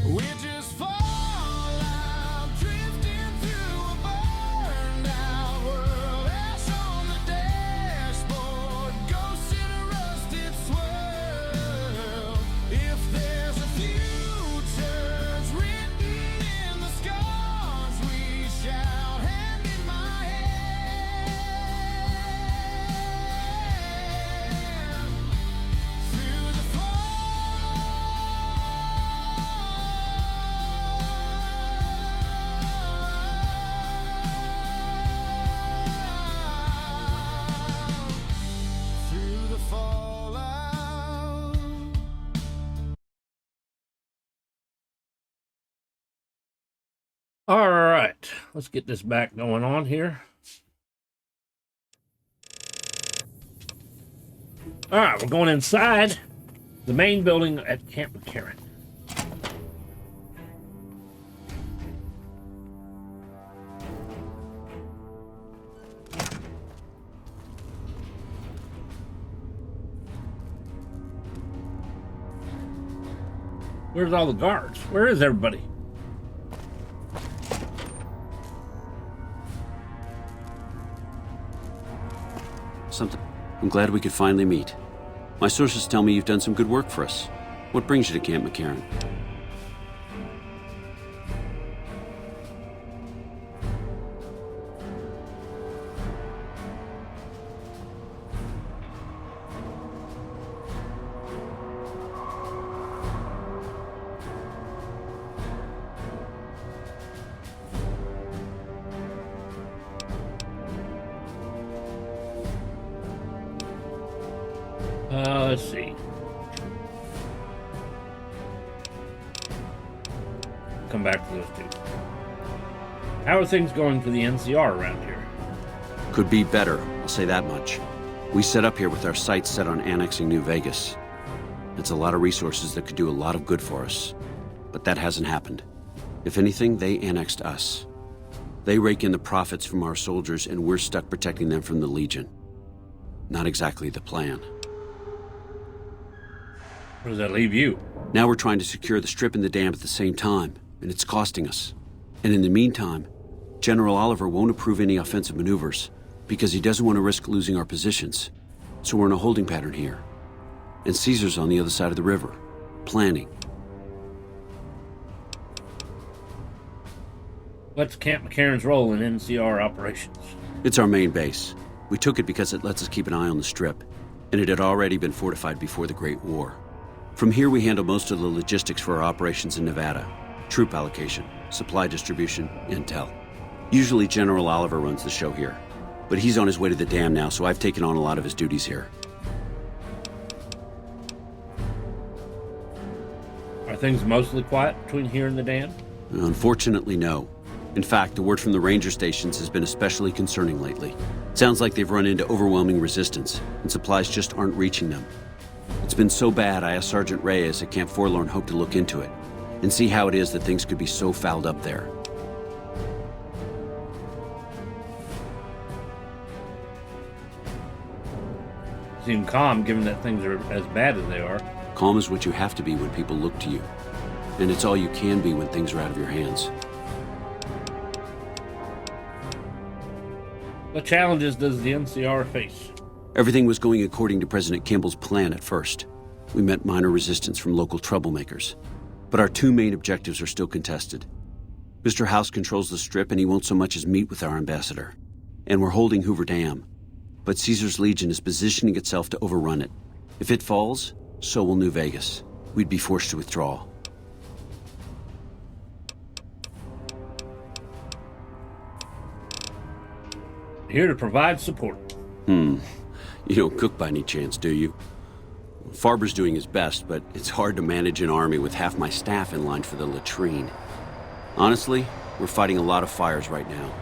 We just fall out, drifting through a burned out world. Ash on the dashboard, ghosts in a rusted swirl. If there's a future, it's written in the scars. We shout, hand in my hand, through the through the fallout. All right, let's get this back going on here. All right, we're going inside the main building at Camp McCarran. Where's all the guards? Where is everybody? Something. I'm glad we could finally meet. My sources tell me you've done some good work for us. What brings you to Camp McCarran? Let's see. Come back to those two. How are things going for the NCR around here? Could be better, I'll say that much. We set up here with our sights set on annexing New Vegas. It's a lot of resources that could do a lot of good for us. But that hasn't happened. If anything, they annexed us. They rake in the profits from our soldiers, and we're stuck protecting them from the Legion. Not exactly the plan. Where does that leave you? Now we're trying to secure the Strip and the dam at the same time, and it's costing us. And in the meantime, General Oliver won't approve any offensive maneuvers because he doesn't want to risk losing our positions. So we're in a holding pattern here. And Caesar's on the other side of the river, planning. What's Camp McCarran's role in NCR operations? It's our main base. We took it because it lets us keep an eye on the Strip, and it had already been fortified before the Great War. From here, we handle most of the logistics for our operations in Nevada. Troop allocation, supply distribution, intel. Usually General Oliver runs the show here, but he's on his way to the dam now, so I've taken on a lot of his duties here. Are things mostly quiet between here and the dam? Unfortunately, no. In fact, the word from the ranger stations has been especially concerning lately. Sounds like they've run into overwhelming resistance, and supplies just aren't reaching them. It's been so bad, I asked Sergeant Reyes at Camp Forlorn Hope to look into it, and see how it is that things could be so fouled up there. Seem calm, given that things are as bad as they are. Calm is what you have to be when people look to you. And it's all you can be when things are out of your hands. What challenges does the NCR face? Everything was going according to President Kimball's plan at first. We met minor resistance from local troublemakers. But our two main objectives are still contested. Mr. House controls the Strip, and he won't so much as meet with our ambassador. And we're holding Hoover Dam. But Caesar's Legion is positioning itself to overrun it. If it falls, so will New Vegas. We'd be forced to withdraw. Here to provide support. You don't cook by any chance, do you? Farber's doing his best, but it's hard to manage an army with half my staff in line for the latrine. Honestly, we're fighting a lot of fires right now.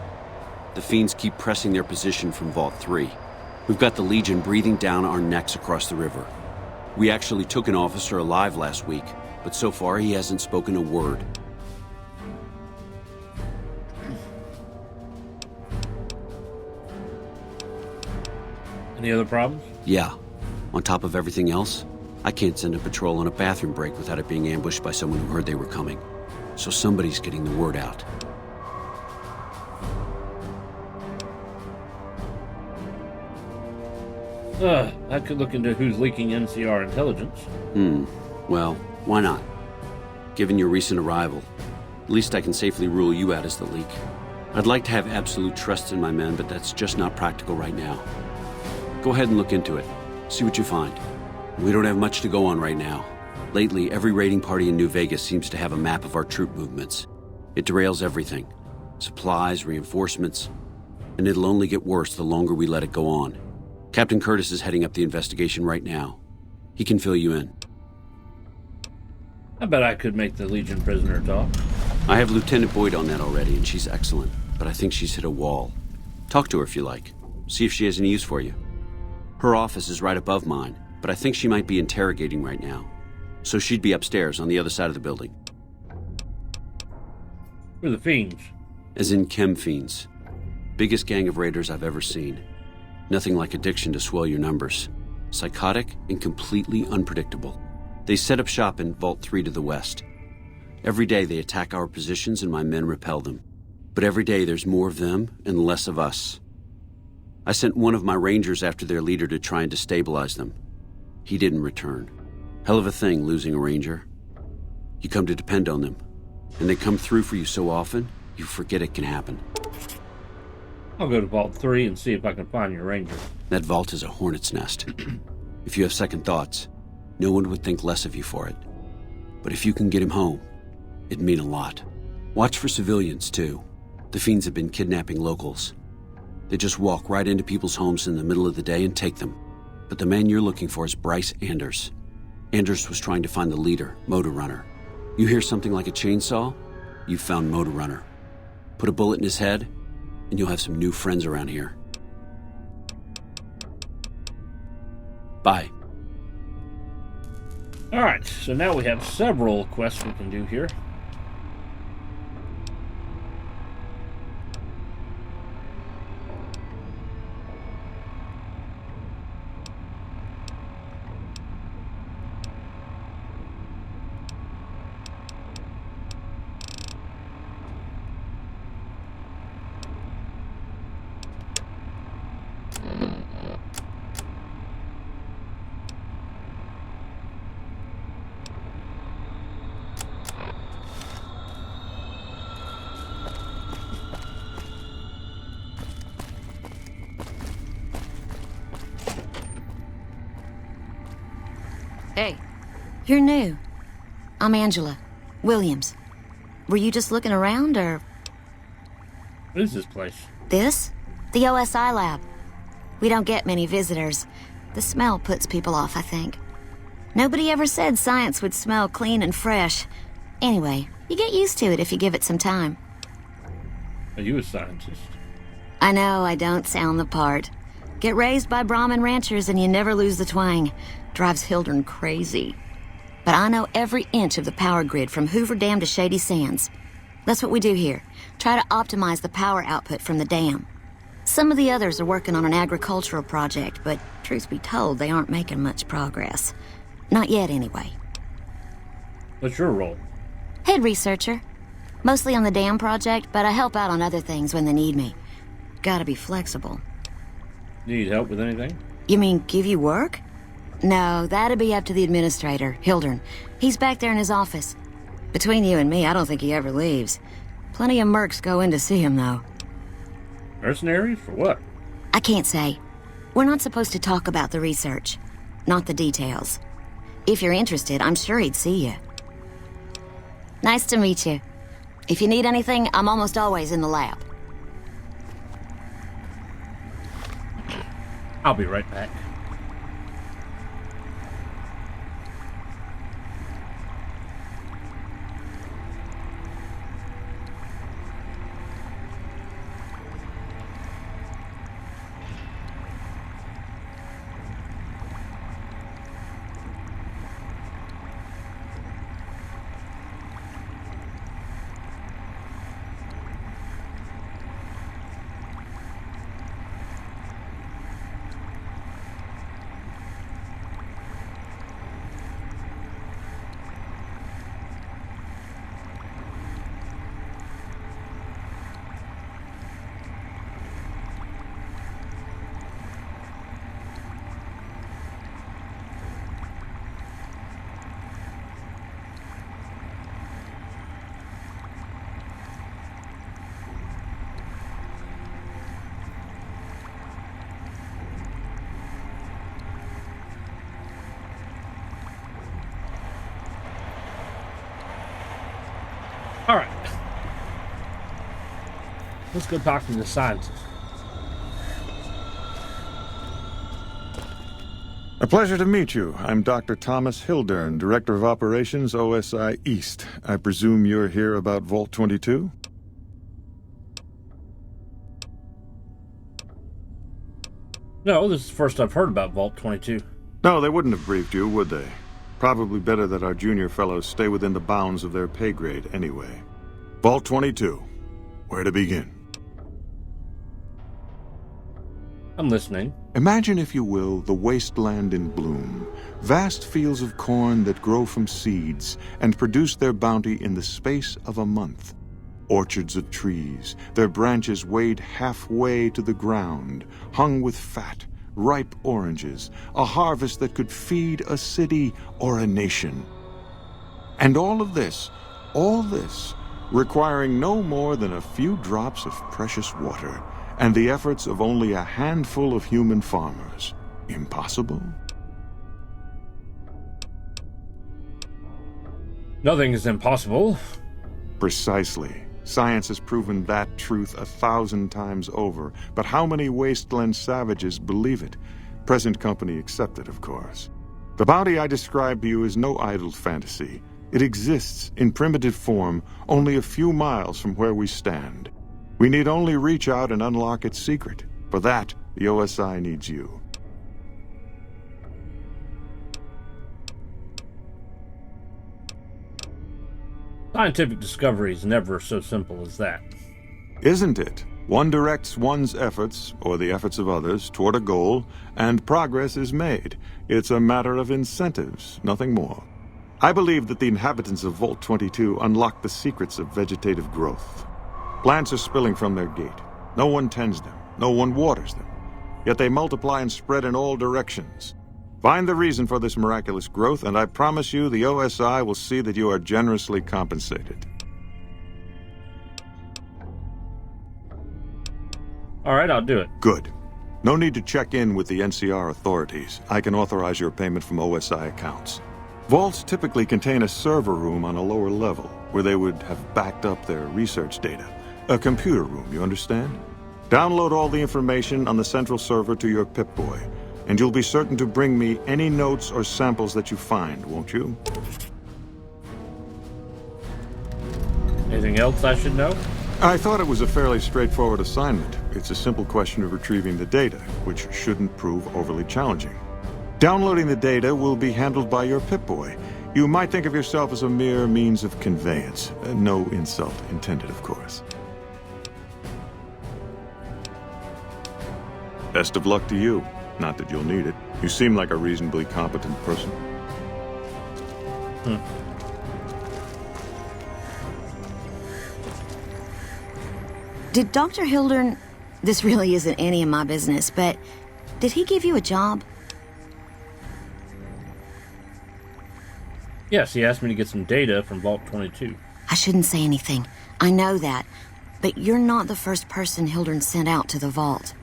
The fiends keep pressing their position from Vault 3. We've got the Legion breathing down our necks across the river. We actually took an officer alive last week, but so far he hasn't spoken a word. Any other problems? Yeah. On top of everything else, I can't send a patrol on a bathroom break without it being ambushed by someone who heard they were coming. So somebody's getting the word out. I could look into who's leaking NCR intelligence. Well, why not? Given your recent arrival, at least I can safely rule you out as the leak. I'd like to have absolute trust in my men, but that's just not practical right now. Go ahead and look into it. See what you find. We don't have much to go on right now. Lately, every raiding party in New Vegas seems to have a map of our troop movements. It derails everything. Supplies, reinforcements. And it'll only get worse the longer we let it go on. Captain Curtis is heading up the investigation right now. He can fill you in. I bet I could make the Legion prisoner talk. I have Lieutenant Boyd on that already, and she's excellent. But I think she's hit a wall. Talk to her if you like. See if she has any use for you. Her office is right above mine, but I think she might be interrogating right now. So she'd be upstairs on the other side of the building. Who are the fiends? As in chem fiends. Biggest gang of raiders I've ever seen. Nothing like addiction to swell your numbers. Psychotic and completely unpredictable. They set up shop in Vault 3 to the west. Every day they attack our positions and my men repel them. But every day there's more of them and less of us. I sent one of my rangers after their leader to try and destabilize them. He didn't return. Hell of a thing, losing a ranger. You come to depend on them, and they come through for you so often, you forget it can happen. I'll go to Vault 3 and see if I can find your ranger. That vault is a hornet's nest. If you have second thoughts, no one would think less of you for it. But if you can get him home, it'd mean a lot. Watch for civilians, too. The fiends have been kidnapping locals. They just walk right into people's homes in the middle of the day and take them. But the man you're looking for is Bryce Anders. Anders was trying to find the leader, Motor Runner. You hear something like a chainsaw? You've found Motor Runner. Put a bullet in his head, and you'll have some new friends around here. Bye. Alright, so now we have several quests we can do here. Hey, you're new. I'm Angela Williams. Were you just looking around, or...? What is this place? This? The OSI lab. We don't get many visitors. The smell puts people off, I think. Nobody ever said science would smell clean and fresh. Anyway, you get used to it if you give it some time. Are you a scientist? I know I don't sound the part. Get raised by Brahmin ranchers and you never lose the twang. Drives Hildern crazy. But I know every inch of the power grid from Hoover Dam to Shady Sands. That's what we do here. Try to optimize the power output from the dam. Some of the others are working on an agricultural project, but truth be told, they aren't making much progress. Not yet, anyway. What's your role? Head researcher. Mostly on the dam project, but I help out on other things when they need me. Gotta be flexible. Need help with anything? You mean give you work? No, that'd be up to the administrator, Hildern. He's back there in his office. Between you and me, I don't think he ever leaves. Plenty of mercs go in to see him, though. Mercenaries? For what? I can't say. We're not supposed to talk about the research. Not the details. If you're interested, I'm sure he'd see you. Nice to meet you. If you need anything, I'm almost always in the lab. I'll be right back. Let's go talk to the scientist. A pleasure to meet you. I'm Dr. Thomas Hildern, Director of Operations, OSI East. I presume you're here about Vault 22? No, this is the first I've heard about Vault 22. No, they wouldn't have briefed you, would they? Probably better that our junior fellows stay within the bounds of their pay grade anyway. Vault 22. Where to begin? I'm listening. Imagine, if you will, the wasteland in bloom. Vast fields of corn that grow from seeds and produce their bounty in the space of a month. Orchards of trees, their branches weighed halfway to the ground, hung with fat, ripe oranges, a harvest that could feed a city or a nation. And all this, requiring no more than a few drops of precious water, and the efforts of only a handful of human farmers. Impossible? Nothing is impossible. Precisely. Science has proven that truth 1,000 times over, but how many wasteland savages believe it? Present company accepted, of course. The bounty I described to you is no idle fantasy. It exists in primitive form only a few miles from where we stand. We need only reach out and unlock its secret. For that, the OSI needs you. Scientific discovery is never so simple as that. Isn't it? One directs one's efforts, or the efforts of others, toward a goal, and progress is made. It's a matter of incentives, nothing more. I believe that the inhabitants of Vault 22 unlock the secrets of vegetative growth. Plants are spilling from their gate. No one tends them. No one waters them. Yet they multiply and spread in all directions. Find the reason for this miraculous growth, and I promise you the OSI will see that you are generously compensated. All right, I'll do it. Good. No need to check in with the NCR authorities. I can authorize your payment from OSI accounts. Vaults typically contain a server room on a lower level, where they would have backed up their research data. A computer room, you understand? Download all the information on the central server to your Pip-Boy, and you'll be certain to bring me any notes or samples that you find, won't you? Anything else I should know? I thought it was a fairly straightforward assignment. It's a simple question of retrieving the data, which shouldn't prove overly challenging. Downloading the data will be handled by your Pip-Boy. You might think of yourself as a mere means of conveyance. No insult intended, of course. Best of luck to you. Not that you'll need it. You seem like a reasonably competent person. Did Dr. Hildern... This really isn't any of my business, but... Did he give you a job? Yes, he asked me to get some data from Vault 22. I shouldn't say anything. I know that. But you're not the first person Hildern sent out to the vault.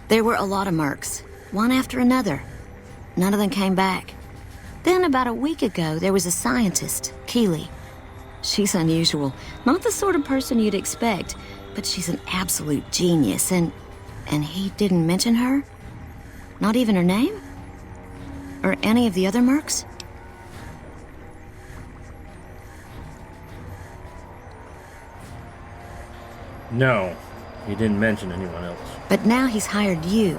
There were a lot of mercs, one after another. None of them came back. Then about a week ago, there was a scientist, Keeley. She's unusual. Not the sort of person you'd expect, but she's an absolute genius, and he didn't mention her? Not even her name? Or any of the other mercs? No, he didn't mention anyone else. But now he's hired you,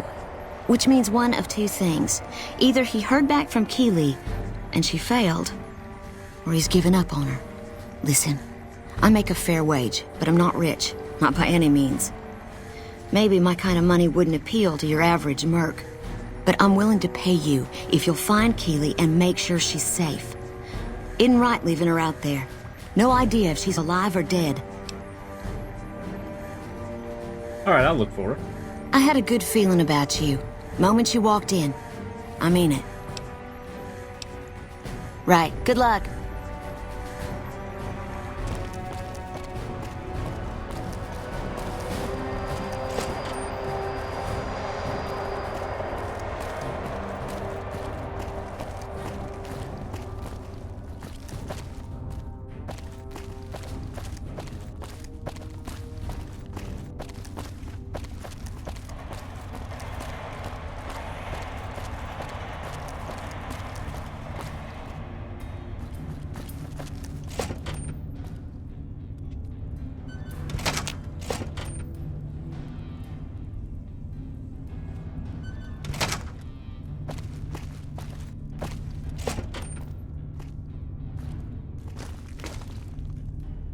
which means one of two things. Either he heard back from Keeley, and she failed, or he's given up on her. Listen, I make a fair wage, but I'm not rich, not by any means. Maybe my kind of money wouldn't appeal to your average merc, but I'm willing to pay you if you'll find Keeley and make sure she's safe. Isn't right leaving her out there. No idea if she's alive or dead. All right, I'll look for her. I had a good feeling about you. Moment you walked in. I mean it. Right, good luck.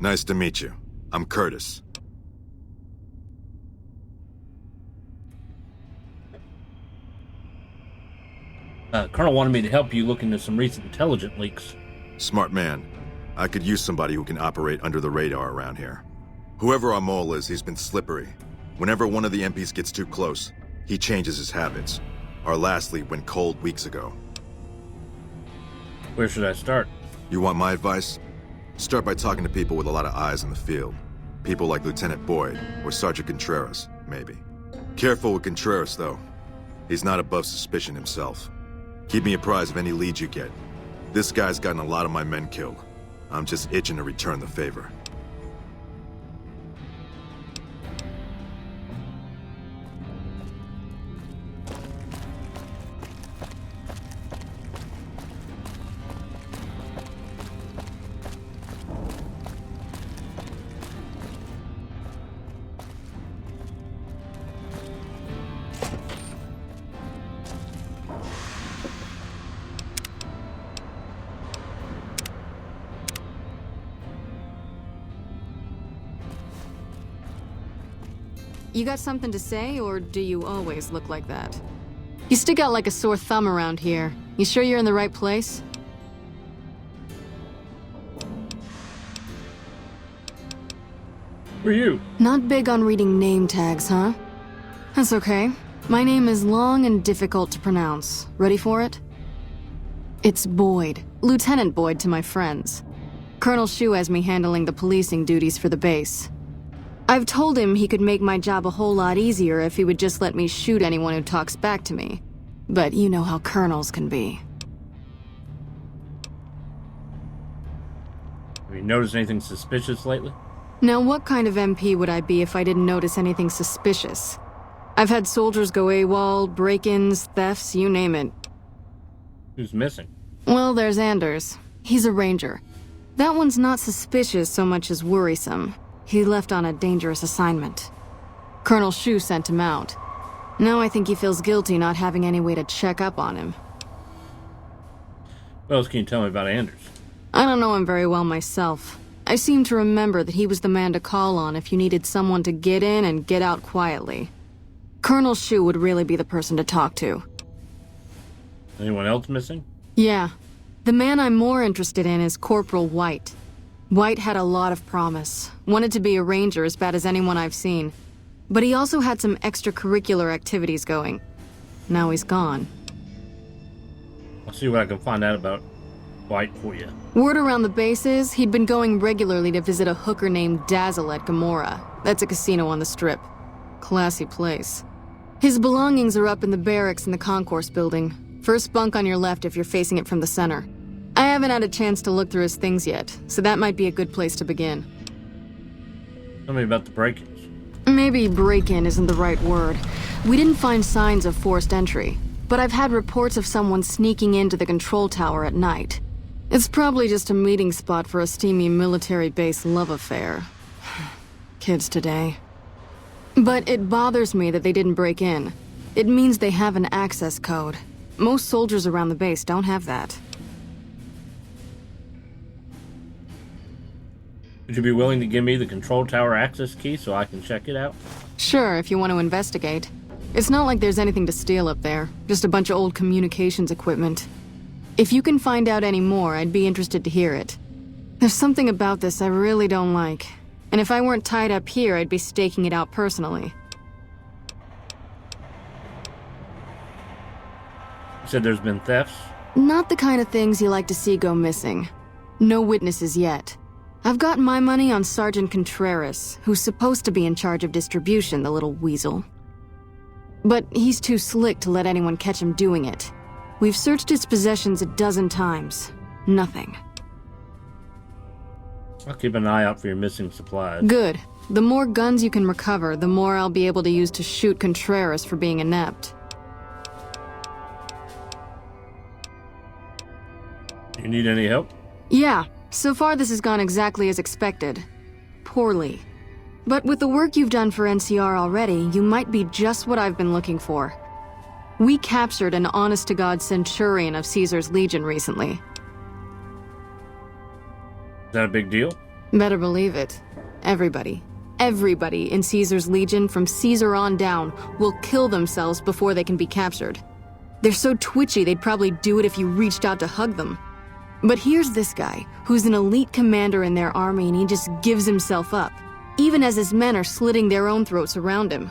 Nice to meet you. I'm Curtis. Colonel wanted me to help you look into some recent intelligence leaks. Smart man. I could use somebody who can operate under the radar around here. Whoever our mole is, he's been slippery. Whenever one of the MPs gets too close, he changes his habits. Our last lead went cold weeks ago. Where should I start? You want my advice? Start by talking to people with a lot of eyes in the field. People like Lieutenant Boyd or Sergeant Contreras, maybe. Careful with Contreras, though. He's not above suspicion himself. Keep me apprised of any leads you get. This guy's gotten a lot of my men killed. I'm just itching to return the favor. You got something to say, or do you always look like that? You stick out like a sore thumb around here. You sure you're in the right place? Who are you? Not big on reading name tags, huh? That's okay. My name is long and difficult to pronounce. Ready for it? It's Boyd. Lieutenant Boyd to my friends. Colonel Shu has me handling the policing duties for the base. I've told him he could make my job a whole lot easier if he would just let me shoot anyone who talks back to me. But you know how colonels can be. Have you noticed anything suspicious lately? Now, what kind of MP would I be if I didn't notice anything suspicious? I've had soldiers go AWOL, break-ins, thefts, you name it. Who's missing? Well, there's Anders. He's a ranger. That one's not suspicious so much as worrisome. He left on a dangerous assignment. Colonel Shu sent him out. Now I think he feels guilty not having any way to check up on him. What else can you tell me about Anders? I don't know him very well myself. I seem to remember that he was the man to call on if you needed someone to get in and get out quietly. Colonel Shu would really be the person to talk to. Anyone else missing? Yeah. The man I'm more interested in is Corporal White. White had a lot of promise. Wanted to be a ranger as bad as anyone I've seen. But he also had some extracurricular activities going. Now he's gone. I'll see what I can find out about White for you. Word around the base is he'd been going regularly to visit a hooker named Dazzle at Gamora. That's a casino on the Strip. Classy place. His belongings are up in the barracks in the concourse building. First bunk on your left if you're facing it from the center. I haven't had a chance to look through his things yet, so that might be a good place to begin. Tell me about the break-ins. Maybe break-in isn't the right word. We didn't find signs of forced entry, but I've had reports of someone sneaking into the control tower at night. It's probably just a meeting spot for a steamy military base love affair. Kids today. But it bothers me that they didn't break in. It means they have an access code. Most soldiers around the base don't have that. Would you be willing to give me the control tower access key so I can check it out? Sure, if you want to investigate. It's not like there's anything to steal up there, just a bunch of old communications equipment. If you can find out any more, I'd be interested to hear it. There's something about this I really don't like, and if I weren't tied up here, I'd be staking it out personally. You said there's been thefts? Not the kind of things you like to see go missing. No witnesses yet. I've got my money on Sergeant Contreras, who's supposed to be in charge of distribution, the little weasel. But he's too slick to let anyone catch him doing it. We've searched his possessions a dozen times. Nothing. I'll keep an eye out for your missing supplies. Good. The more guns you can recover, the more I'll be able to use to shoot Contreras for being inept. You need any help? Yeah. So far this has gone exactly as expected. Poorly. But with the work you've done for NCR already, you might be just what I've been looking for. We captured an honest-to-God centurion of Caesar's Legion recently. Is that a big deal? Better believe it. Everybody in Caesar's Legion from Caesar on down will kill themselves before they can be captured. They're so twitchy they'd probably do it if you reached out to hug them. But here's this guy, who's an elite commander in their army, and he just gives himself up, even as his men are slitting their own throats around him.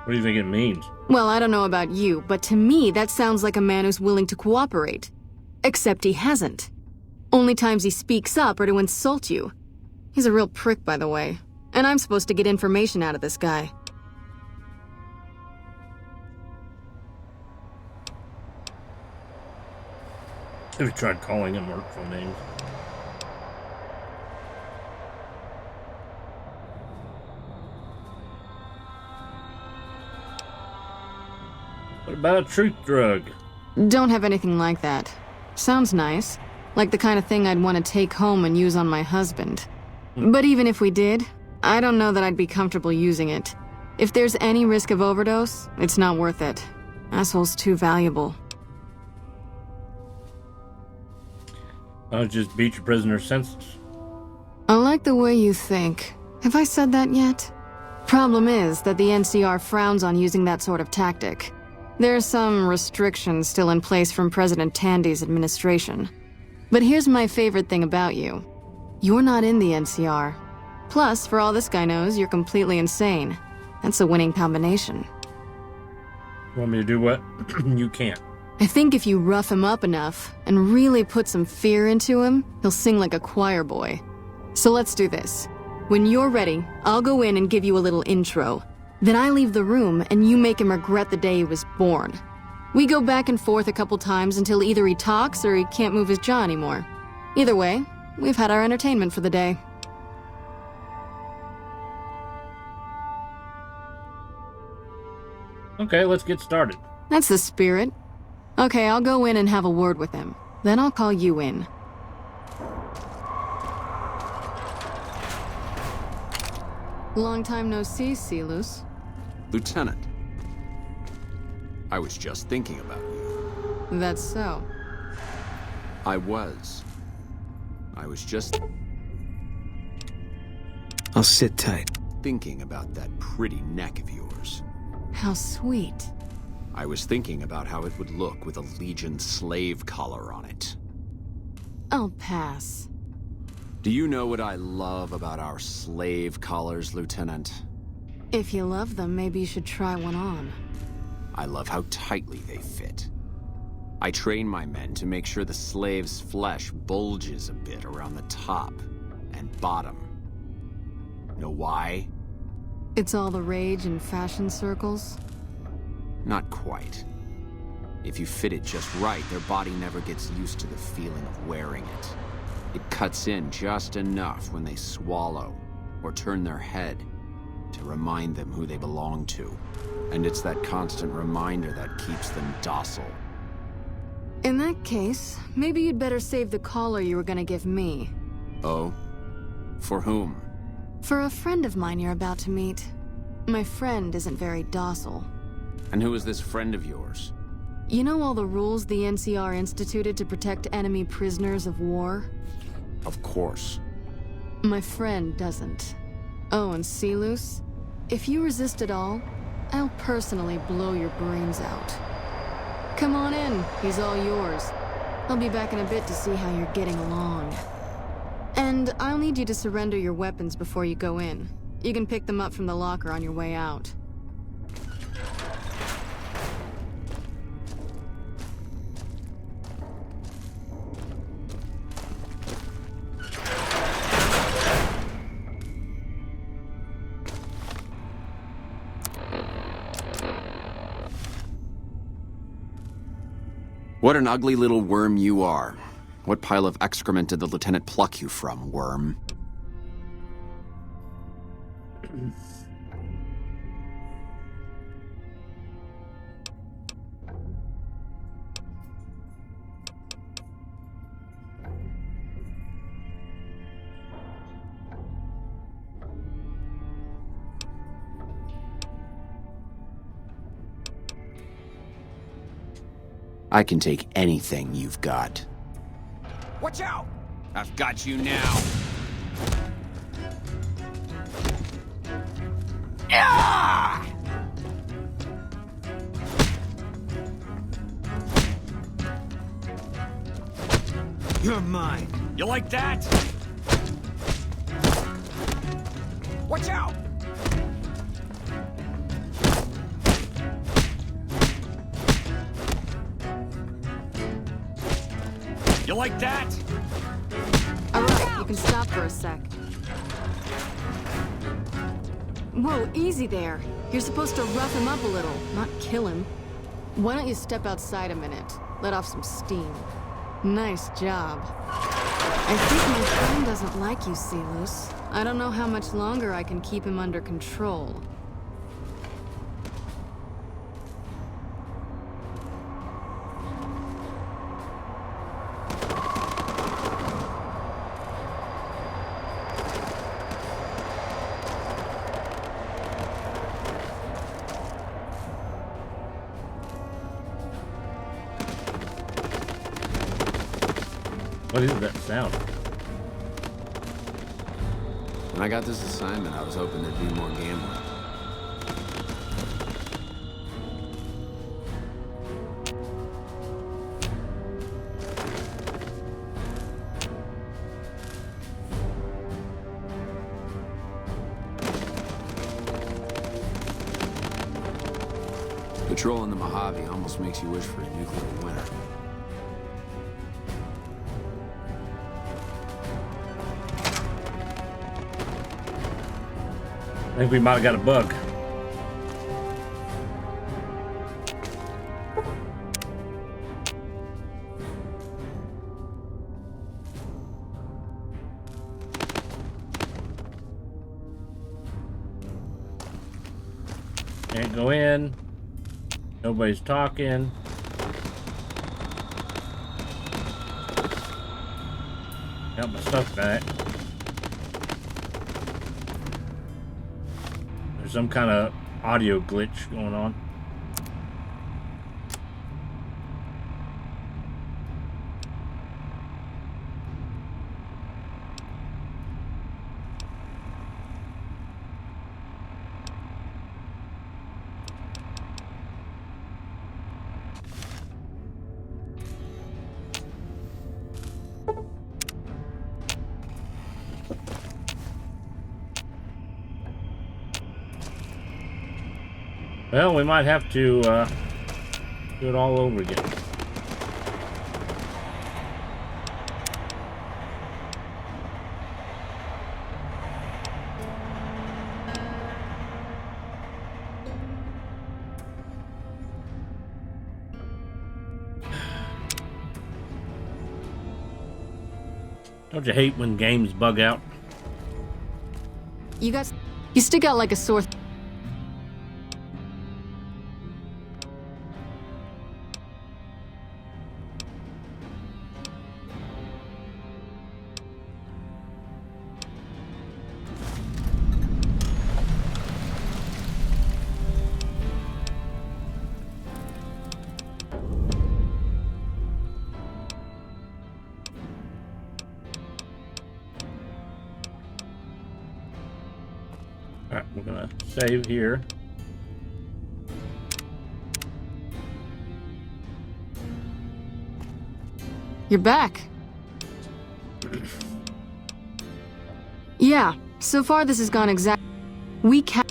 What do you think it means? Well, I don't know about you, but to me that sounds like a man who's willing to cooperate. Except he hasn't. Only times he speaks up are to insult you. He's a real prick, by the way. And I'm supposed to get information out of this guy. Have you tried calling him hurtful names? What about a truth drug? Don't have anything like that. Sounds nice. Like the kind of thing I'd want to take home and use on my husband. But even if we did, I don't know that I'd be comfortable using it. If there's any risk of overdose, it's not worth it. Asshole's too valuable. I'll just beat your prisoner's senses. I like the way you think. Have I said that yet? Problem is that the NCR frowns on using that sort of tactic. There's some restrictions still in place from President Tandy's administration. But here's my favorite thing about you. You're not in the NCR. Plus, for all this guy knows, you're completely insane. That's a winning combination. You want me to do what? You can't. I think if you rough him up enough and really put some fear into him, he'll sing like a choir boy. So let's do this. When you're ready, I'll go in and give you a little intro. Then I leave the room and you make him regret the day he was born. We go back and forth a couple times until either he talks or he can't move his jaw anymore. Either way, we've had our entertainment for the day. Okay, let's get started. That's the spirit. Okay, I'll go in and have a word with him. Then I'll call you in. Long time no see, Celus. Lieutenant, I was just thinking about you. That's so. I was just I'll sit tight. thinking about that pretty neck of yours. How sweet. I was thinking about how it would look with a Legion slave collar on it. I'll pass. Do you know what I love about our slave collars, Lieutenant? If you love them, maybe you should try one on. I love how tightly they fit. I train my men to make sure the slave's flesh bulges a bit around the top and bottom. Know why? It's all the rage in fashion circles? Not quite. If you fit it just right, their body never gets used to the feeling of wearing it. It cuts in just enough when they swallow or turn their head to remind them who they belong to. And it's that constant reminder that keeps them docile. In that case, maybe you'd better save the collar you were gonna give me. Oh? For whom? For a friend of mine you're about to meet. My friend isn't very docile. And who is this friend of yours? You know all the rules the NCR instituted to protect enemy prisoners of war? Of course. My friend doesn't. Oh, and Celus, if you resist at all, I'll personally blow your brains out. Come on in, he's all yours. I'll be back in a bit to see how you're getting along. And I'll need you to surrender your weapons before you go in. You can pick them up from the locker on your way out. What an ugly little worm you are. What pile of excrement did the lieutenant pluck you from, worm? I can take anything you've got. Watch out! I've got you now. Yeah! You're mine. You like that? Watch out! You like that? Alright, you can stop for a sec. Whoa, easy there. You're supposed to rough him up a little, not kill him. Why don't you step outside a minute? Let off some steam. Nice job. I think my friend doesn't like you, Celus. I don't know how much longer I can keep him under control. What is that sound? When I got this assignment, I was hoping there'd be more gambling. Patrolling the Mojave almost makes you wish for a nuclear winter. I think we might have got a bug. Can't go in. Nobody's talking. Got my stuff back. There's some kind of audio glitch going on. Well, we might have to do it all over again. Don't you hate when games bug out? You stick out like a sore Alright, we're gonna save here. You're back. Yeah, so far this has gone exactly. We can.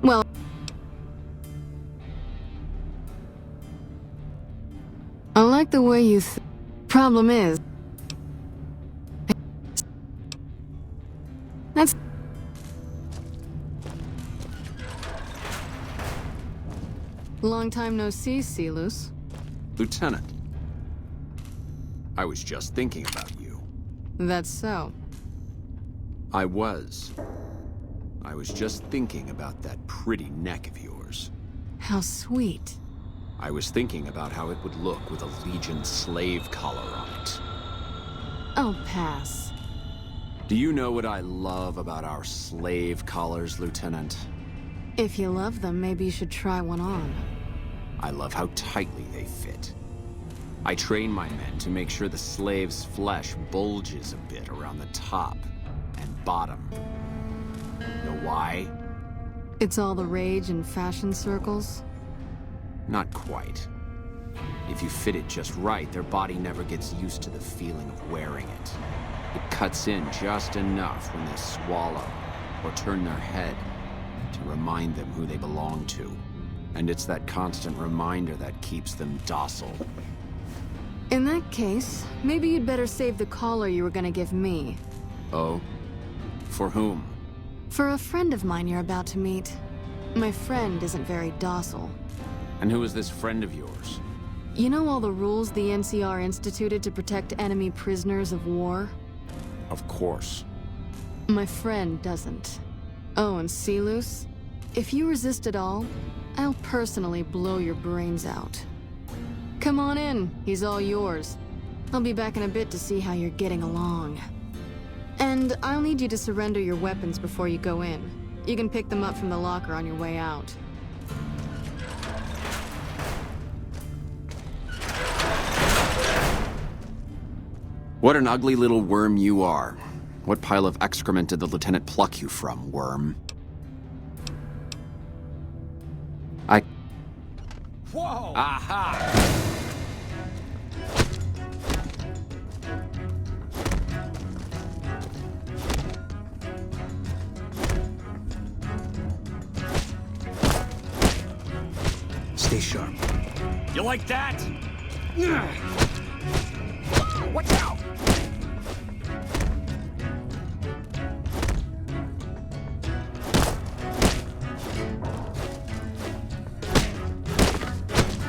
Well. I like the way you Problem is. That's. Long time no see, Celus. Lieutenant, I was just thinking about you. That's so. I was just thinking about that pretty neck of yours. How sweet. I was thinking about how it would look with a Legion slave collar on it. Oh, pass. Do you know what I love about our slave collars, Lieutenant? If you love them, maybe you should try one on. I love how tightly they fit. I train my men to make sure the slave's flesh bulges a bit around the top and bottom. Know why? It's all the rage in fashion circles? Not quite. If you fit it just right, their body never gets used to the feeling of wearing it. It cuts in just enough when they swallow or turn their head to remind them who they belong to. And it's that constant reminder that keeps them docile. In that case, maybe you'd better save the collar you were gonna give me. Oh? For whom? For a friend of mine you're about to meet. My friend isn't very docile. And who is this friend of yours? You know all the rules the NCR instituted to protect enemy prisoners of war? Of course. My friend doesn't. Oh, and Silus? If you resist at all, I'll personally blow your brains out. Come on in, he's all yours. I'll be back in a bit to see how you're getting along. And I'll need you to surrender your weapons before you go in. You can pick them up from the locker on your way out. What an ugly little worm you are. What pile of excrement did the lieutenant pluck you from, worm? Whoa! Aha! Stay sharp. You like that? Watch out!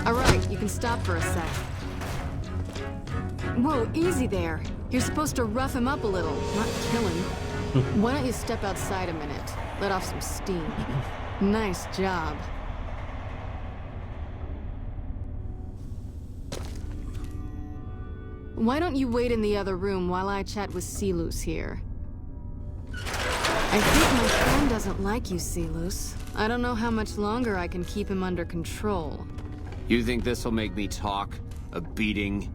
All right, you can stop for a sec. Whoa, easy there. You're supposed to rough him up a little, not kill him. Why don't you step outside a minute? Let off some steam. Nice job. Why don't you wait in the other room while I chat with Silus here? I think my friend doesn't like you, Silus. I don't know how much longer I can keep him under control. You think this'll make me talk? A beating?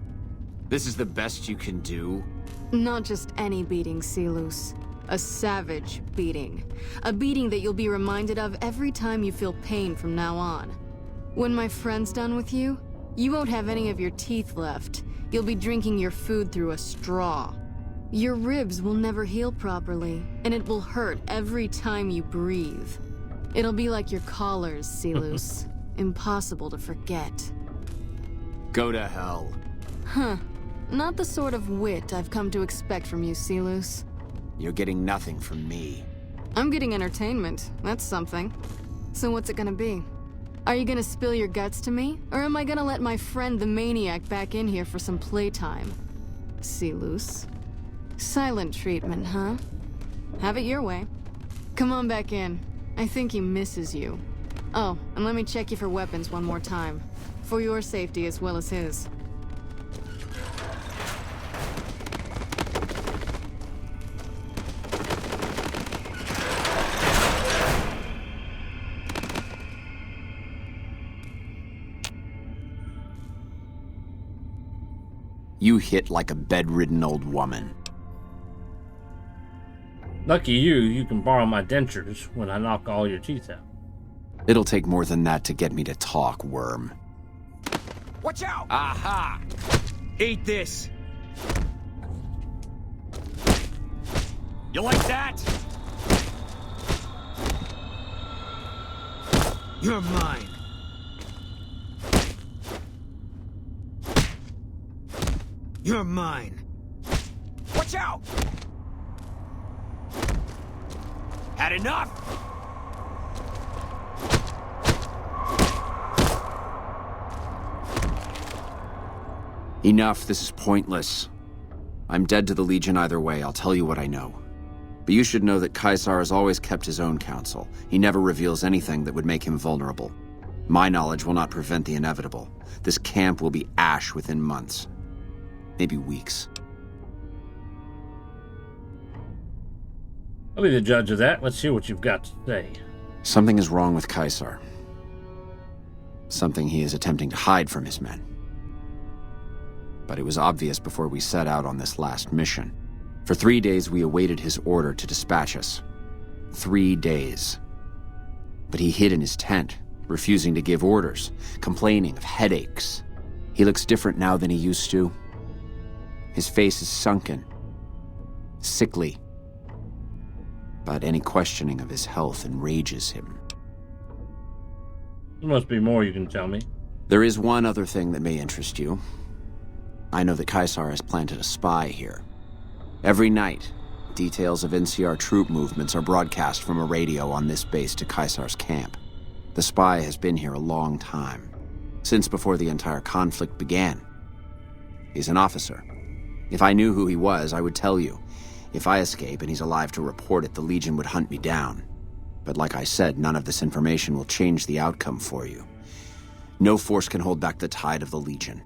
This is the best you can do? Not just any beating, Silus. A savage beating. A beating that you'll be reminded of every time you feel pain from now on. When my friend's done with you, you won't have any of your teeth left. You'll be drinking your food through a straw. Your ribs will never heal properly, and it will hurt every time you breathe. It'll be like your collars, Silus. Impossible to forget. Go to hell. Huh. Not the sort of wit I've come to expect from you, Silus. You're getting nothing from me. I'm getting entertainment. That's something. So what's it gonna be? Are you gonna spill your guts to me? Or am I gonna let my friend the maniac back in here for some playtime? Silus. Silent treatment, huh? Have it your way. Come on back in. I think he misses you. Oh, and let me check you for weapons one more time. For your safety as well as his. You hit like a bedridden old woman. Lucky you can borrow my dentures when I knock all your teeth out. It'll take more than that to get me to talk, worm. Watch out! Aha! Eat this! You like that? You're mine. You're mine. Watch out! Had enough? Enough, this is pointless. I'm dead to the Legion either way, I'll tell you what I know. But you should know that Caesar has always kept his own counsel. He never reveals anything that would make him vulnerable. My knowledge will not prevent the inevitable. This camp will be ash within months. Maybe weeks. I'll be the judge of that. Let's hear what you've got to say. Something is wrong with Caesar. Something he is attempting to hide from his men. but it was obvious before we set out on this last mission. For 3 days, we awaited his order to dispatch us. 3 days. But he hid in his tent, refusing to give orders, complaining of headaches. He looks different now than he used to. His face is sunken, sickly. But any questioning of his health enrages him. There must be more you can tell me. There is one other thing that may interest you. I know that Caesar has planted a spy here. Every night, details of NCR troop movements are broadcast from a radio on this base to Caesar's camp. The spy has been here a long time, since before the entire conflict began. He's an officer. If I knew who he was, I would tell you. If I escape and he's alive to report it, the Legion would hunt me down. But like I said, none of this information will change the outcome for you. No force can hold back the tide of the Legion.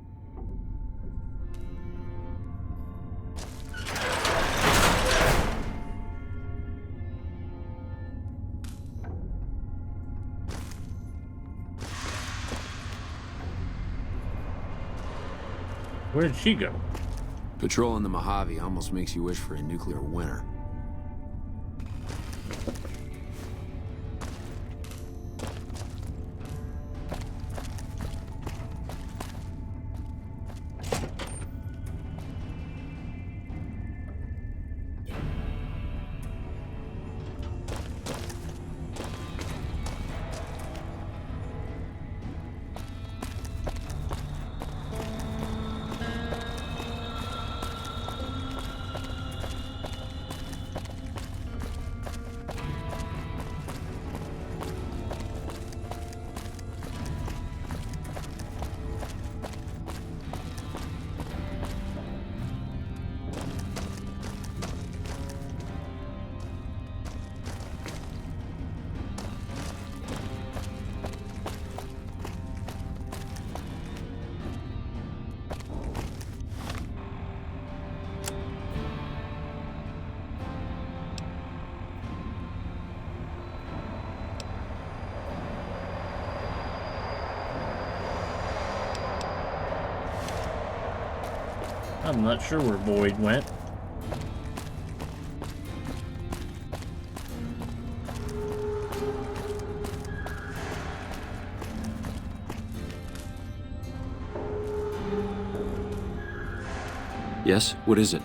Where did she go? Patrolling the Mojave almost makes you wish for a nuclear winter. I'm not sure where Boyd went. Yes? What is it?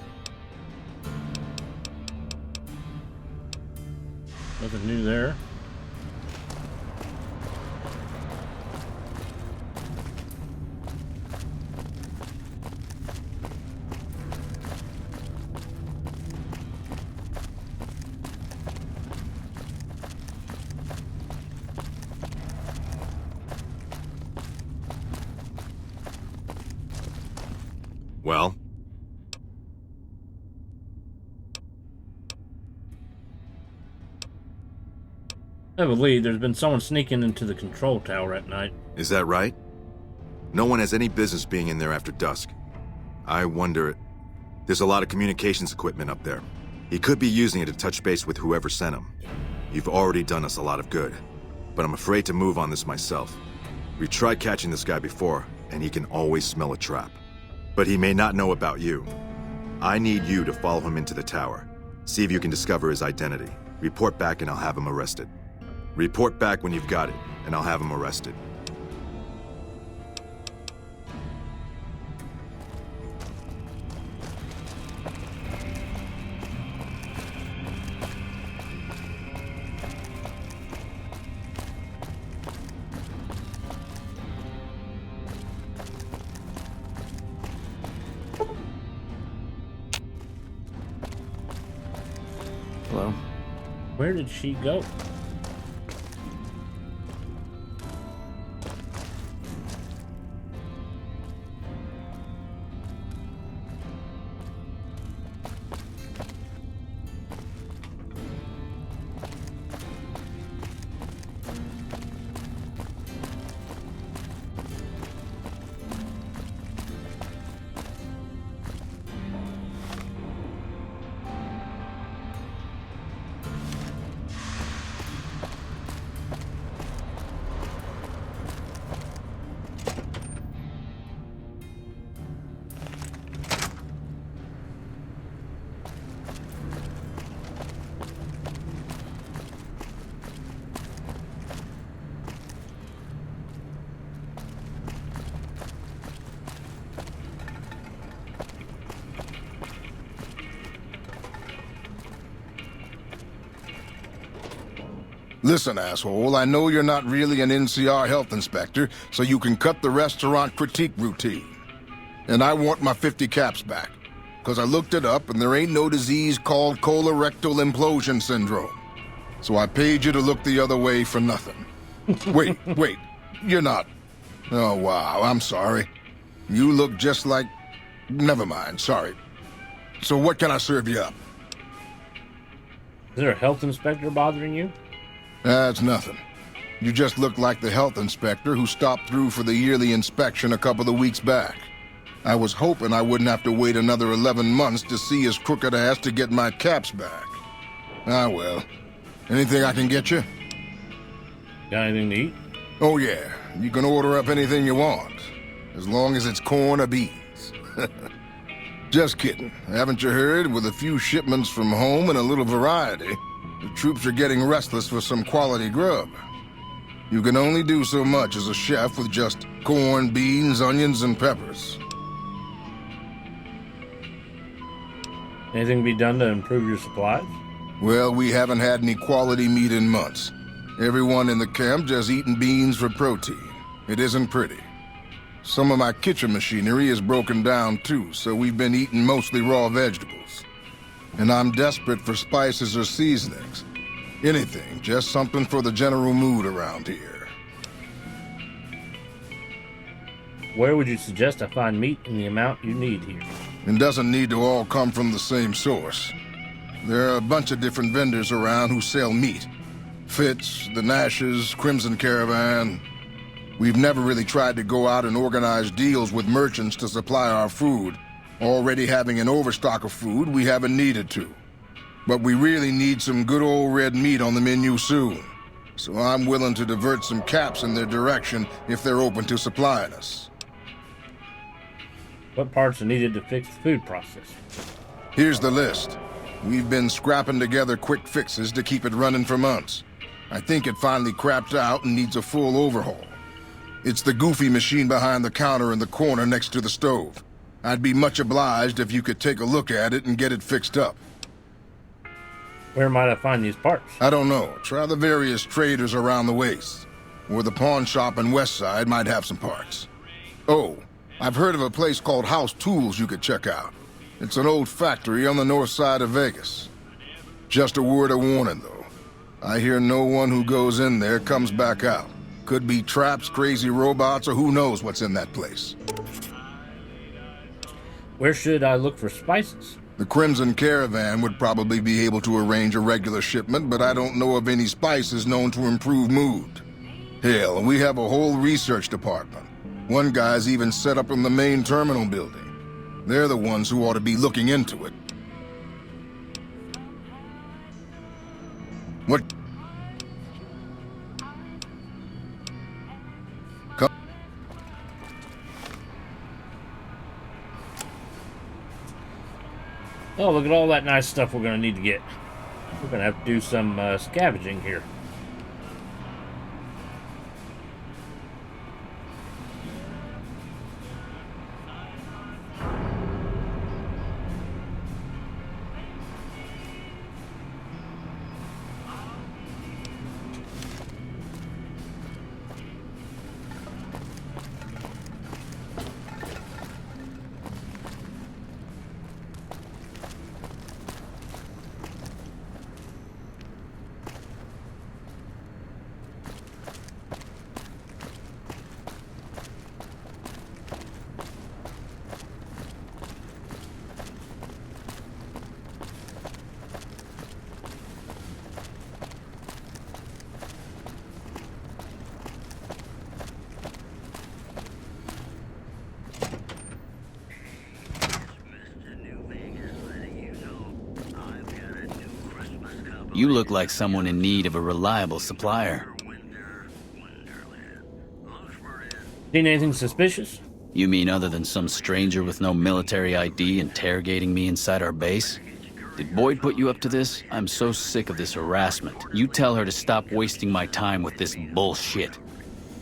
Nothing new there. Well? I believe there's been someone sneaking into the control tower at night. Is that right? No one has any business being in there after dusk. I wonder... There's a lot of communications equipment up there. He could be using it to touch base with whoever sent him. You've already done us a lot of good, but I'm afraid to move on this myself. We tried catching this guy before, and he can always smell a trap. But he may not know about you. I need you to follow him into the tower. See if you can discover his identity. Report back and I'll have him arrested. Report back when you've got it, and I'll have him arrested. Hello? Where did she go? Listen, asshole, I know you're not really an NCR health inspector, so you can cut the restaurant critique routine. And I want my 50 caps back. Because I looked it up, and there ain't no disease called colorectal implosion syndrome. So I paid you to look the other way for nothing. Wait, you're not... Oh, wow, I'm sorry. You look just like... Never mind, sorry. So what can I serve you up? Is there a health inspector bothering you? That's nothing. You just look like the health inspector who stopped through for the yearly inspection a couple of weeks back. I was hoping I wouldn't have to wait another 11 months to see his crooked ass to get my caps back. Ah, well. Anything I can get you? Got anything to eat? Oh, yeah. You can order up anything you want. As long as it's corn or beans. Just kidding. Haven't you heard? With a few shipments from home and a little variety, the troops are getting restless for some quality grub. You can only do so much as a chef with just corn, beans, onions, and peppers. Anything to be done to improve your supplies? Well, we haven't had any quality meat in months. Everyone in the camp just eating beans for protein. It isn't pretty. Some of my kitchen machinery is broken down too, so we've been eating mostly raw vegetables. And I'm desperate for spices or seasonings. Anything, just something for the general mood around here. Where would you suggest I find meat in the amount you need here? It doesn't need to all come from the same source. There are a bunch of different vendors around who sell meat. Fitz, the Nashes, Crimson Caravan. We've never really tried to go out and organize deals with merchants to supply our food. Already having an overstock of food, we haven't needed to. But we really need some good old red meat on the menu soon. So I'm willing to divert some caps in their direction if they're open to supplying us. What parts are needed to fix the food process? Here's the list. We've been scrapping together quick fixes to keep it running for months. I think it finally crapped out and needs a full overhaul. It's the goofy machine behind the counter in the corner next to the stove. I'd be much obliged if you could take a look at it and get it fixed up. Where might I find these parts? I don't know. Try the various traders around the waste. Or the pawn shop in Westside might have some parts. Oh, I've heard of a place called House Tools you could check out. It's an old factory on the north side of Vegas. Just a word of warning, though. I hear no one who goes in there comes back out. Could be traps, crazy robots, or who knows what's in that place. Where should I look for spices? The Crimson Caravan would probably be able to arrange a regular shipment, but I don't know of any spices known to improve mood. Hell, we have a whole research department. One guy's even set up in the main terminal building. They're the ones who ought to be looking into it. What? Oh, look at all that nice stuff we're going to need to get. We're going to have to do some scavenging here. You look like someone in need of a reliable supplier. Seen anything suspicious? You mean other than some stranger with no military ID interrogating me inside our base? Did Boyd put you up to this? I'm so sick of this harassment. You tell her to stop wasting my time with this bullshit.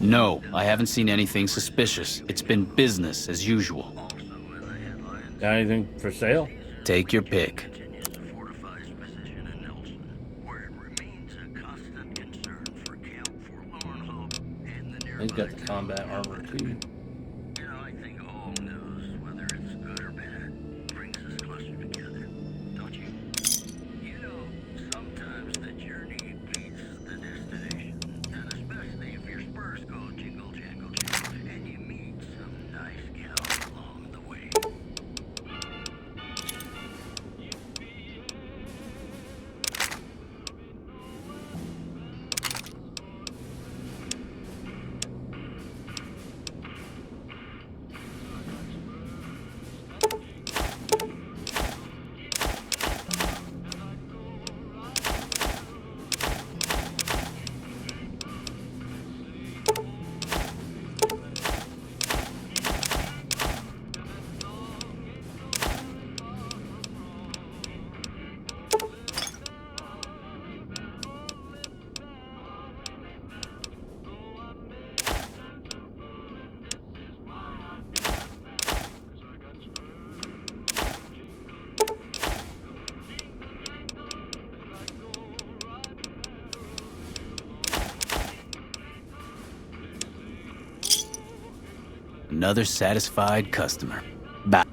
No, I haven't seen anything suspicious. It's been business as usual. Got anything for sale? Take your pick. He's got the combat armor too. Another satisfied customer. Bye.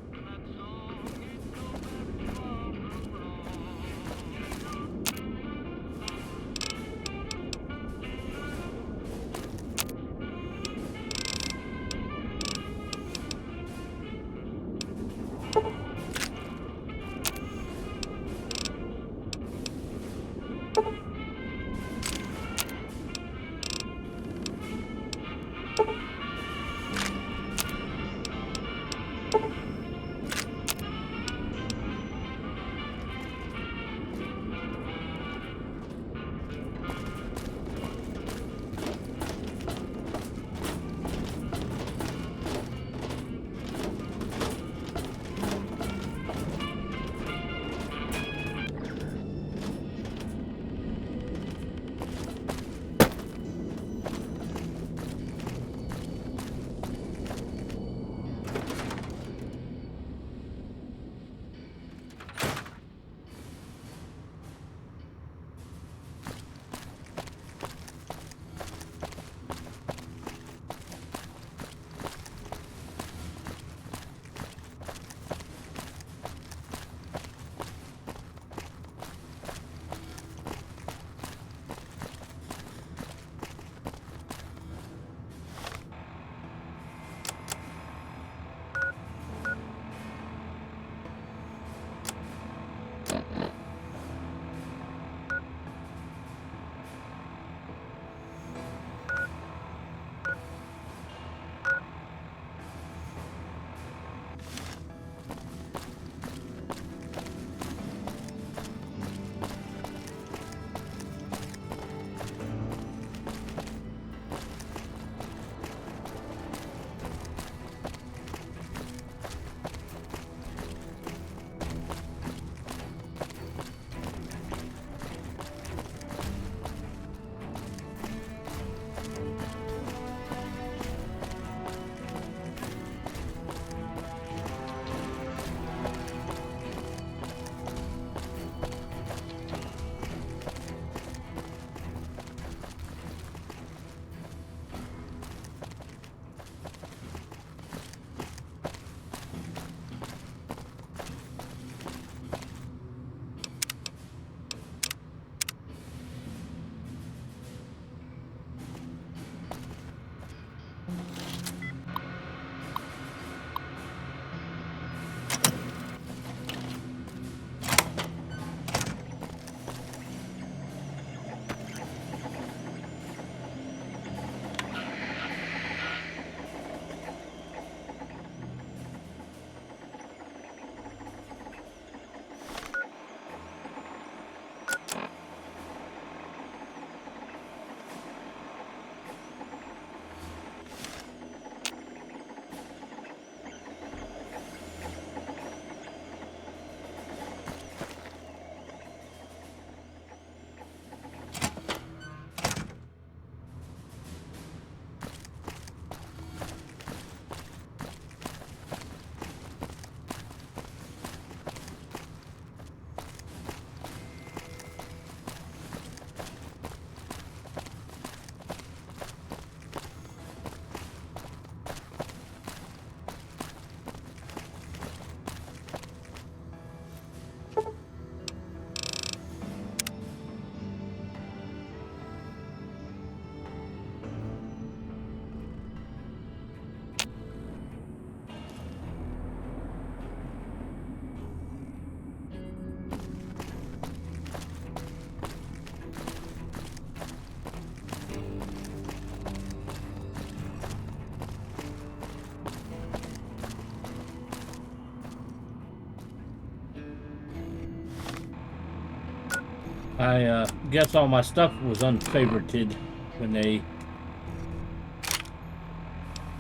I guess all my stuff was unfavorited when they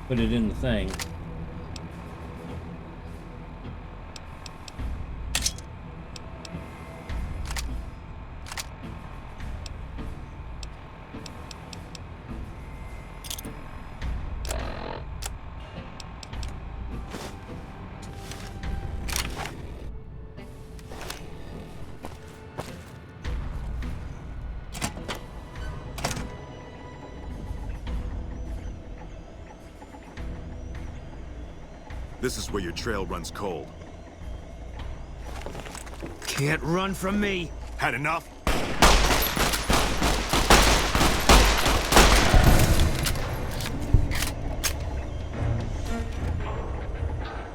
put it in the thing. This is where your trail runs cold. Can't run from me. Had enough?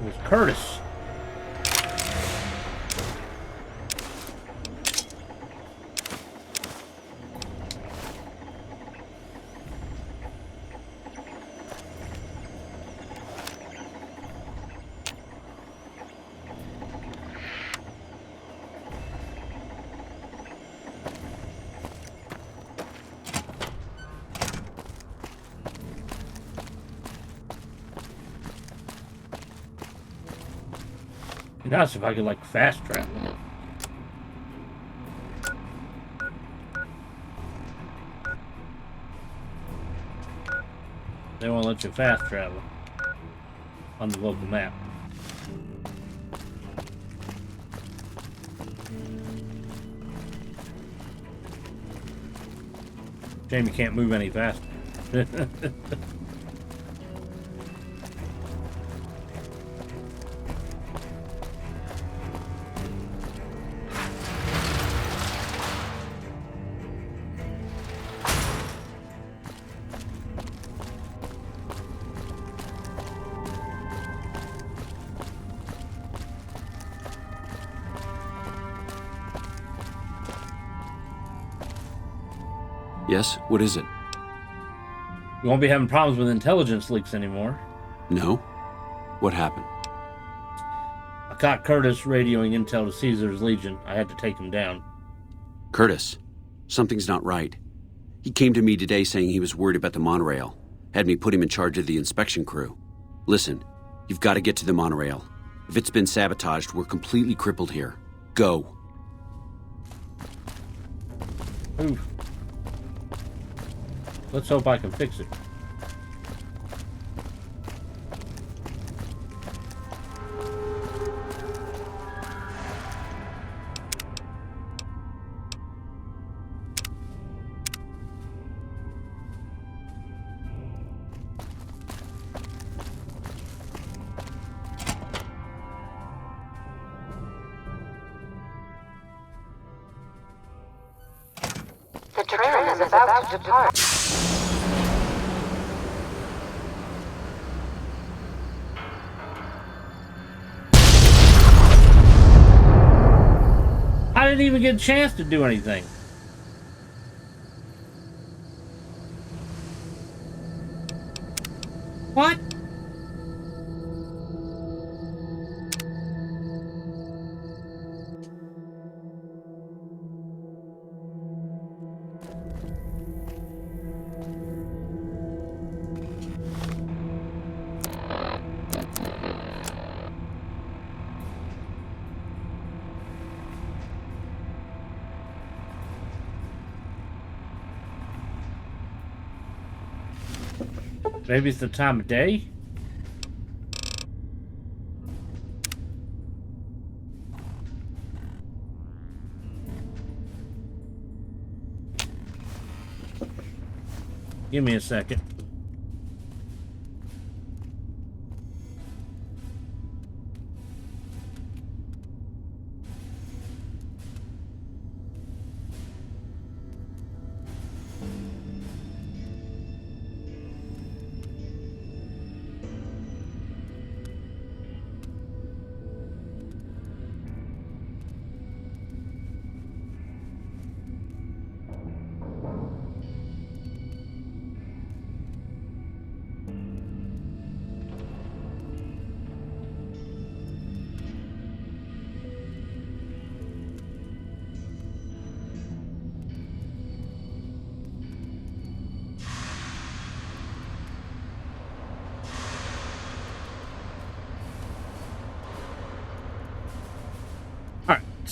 It was Curtis. It'd be nice if I could, like, fast travel. They won't let you fast travel on the local map. Shame you can't move any faster. Yes? What is it? You won't be having problems with intelligence leaks anymore. No? What happened? I caught Curtis radioing intel to Caesar's Legion. I had to take him down. Curtis, something's not right. He came to me today saying he was worried about the monorail. Had me put him in charge of the inspection crew. Listen, you've got to get to the monorail. If it's been sabotaged, we're completely crippled here. Go. Oof. Let's hope I can fix it. The train is about to depart. I didn't even get a chance to do anything. What? Maybe it's the time of day? Give me a second.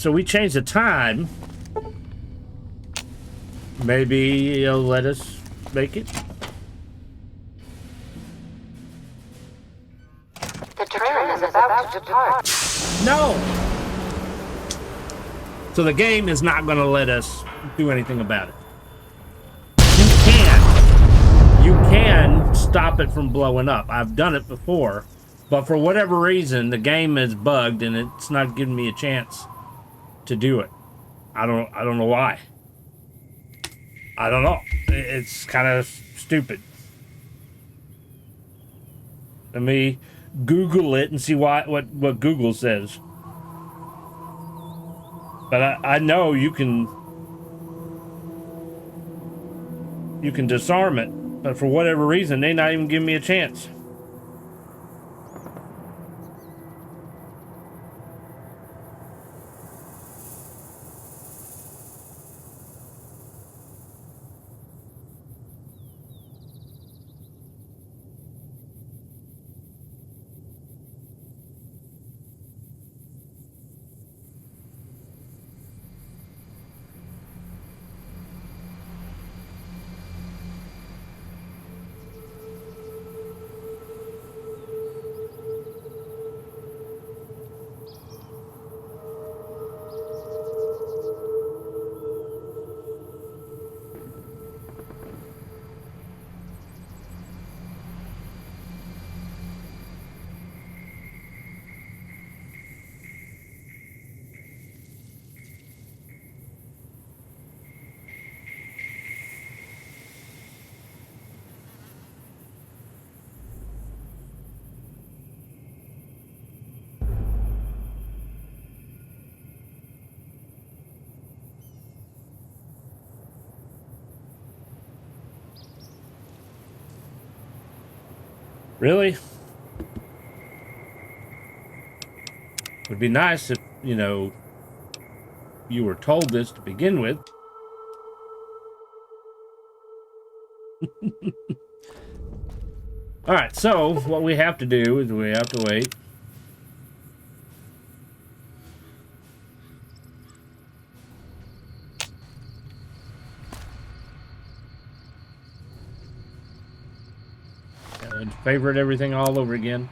so we changed the time. Maybe he'll let us make it. The train is about to depart. No! So the game is not going to let us do anything about it. You can stop it from blowing up. I've done it before, but for whatever reason, the game is bugged and it's not giving me a chance to do it. I don't know why. I don't know. It's kind of stupid. Let me Google it and see what Google says. But I know you can disarm it, but for whatever reason, they're not even giving me a chance. Really? Would be nice if, you know, you were told this to begin with. All right, so what we have to do is we have to wait. And favorite everything all over again.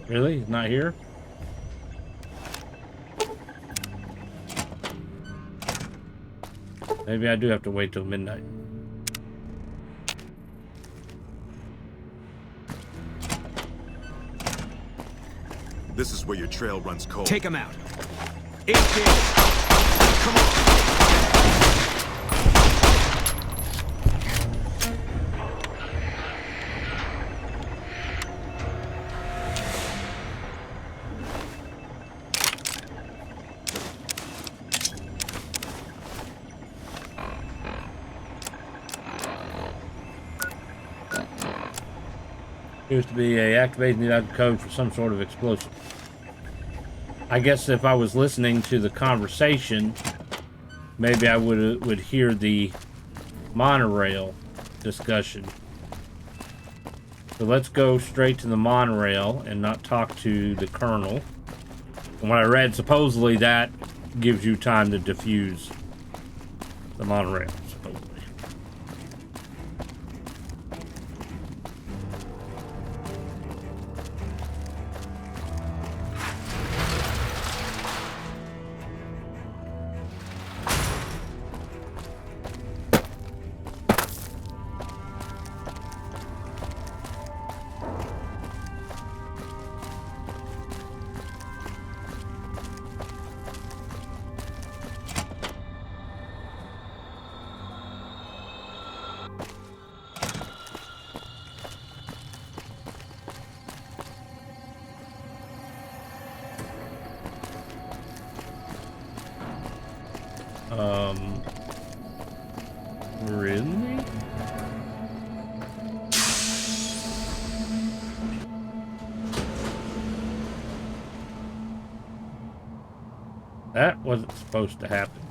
Really? He's not here? Maybe I do have to wait till midnight. This is where your trail runs cold. Take him out. Come on. Appears to be activating the code for some sort of explosive. I guess if I was listening to the conversation, maybe I would hear the monorail discussion. So let's go straight to the monorail and not talk to the colonel. And what I read, supposedly that gives you time to defuse the monorail, supposedly. Really? That wasn't supposed to happen.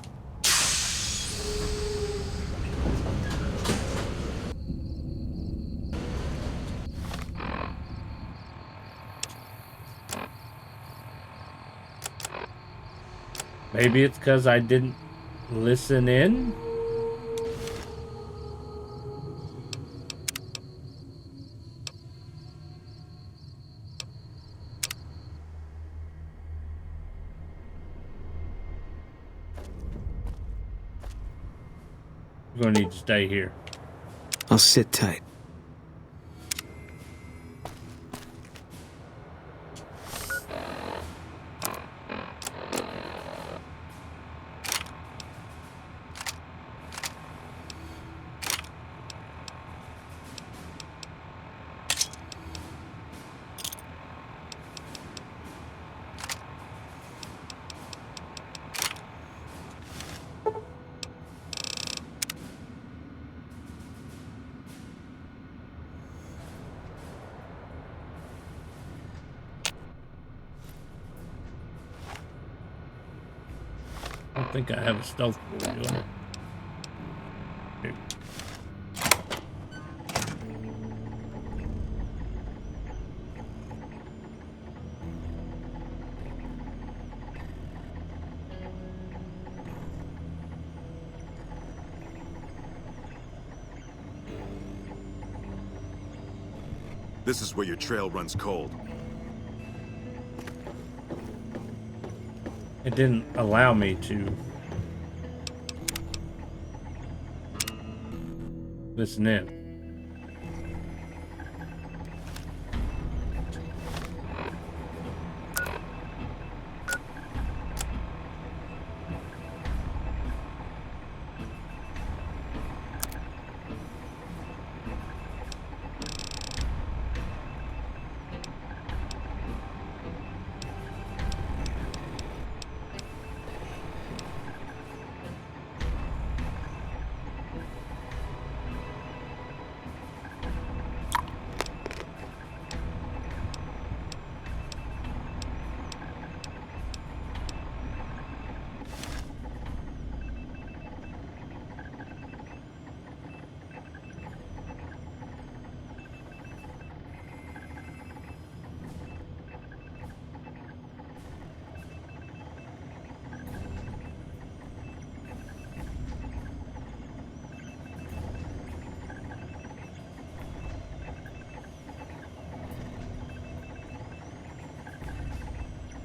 Maybe it's because I didn't listen in? We're gonna need to stay here. I'll sit tight. I don't think I have a stealth board, do I? Here. This is where your trail runs cold. It didn't allow me to listen in.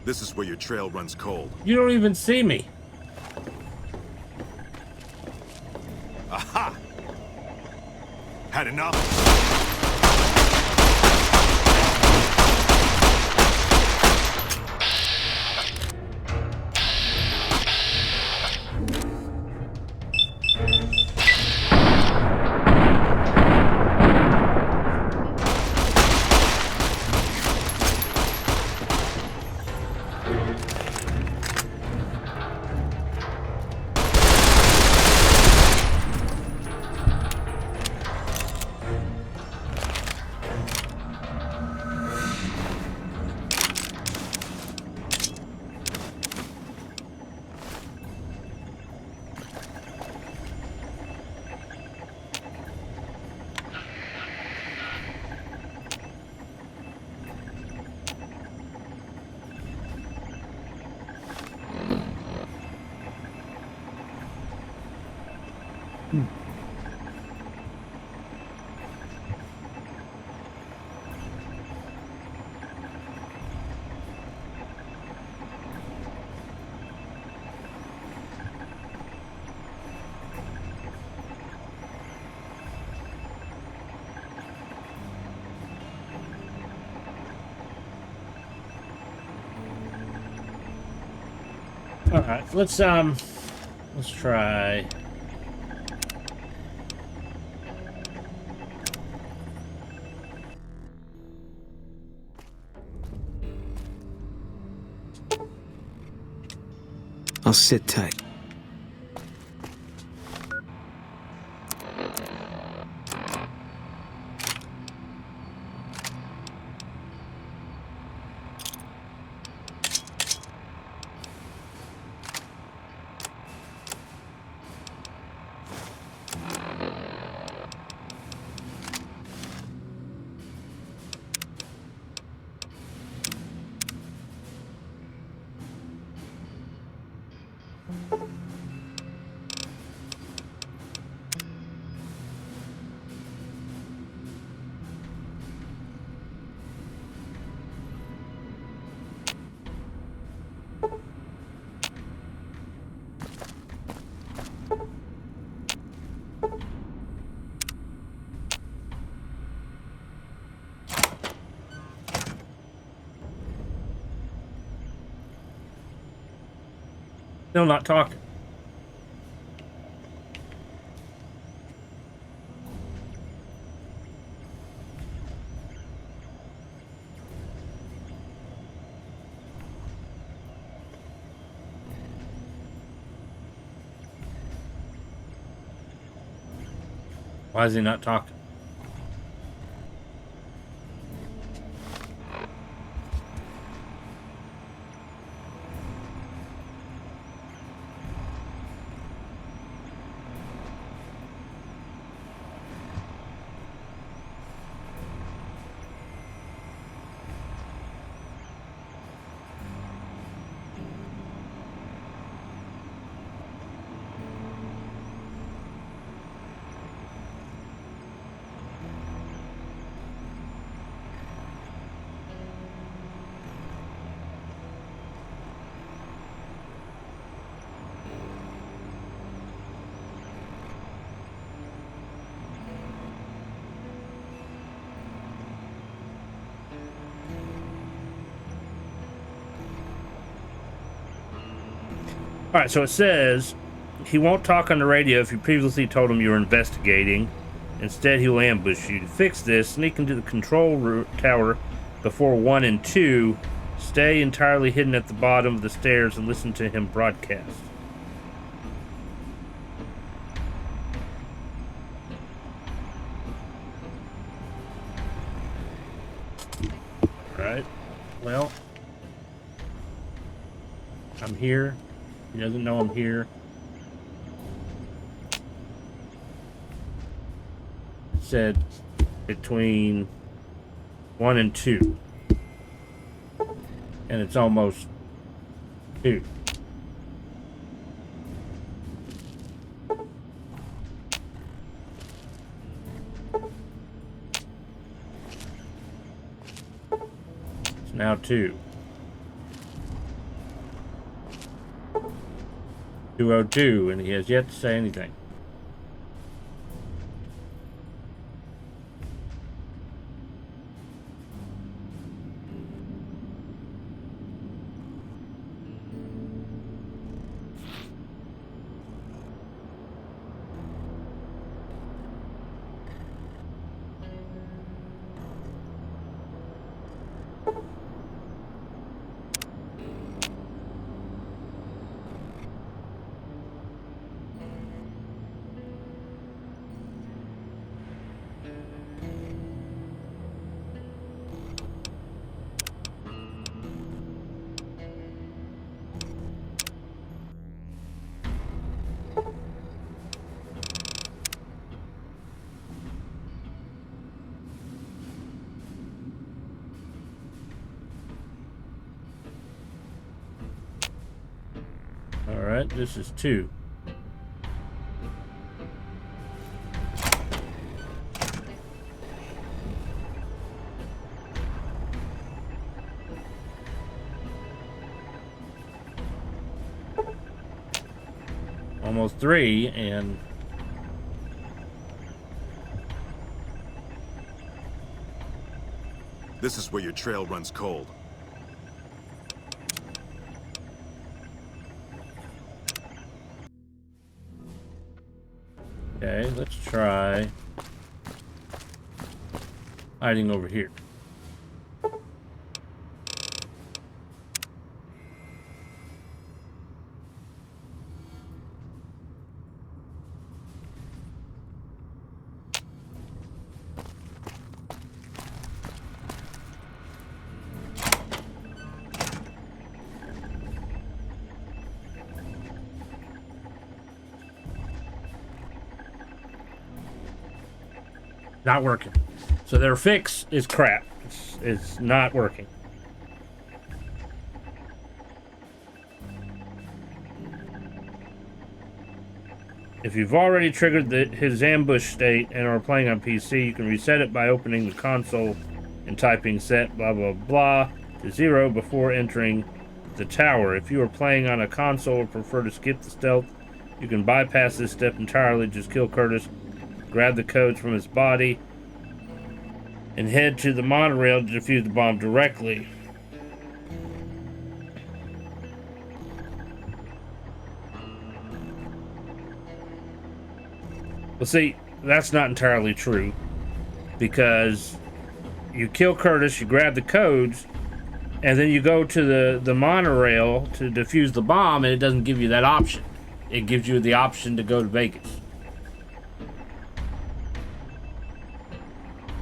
This is where your trail runs cold. You don't even see me. Aha! Had enough? All right, let's try. I'll sit tight. Still not talking. Why is he not talking? All right, so it says he won't talk on the radio if you previously told him you were investigating. Instead, he will ambush you. To fix this, sneak into the control tower before 1 and 2. Stay entirely hidden at the bottom of the stairs and listen to him broadcast. All right. Well, I'm here. He doesn't know I'm here. It said between 1 and 2. And it's almost 2. It's now 2. 2:02, and he has yet to say anything. Alright, this is 2. Almost 3, and this is where your trail runs cold. okay, let's try hiding over here. Not working. So their fix is crap. It's not working. If you've already triggered his ambush state and are playing on PC, you can reset it by opening the console and typing set blah blah blah to 0 before entering the tower. If you are playing on a console or prefer to skip the stealth, you can bypass this step entirely. Just kill Curtis, grab the codes from his body, and head to the monorail to defuse the bomb directly. Well, see, that's not entirely true, because you kill Curtis, you grab the codes, and then you go to the monorail to defuse the bomb, and it doesn't give you that option. It gives you the option to go to Vegas.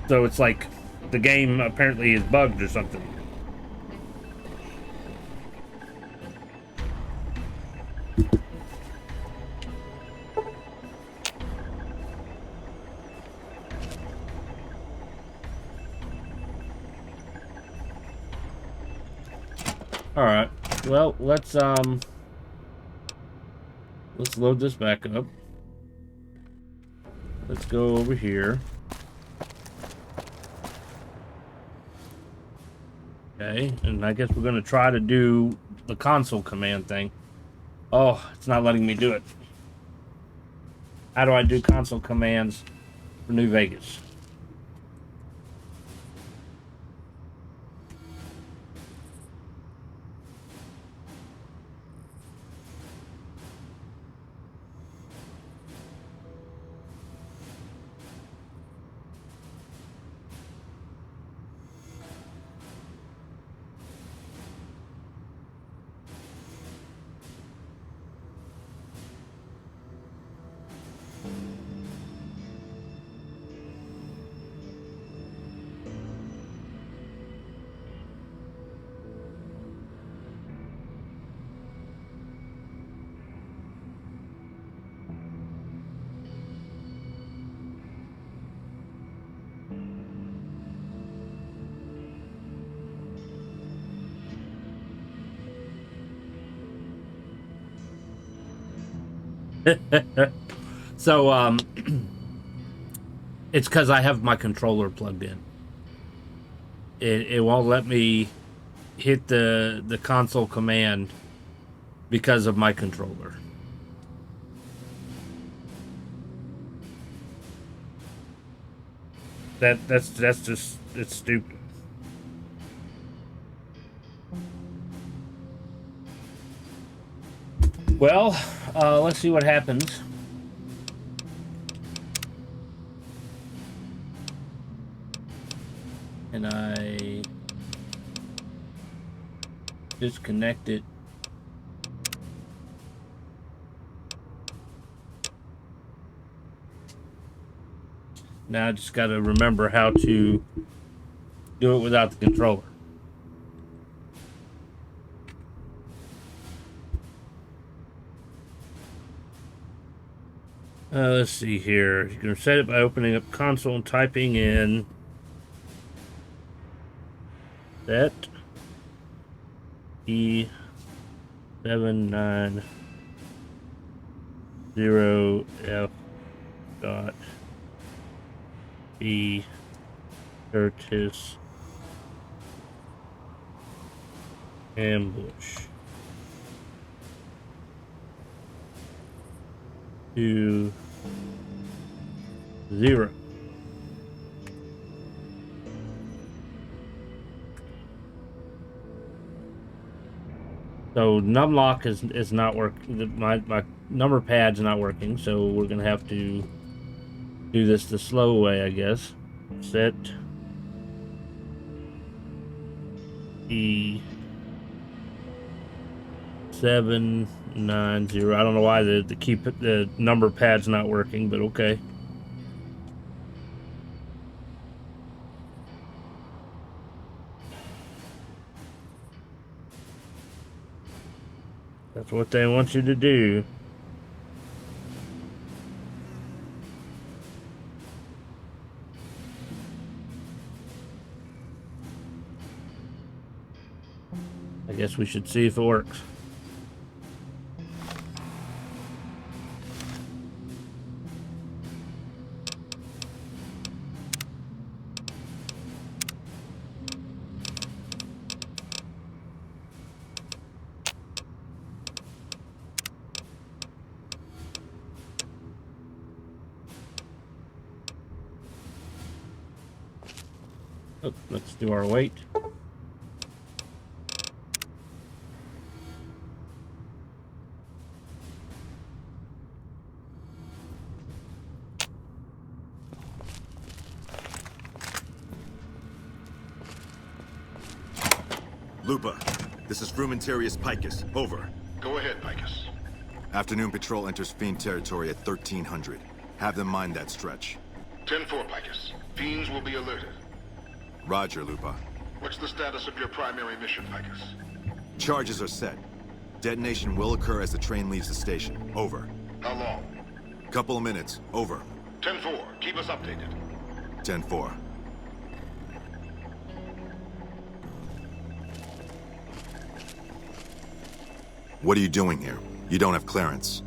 So it's like the game apparently is bugged or something. Alright, well, let's load this back up. Let's go over here. Okay, and I guess we're gonna try to do the console command thing. Oh, it's not letting me do it. How do I do console commands for New Vegas? So, it's because I have my controller plugged in. It won't let me hit the console command because of my controller. That's just, it's stupid. Well, let's see what happens. And I disconnect it. Now I just got to remember how to do it without the controller. Let's see here. You can set it by opening up console and typing in set E790F dot B Curtis ambush to 0. So numlock is not working. My number pad's not working, so we're gonna have to do this the slow way, I guess. Set E790. I don't know why the number pad's not working, but okay. That's what they want you to do. I guess we should see if it works. Oh, let's do our weight. Lupa, this is Frumentarius Picus. Over. Go ahead, Picus. Afternoon patrol enters Fiend territory at 1300. Have them mind that stretch. 10-4, Picus. Fiends will be alerted. Roger, Lupa. What's the status of your primary mission, Picus? Charges are set. Detonation will occur as the train leaves the station. Over. How long? Couple of minutes. Over. 10-4. Keep us updated. 10-4. What are you doing here? You don't have clearance.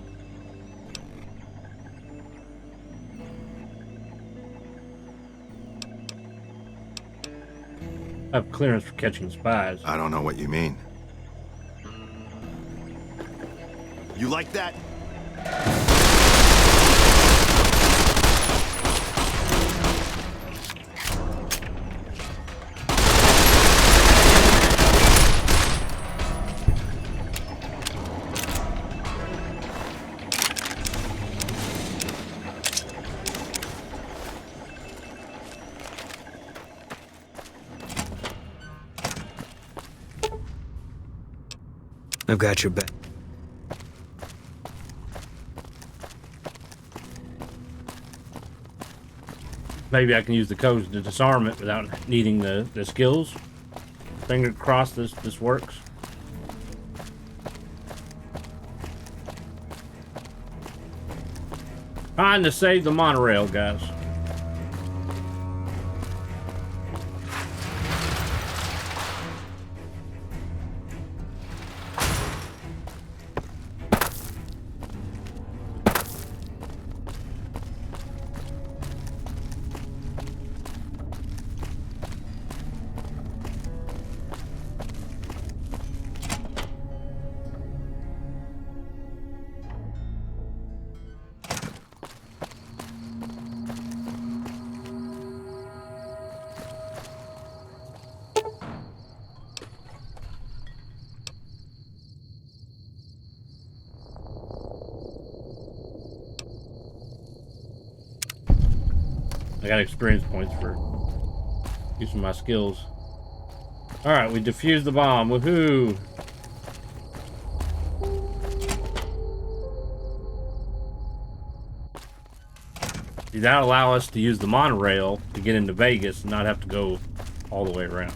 I have clearance for catching spies. I don't know what you mean. You like that? I've got your back. Maybe I can use the codes to disarm it without needing the skills. Finger crossed this works. Trying to save the monorail, guys. I got experience points for using my skills. Alright, we defused the bomb. Woohoo! That'll allow us to use the monorail to get into Vegas and not have to go all the way around.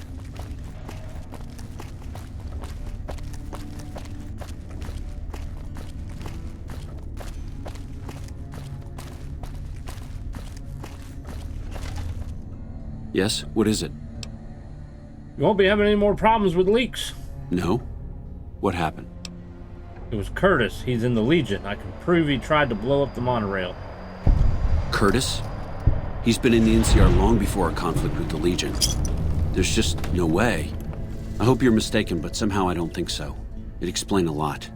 Yes? What is it? You won't be having any more problems with leaks. No? What happened? It was Curtis. He's in the Legion. I can prove he tried to blow up the monorail. Curtis? He's been in the NCR long before our conflict with the Legion. There's just no way. I hope you're mistaken, but somehow I don't think so. It'd explain a lot.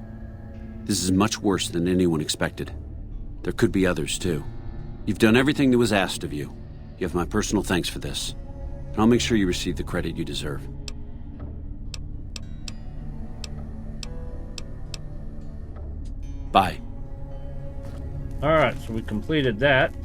This is much worse than anyone expected. There could be others, too. You've done everything that was asked of you. You have my personal thanks for this. And I'll make sure you receive the credit you deserve. Bye. Alright, so we completed that.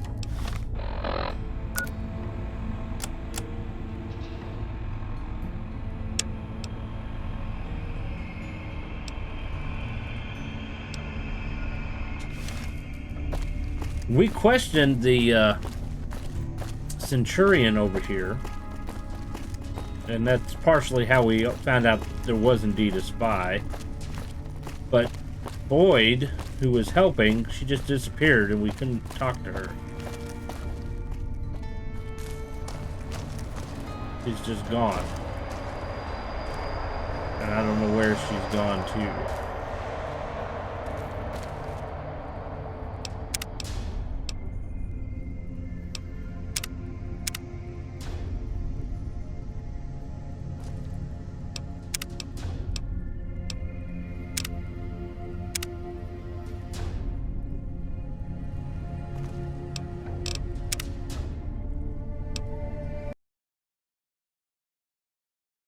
We questioned the Centurion over here, and that's partially how we found out there was indeed a spy. But Boyd, who was helping, she just disappeared and we couldn't talk to her. She's just gone. And I don't know where she's gone to.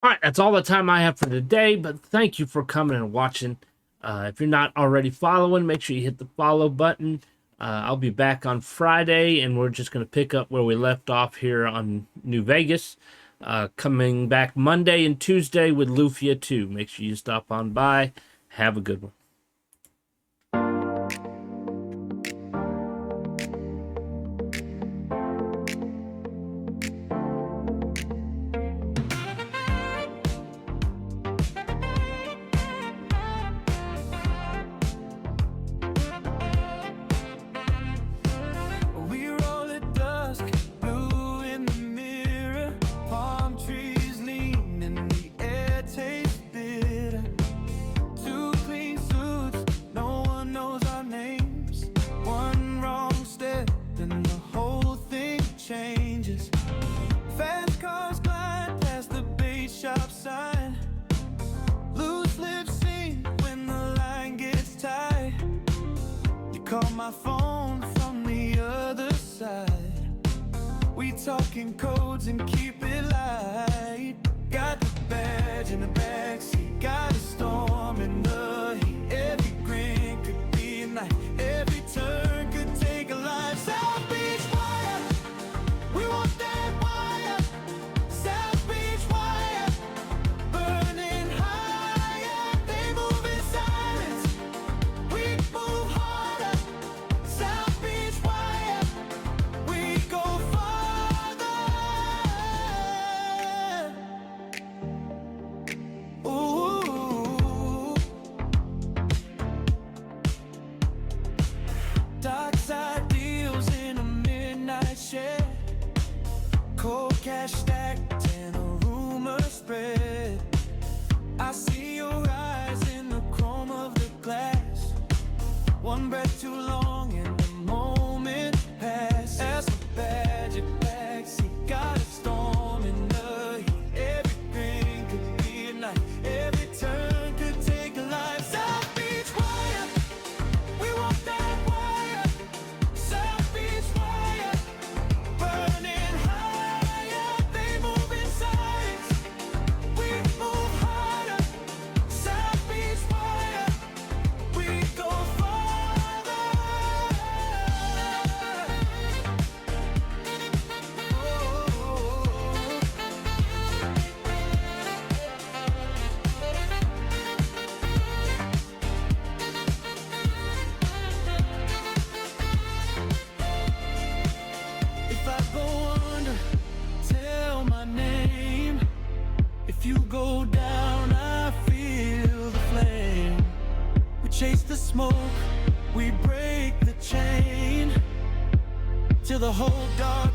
All right, that's all the time I have for today, but thank you for coming and watching. If you're not already following, make sure you hit the follow button. I'll be back on Friday, and we're just going to pick up where we left off here on New Vegas. Coming back Monday and Tuesday with Lufia 2. Make sure you stop on by. Have a good one. We roll at dusk, blue in the mirror, palm trees lean and the air tastes bitter. Two clean suits, no one knows our names. One wrong step and the whole thing changes. Fast cars glide past the bait shop sign. Loose lips sing when the line gets tight. You call my phone from the other side. We talking codes and keep it light. Got the badge in the backseat, got a storm in the heat. Every grin could be a night, every turn could take a life. South Beach wire, we want that wire. South Beach wire, burning higher. They move in silence, we move harder. South Beach wire, we go farther. Ooh. Dockside deals in a midnight shed. Cold cash stacked and a rumor spread. I see your eyes in the chrome of the glass. One breath too long and the moment passed. As a badge at backseat, got a storm in the heat. Everything could be a night, every turn could take a life. South Beach wire, we want that wire. South Beach wire, burning higher. They move in silence, we move harder. South Beach wire, we go farther. If I go under, tell my name. If you go down, I feel the flame. We chase the smoke, we break the chain till the whole dark